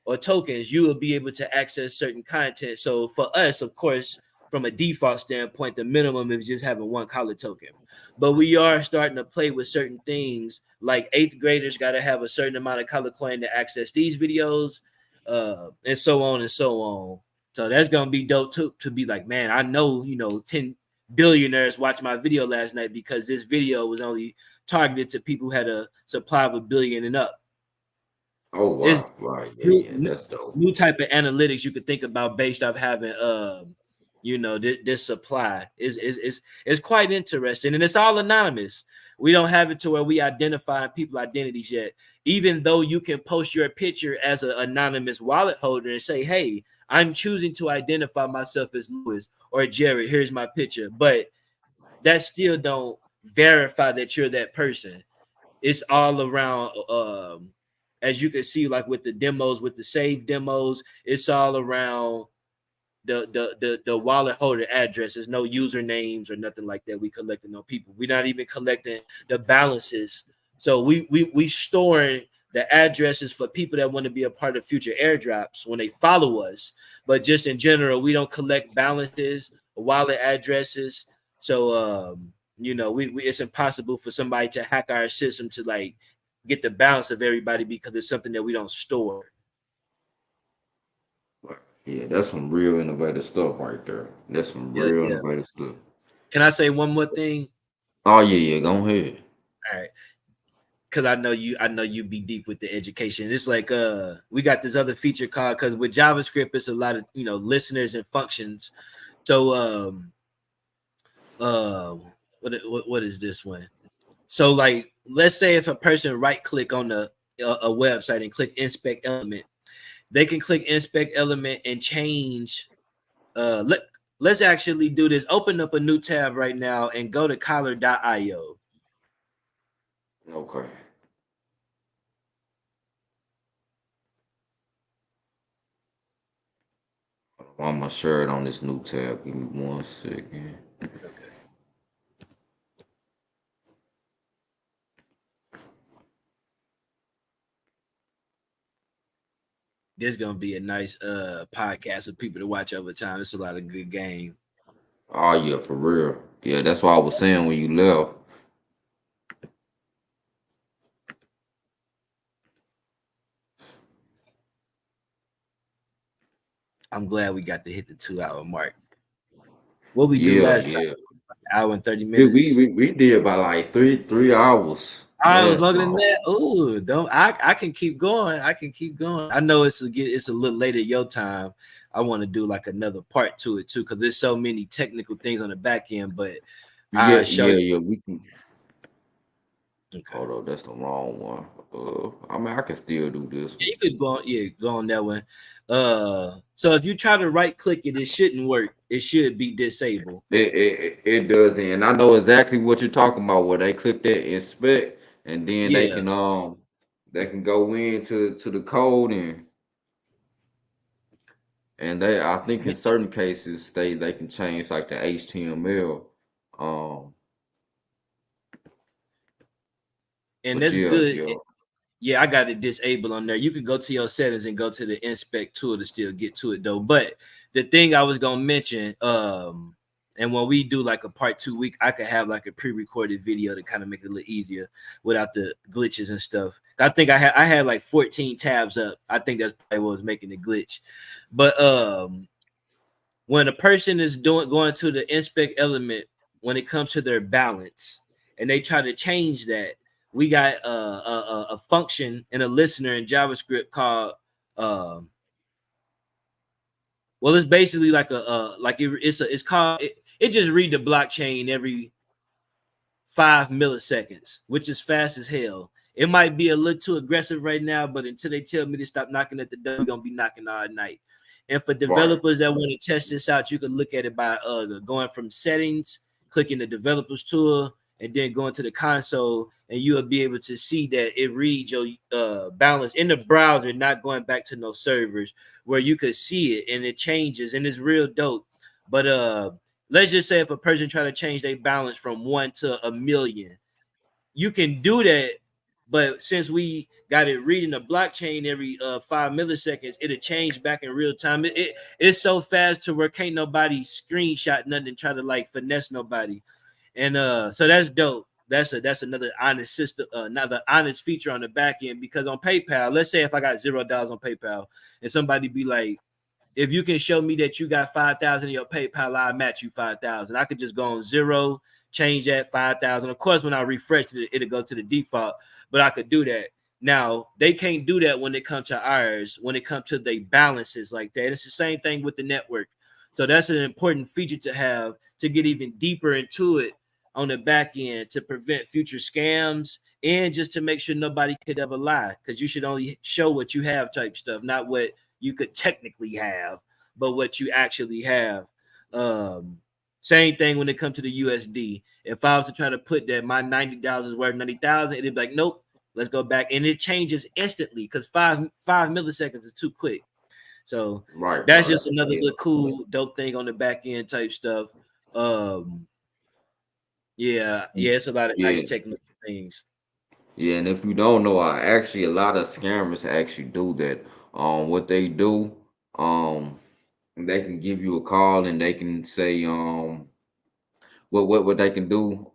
Speaker 2: or tokens, you will be able to access certain content. So for us, of course, from a default standpoint, the minimum is just having 1 Collar token. But we are starting to play with certain things, like 8th graders got to have a certain amount of Collar Coin to access these videos, and so on and so on. So that's gonna be dope to be like, man, I know, 10 billionaires watched my video last night because this video was only targeted to people who had a supply of 1 billion and up.
Speaker 1: Oh
Speaker 2: It's
Speaker 1: wow, right, yeah,
Speaker 2: new,
Speaker 1: that's dope.
Speaker 2: new type of analytics you could think about based off having this supply is quite interesting, and it's all anonymous. We don't have it to where we identify people identities yet, even though you can post your picture as an anonymous wallet holder and say, hey, I'm choosing to identify myself as Lewis or Jared, here's my picture, but that still don't verify that you're that person. It's all around as you can see, like with the demos, with the save demos, it's all around the wallet holder address. There's no usernames or nothing like that. We collecting no people. We're not even collecting the balances. So we storing the addresses for people that want to be a part of future airdrops when they follow us. But just in general, we don't collect balances, wallet addresses. So we it's impossible for somebody to hack our system to like get the balance of everybody because it's something that we don't store.
Speaker 1: Yeah, that's some real innovative stuff right there. That's some
Speaker 2: Yeah,
Speaker 1: real
Speaker 2: yeah.
Speaker 1: innovative stuff.
Speaker 2: Can I say one more thing?
Speaker 1: Oh yeah, go ahead.
Speaker 2: All right. Because I know you be deep with the education. It's like we got this other feature called, because with JavaScript it's a lot of listeners and functions. So what is this one? So like let's say if a person right click on a website and click inspect element, they can click inspect element and change. Let's actually do this. Open up a new tab right now and go to collar.io.
Speaker 1: Okay. I'm gonna share it on this new tab. Give me 1 second.
Speaker 2: Okay. There's gonna be a nice podcast of people to watch over time. It's a lot of good game.
Speaker 1: Oh yeah, for real. Yeah, that's what I was saying when you left.
Speaker 2: I'm glad we got to hit the 2 hour mark. What we do
Speaker 1: Yeah,
Speaker 2: last time,
Speaker 1: yeah.
Speaker 2: hour and 30
Speaker 1: We we
Speaker 2: minutes.
Speaker 1: we, we did by like three hours
Speaker 2: I was
Speaker 1: last
Speaker 2: longer than
Speaker 1: time.
Speaker 2: that. Oh, don't I can keep going. I can keep going. I know it's a little later your time. I want to do like another part to it too, because there's so many technical things on the back end, but I
Speaker 1: Yeah,
Speaker 2: show
Speaker 1: yeah,
Speaker 2: you.
Speaker 1: yeah. We can.
Speaker 2: Okay.
Speaker 1: Hold on, that's the wrong one. I mean, I can still do this
Speaker 2: Yeah,
Speaker 1: one.
Speaker 2: you could go on, yeah, go on that one. So if you try to right click it, it shouldn't work. It should be disabled.
Speaker 1: It does, and I know exactly what you're talking about. Where they click that inspect, and then
Speaker 2: Yeah.
Speaker 1: they can go into to the code and they I think in certain cases they can change like the HTML. Um,
Speaker 2: And
Speaker 1: but
Speaker 2: that's
Speaker 1: yeah,
Speaker 2: good.
Speaker 1: yeah.
Speaker 2: Yeah, I got it disabled on there. You can go to your settings and go to the inspect tool to still get to it though. But the thing I was gonna mention, and when we do like a part 2 week, I could have like a pre-recorded video to kind of make it a little easier without the glitches and stuff. I think I had like 14 tabs up. I think that's probably what was making the glitch. But when a person is going to the inspect element when it comes to their balance and they try to change that, we got a function and a listener in JavaScript called well, it's basically like it's called it just read the blockchain every 5 milliseconds, which is fast as hell. It might be a little too aggressive right now, but until they tell me to stop knocking at the door, we're gonna be knocking all night. And for
Speaker 1: Right.
Speaker 2: developers that want to test this out, you can look at it by going from settings, clicking the developers tool, and then going to the console, and you'll be able to see that it reads your balance in the browser, not going back to no servers, where you could see it and it changes, and it's real dope. But let's just say if a person try to change their balance from 1 to 1 million, you can do that. But since we got it reading the blockchain every 5 milliseconds, it'll change back in real time. It's so fast to where can't nobody screenshot nothing and try to like finesse nobody. And so that's dope. That's another honest system, another honest feature on the back end. Because on PayPal, let's say if I got $0 on PayPal and somebody be like, if you can show me that you got 5,000 in your PayPal, I match you 5,000. I could just go on zero, change that 5,000. Of course, when I refresh it, it'll go to the default, but I could do that. Now they can't do that when it comes to ours, when it comes to the balances like that. It's the same thing with the network. So that's an important feature to have to get even deeper into it on the back end to prevent future scams and just to make sure nobody could ever lie, because you should only show what you have type stuff, not what you could technically have, but what you actually have. Same thing when it comes to the USD. If I was to try to put that my $90 is worth 90,000, it'd be like, nope, let's go back, and it changes instantly because five milliseconds is too quick. So
Speaker 1: Right,
Speaker 2: that's
Speaker 1: right.
Speaker 2: just another
Speaker 1: Yeah.
Speaker 2: little cool, dope thing on the back end type stuff. Yeah, it's a lot of nice
Speaker 1: Yeah.
Speaker 2: technical things.
Speaker 1: Yeah, and if you don't know, actually a lot of scammers actually do that. What they do, um, they can give you a call and they can say, what they can do.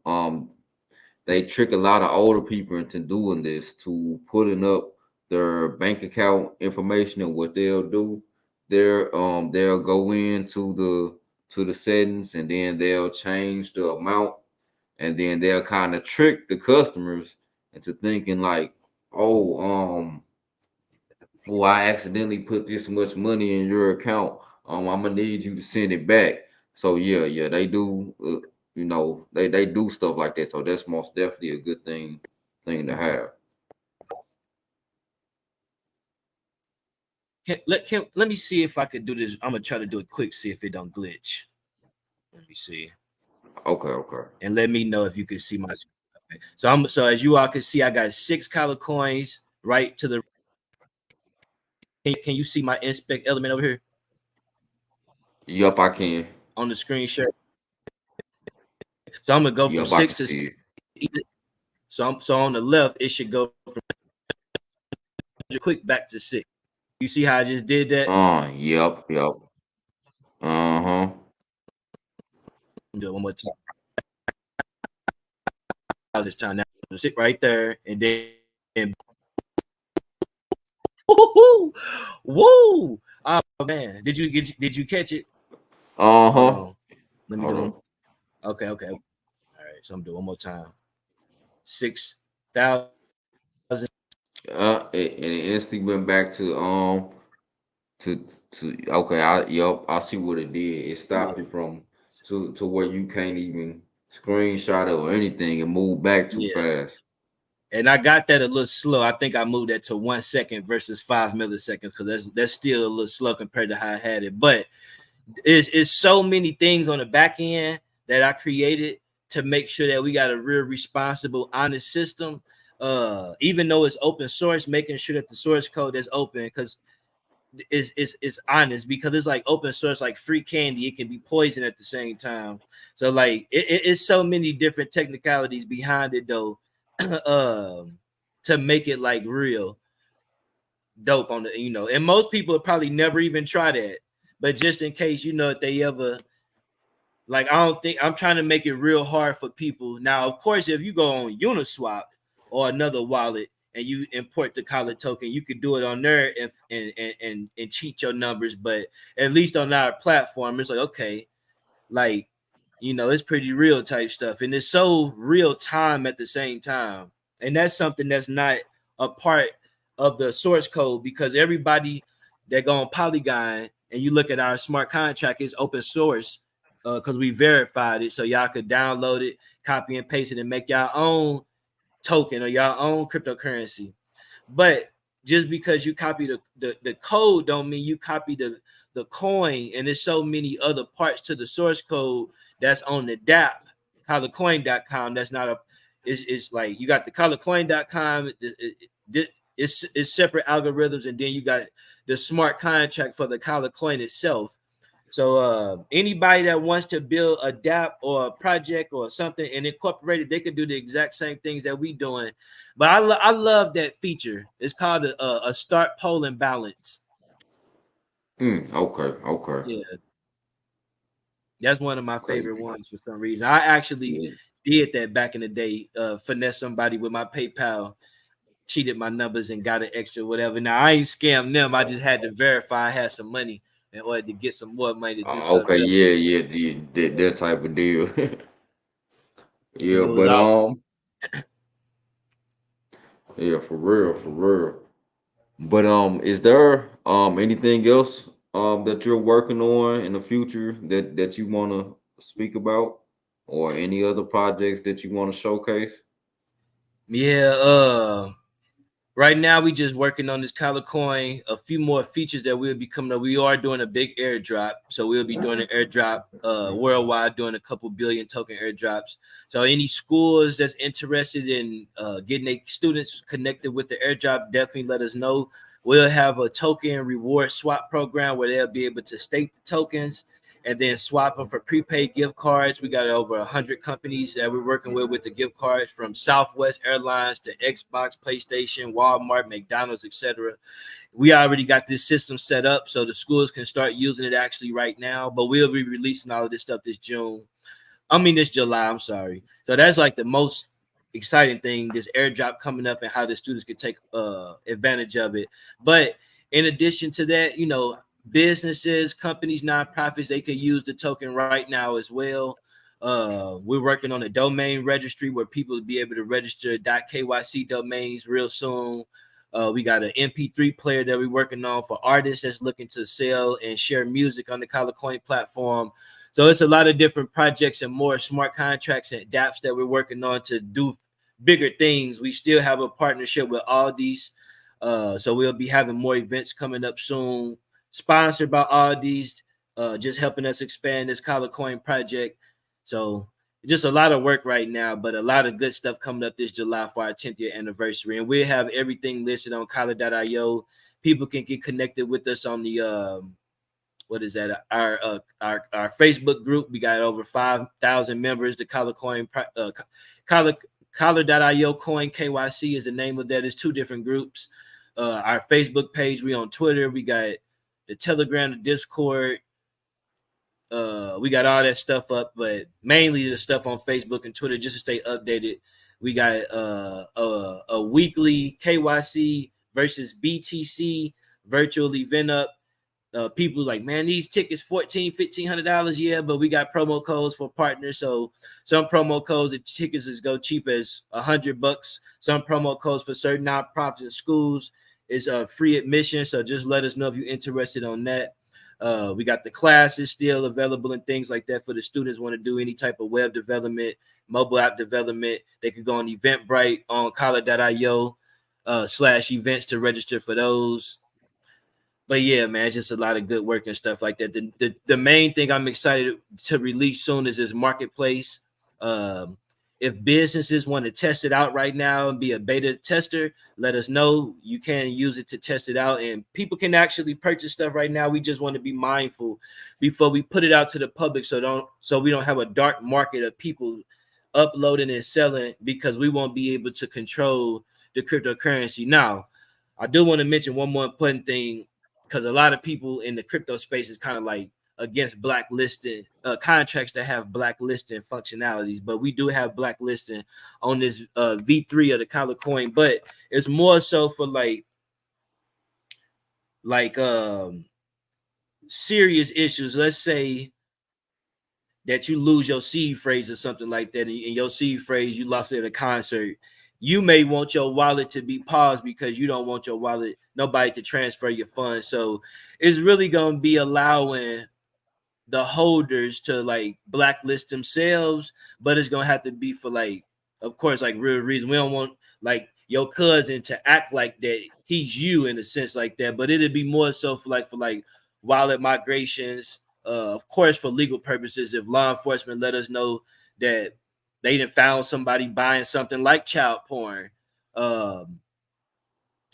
Speaker 1: They trick a lot of older people into doing this, to putting up their bank account information. And what they'll do, they'll go into the settings, and then they'll change the amount, and then they'll kind of trick the customers into thinking like, oh, oh, I accidentally put this much money in your account. I'm gonna need you to send it back. So yeah, they do. They do stuff like that. So that's most definitely a good thing to have.
Speaker 2: Let me see if I could do this. I'm gonna try to do it quick, see if it don't glitch. Let me see,
Speaker 1: Okay, okay.
Speaker 2: and let me know if you can see my screen. Okay. So as you all can see, I got 6 color coins right to the. Can you see my inspect element over here
Speaker 1: Yup, I can.
Speaker 2: on the screenshot? So I'm gonna go from
Speaker 1: Yup, I can
Speaker 2: 6 to
Speaker 1: see it.
Speaker 2: so on the left it should go from quick back to 6. You see how I just did that?
Speaker 1: Yup. Uh-huh.
Speaker 2: Do it one more time. This time now, sit right there, and then woo, woo! Oh man, did you catch it? Hold
Speaker 1: Uh-huh.
Speaker 2: on, let me
Speaker 1: Hold
Speaker 2: do
Speaker 1: on.
Speaker 2: it. Okay. All right, so I'm doing one more time. 6,000.
Speaker 1: And it instantly went back to okay. I see what it did. It stopped
Speaker 2: Yeah,
Speaker 1: it from to where you can't even screenshot it or anything, and move back too
Speaker 2: yeah.
Speaker 1: fast.
Speaker 2: And I got that a little slow. I think I moved that to 1 second versus 5 milliseconds because that's still a little slow compared to how I had it. But it's so many things on the back end that I created to make sure that we got a real responsible, honest system. Even though it's open source, making sure that the source code is open because it's honest, because it's like open source, like free candy. It can be poison at the same time. So like it's so many different technicalities behind it though, to make it like real dope on the, and most people probably never even try that, but just in case, if they ever, like, I don't think I'm trying to make it real hard for people. Now of course, if you go on Uniswap or another wallet and you import the collar token, you could do it on there and cheat your numbers. But at least on our platform, it's like, okay, like, it's pretty real type stuff, and it's so real time at the same time. And that's something that's not a part of the source code, because everybody that go on Polygon and you look at our smart contract is open source, because we verified it, so y'all could download it, copy and paste it, and make your own token or your own cryptocurrency. But just because you copy the code don't mean you copy the coin. And there's so many other parts to the source code that's on the DApp, colorcoin.com. That's not a, it's like you got the colorcoin.com. It's separate algorithms, and then you got the smart contract for the color coin itself. So anybody that wants to build a DApp or a project or something and incorporate it, they could do the exact same things that we doing. But I love that feature. It's called a start poll and balance.
Speaker 1: Okay.
Speaker 2: Yeah, that's one of my
Speaker 1: Okay.
Speaker 2: favorite ones for some reason. I actually
Speaker 1: Yeah.
Speaker 2: did that back in the day. Finesse somebody with my PayPal, cheated my numbers and got an extra whatever. Now I ain't scammed them. I just had to verify I had some money. in order to get some more money to do something
Speaker 1: Okay,
Speaker 2: else.
Speaker 1: yeah, yeah, that type of deal.
Speaker 2: And
Speaker 1: Yeah,
Speaker 2: it was
Speaker 1: but
Speaker 2: all
Speaker 1: yeah, for real, for real. But is there anything else that you're working on in the future that you want to speak about, or any other projects that you want to showcase?
Speaker 2: yeah. Right now, we just working on this color coin. A few more features that will be coming up. We are doing a big airdrop, so we'll be doing an airdrop worldwide, doing a couple billion token airdrops. So any schools that's interested in getting their students connected with the airdrop, definitely let us know. We'll have a token reward swap program where they'll be able to stake the tokens and then swap them for prepaid gift cards. We got over 100 companies that we're working with the gift cards, from Southwest Airlines to Xbox, PlayStation, Walmart, McDonald's, etc. We already got this system set up so the schools can start using it actually right now, but we'll be releasing all of this stuff this July. I'm sorry. So that's like the most exciting thing, this airdrop coming up, and how the students can take advantage of it. But in addition to that, businesses, companies, nonprofits, they could use the token right now as well. We're working on a domain registry where people will be able to register .kyc domains real soon. We got an MP3 player that we're working on for artists that's looking to sell and share music on the Color Coin platform. So it's a lot of different projects and more smart contracts and dApps that we're working on to do bigger things. We still have a partnership with Aldi's. So we'll be having more events coming up soon, sponsored by Aldi's, just helping us expand this Color Coin project. So just a lot of work right now, but a lot of good stuff coming up this July for our 10th year anniversary. And we have everything listed on Collar.io. People can get connected with us on the what is that? Our Facebook group. We got over 5,000 members. The Collar Coin Collar.io Coin KYC is the name of that. It's two different groups. Our Facebook page. We on Twitter. We got the Telegram, the Discord. We got all that stuff up, but mainly the stuff on Facebook and Twitter just to stay updated. We got a weekly KYC versus BTC virtual event up. People like, man, these tickets $1,400-$1,500. Yeah, but we got promo codes for partners. So some promo codes, the tickets is go cheap as $100. Some promo codes for certain nonprofits and schools is free admission. So just let us know if you're interested on that. We got the classes still available and things like that for the students want to do any type of web development, mobile app development. They could go on Eventbrite on Collar.io /events to register for those. But yeah, man, it's just a lot of good work and stuff like that. The main thing I'm excited to release soon is this marketplace. If businesses want to test it out right now and be a beta tester, let us know. You can use it to test it out, and people can actually purchase stuff right now. We just want to be mindful before we put it out to the public, so we don't have a dark market of people uploading and selling, because we won't be able to control the cryptocurrency. Now, I do want to mention one more important thing, because a lot of people in the crypto space is kind of like against blacklisting contracts that have blacklisting functionalities, but we do have blacklisting on this V3 of the Color Coin, but it's more so for like serious issues. Let's say that you lose your seed phrase or something like that, and your seed phrase you lost it at a concert. You may want your wallet to be paused because you don't want your wallet, nobody to transfer your funds. So it's really going to be allowing the holders to like blacklist themselves, but it's going to have to be for like, of course, like real reason. We don't want like your cousin to act like that he's you in a sense like that, but it'd be more so for like wallet migrations, of course, for legal purposes. If law enforcement let us know that they done found somebody buying something like child porn,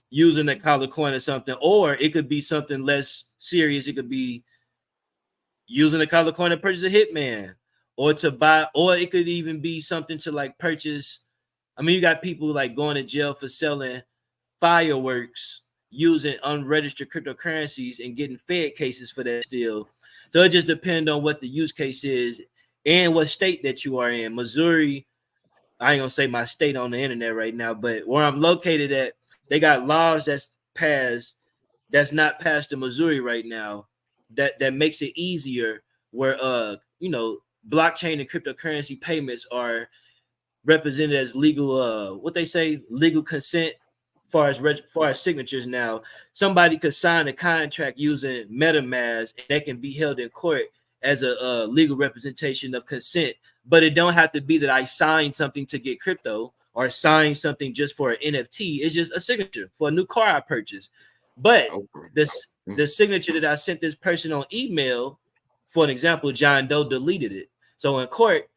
Speaker 2: using the Color Coin or something, or it could be something less serious. It could be using the Color Coin to purchase a hitman, or to buy, or it could even be something to like purchase. I mean, you got people like going to jail for selling fireworks using unregistered cryptocurrencies and getting Fed cases for that still. So it just depends on what the use case is and what state that you are in. Missouri, I ain't gonna say my state on the internet right now, but where I'm located at, they got laws that's not passed in Missouri right now. that makes it easier where blockchain and cryptocurrency payments are represented as legal what they say legal consent far as signatures. Now somebody could sign a contract using MetaMask and that can be held in court as a legal representation of consent, but it don't have to be that I signed something to get crypto or sign something just for an NFT. It's just a signature for a new car I purchased. But the signature that I sent this person on email, for an example, John Doe deleted it. So in court,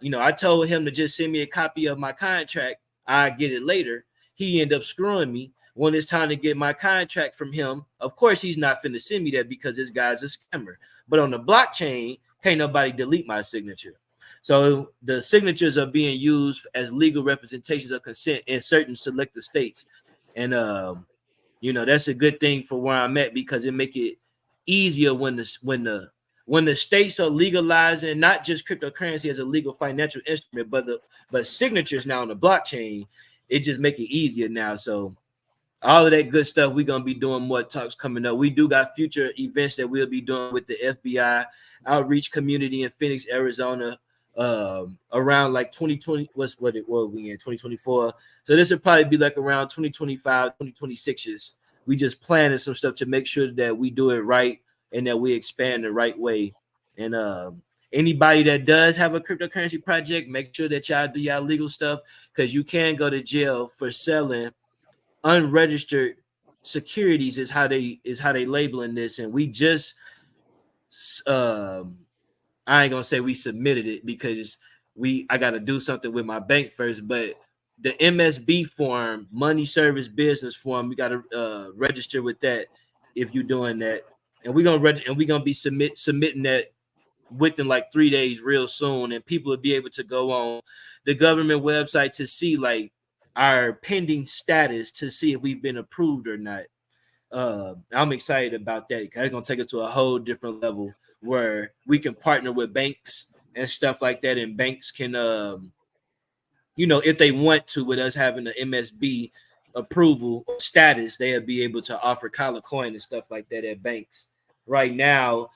Speaker 2: I told him to just send me a copy of my contract. I get it later. He ended up screwing me. When it's time to get my contract from him, of course he's not finna send me that because this guy's a scammer. But on the blockchain, can't nobody delete my signature. So the signatures are being used as legal representations of consent in certain selected states. And that's a good thing for where I'm at, because it make it easier when the states are legalizing not just cryptocurrency as a legal financial instrument, but signatures now on the blockchain. It just make it easier now. So all of that good stuff, we're gonna be doing more talks coming up. We do got future events that we'll be doing with the FBI outreach community in Phoenix, Arizona, around like 2020. What we in 2024? So this will probably be like around 2025, 2026. We just planning some stuff to make sure that we do it right and that we expand the right way. And anybody that does have a cryptocurrency project, make sure that y'all do y'all legal stuff, because you can go to jail for selling unregistered securities. Is how they labeling this. And we just I ain't gonna say we submitted it because I got to do something with my bank first, but the MSB form, money service business form, we got to register with that if you're doing that. And we're gonna be submitting that within like 3 days real soon, and people will be able to go on the government website to see like our pending status to see if we've been approved or not. I'm excited about that because it's gonna take it to a whole different level where we can partner with banks and stuff like that, and banks can if they want to, with us having the MSB approval status, they'll be able to offer Collar Coin and stuff like that at banks. Right now,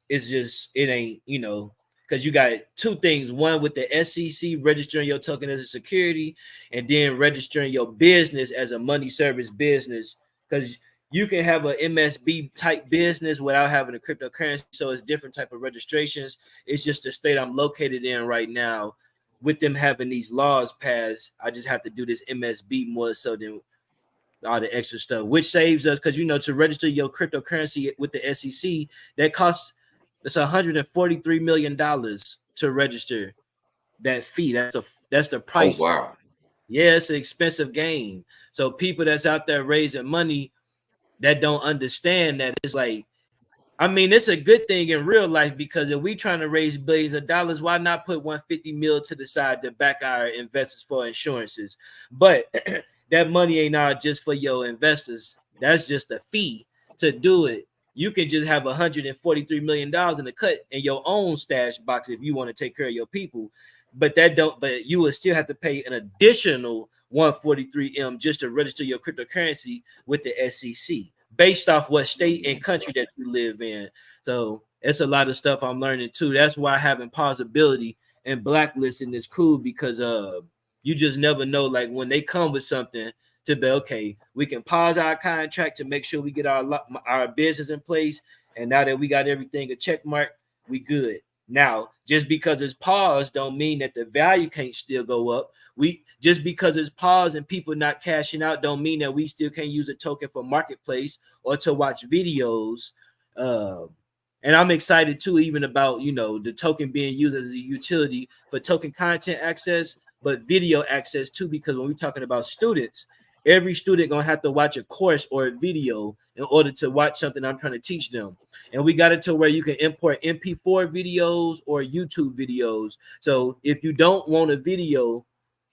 Speaker 2: it's just, it ain't, because you got two things. One, with the SEC registering your token as a security, and then registering your business as a money service business, because you can have a MSB type business without having a cryptocurrency. So it's different type of registrations. It's just the state I'm located in right now. With them having these laws passed, I just have to do this MSB more so than all the extra stuff, which saves us, because to register your cryptocurrency with the SEC, that costs it's $143 million to register that fee. That's the price.
Speaker 1: Oh, wow.
Speaker 2: Yeah, it's an expensive game. So people that's out there raising money that don't understand that it's like, it's a good thing in real life, because if we trying to raise billions of dollars, why not put 150 mil to the side to back our investors for insurances? But that money ain't not just for your investors. That's just a fee to do it. You can just have $143 million in the cut in your own stash box if you want to take care of your people. But you will still have to pay an additional 143M just to register your cryptocurrency with the SEC, based off what state and country that you live in. So it's a lot of stuff I'm learning too. That's why having pausability and blacklisting is cool, because you just never know, like when they come with something to be, okay, we can pause our contract to make sure we get our business in place, and now that we got everything a check mark, we good. Now, just because it's paused don't mean that the value can't still go up. Just because it's paused and people not cashing out don't mean that we still can't use a token for marketplace or to watch videos. And I'm excited too, even about the token being used as a utility for token content access, but video access too, because when we're talking about students, every student gonna have to watch a course or a video in order to watch something I'm trying to teach them. And we got it to where you can import MP4 videos or YouTube videos. So if you don't want a video,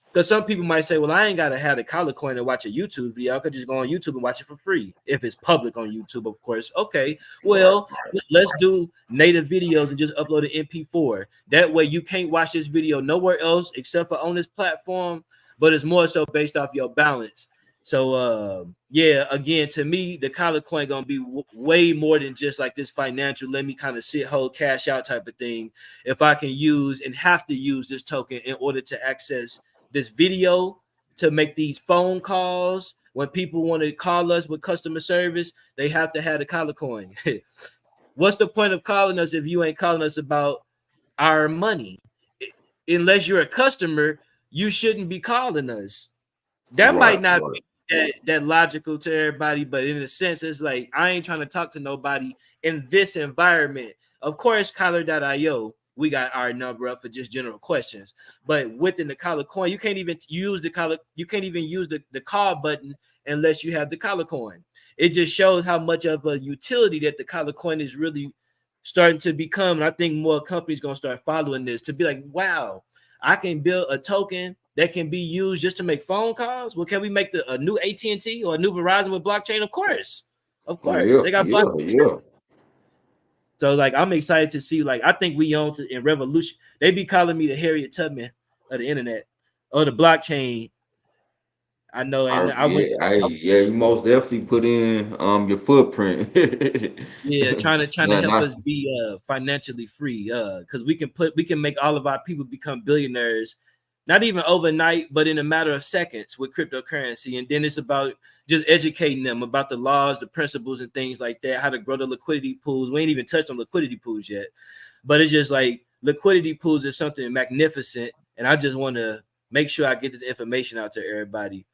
Speaker 2: because some people might say, well, I ain't gotta have the Collar Coin to watch a YouTube video. I could just go on YouTube and watch it for free. If it's public on YouTube, of course. Okay, well, let's do native videos and just upload an MP4. That way you can't watch this video nowhere else except for on this platform, but it's more so based off your balance. So yeah, again, to me, the collar coin gonna be way more than just like this financial. Let me kind of sit, hold, cash out type of thing. If I can use and have to use this token in order to access this video, to make these phone calls. When people want to call us with customer service, they have to have the collar coin. What's the point of calling us if you ain't calling us about our money? Unless you're a customer, you shouldn't be calling us. That might
Speaker 1: Right,
Speaker 2: not
Speaker 1: right.
Speaker 2: be that logical to everybody, but in a sense, it's like I ain't trying to talk to nobody in this environment. Of course, Collar.io, we got our number up for just general questions. But within the collar coin, you can't even use the collar, you can't even use the call button unless you have the collar coin. It just shows how much of a utility that the collar coin is really starting to become. And I think more companies gonna start following this to be like, wow, I can build a token that can be used just to make phone calls. Well, can we make a new AT&T or a new Verizon with blockchain? Of course,
Speaker 1: Yeah,
Speaker 2: they got
Speaker 1: yeah,
Speaker 2: blockchain.
Speaker 1: yeah.
Speaker 2: So like, I'm excited to see. Like, I think we own to in Revolution. They be calling me the Harriet Tubman of the internet or the blockchain. I know, and I went to
Speaker 1: Yeah, you most definitely put in your footprint.
Speaker 2: yeah, trying to
Speaker 1: Nah,
Speaker 2: help
Speaker 1: nah.
Speaker 2: us be financially free. Because we can make all of our people become billionaires, not even overnight, but in a matter of seconds with cryptocurrency. And then it's about just educating them about the laws, the principles, and things like that, how to grow the liquidity pools. We ain't even touched on liquidity pools yet, but it's just like liquidity pools is something magnificent. And I just want to make sure I get this information out to everybody.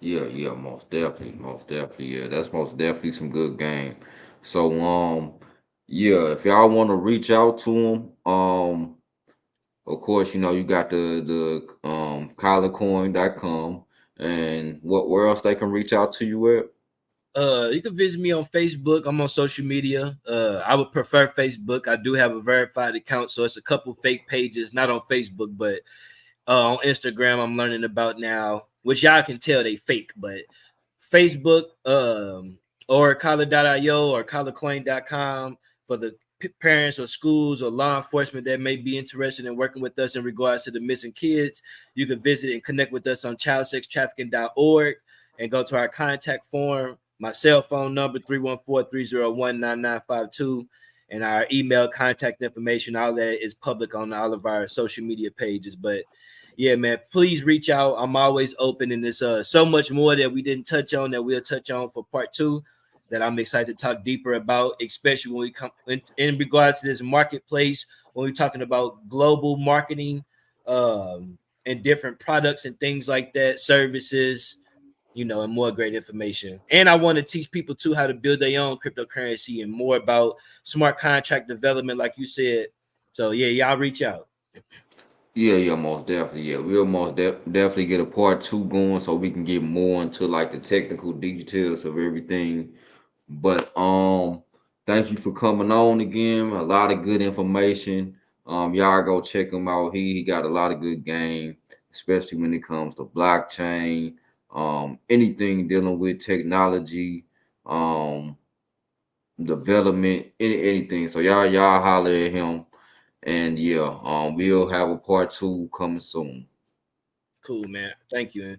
Speaker 1: Yeah, yeah, most definitely, most definitely. Yeah, that's most definitely some good game. So, yeah, if y'all want to reach out to them, of course, you know, you got the collarcoin.com, and where else they can reach out to you at?
Speaker 2: You can visit me on Facebook. I'm on social media. I would prefer Facebook. I do have a verified account, so it's a couple fake pages, not on Facebook, but on Instagram. I'm learning about now, which y'all can tell they fake, but Facebook, or collar.io or collarcoin.com for the parents or schools or law enforcement that may be interested in working with us in regards to the missing kids. You can visit and connect with us on childsextrafficking.org and go to our contact form. My cell phone number 314-301-9952, and our email contact information. All that is public on all of our social media pages. But yeah, man, please reach out. I'm always open, and there's so much more that we didn't touch on that we'll touch on for part 2 that I'm excited to talk deeper about, especially when we come in regards to this marketplace, when we're talking about global marketing, and different products and things like that, services, and more great information. And I want to teach people too how to build their own cryptocurrency and more about smart contract development, like you said. So yeah, y'all reach out.
Speaker 1: Yeah, yeah, most definitely. Yeah, we'll definitely get a part two going so we can get more into like the technical details of everything. But thank you for coming on again. A lot of good information. Y'all go check him out. He got a lot of good game, especially when it comes to blockchain, anything dealing with technology, um, development, anything. So y'all holler at him. And yeah, we'll have a part two coming soon.
Speaker 2: Cool, man. Thank you.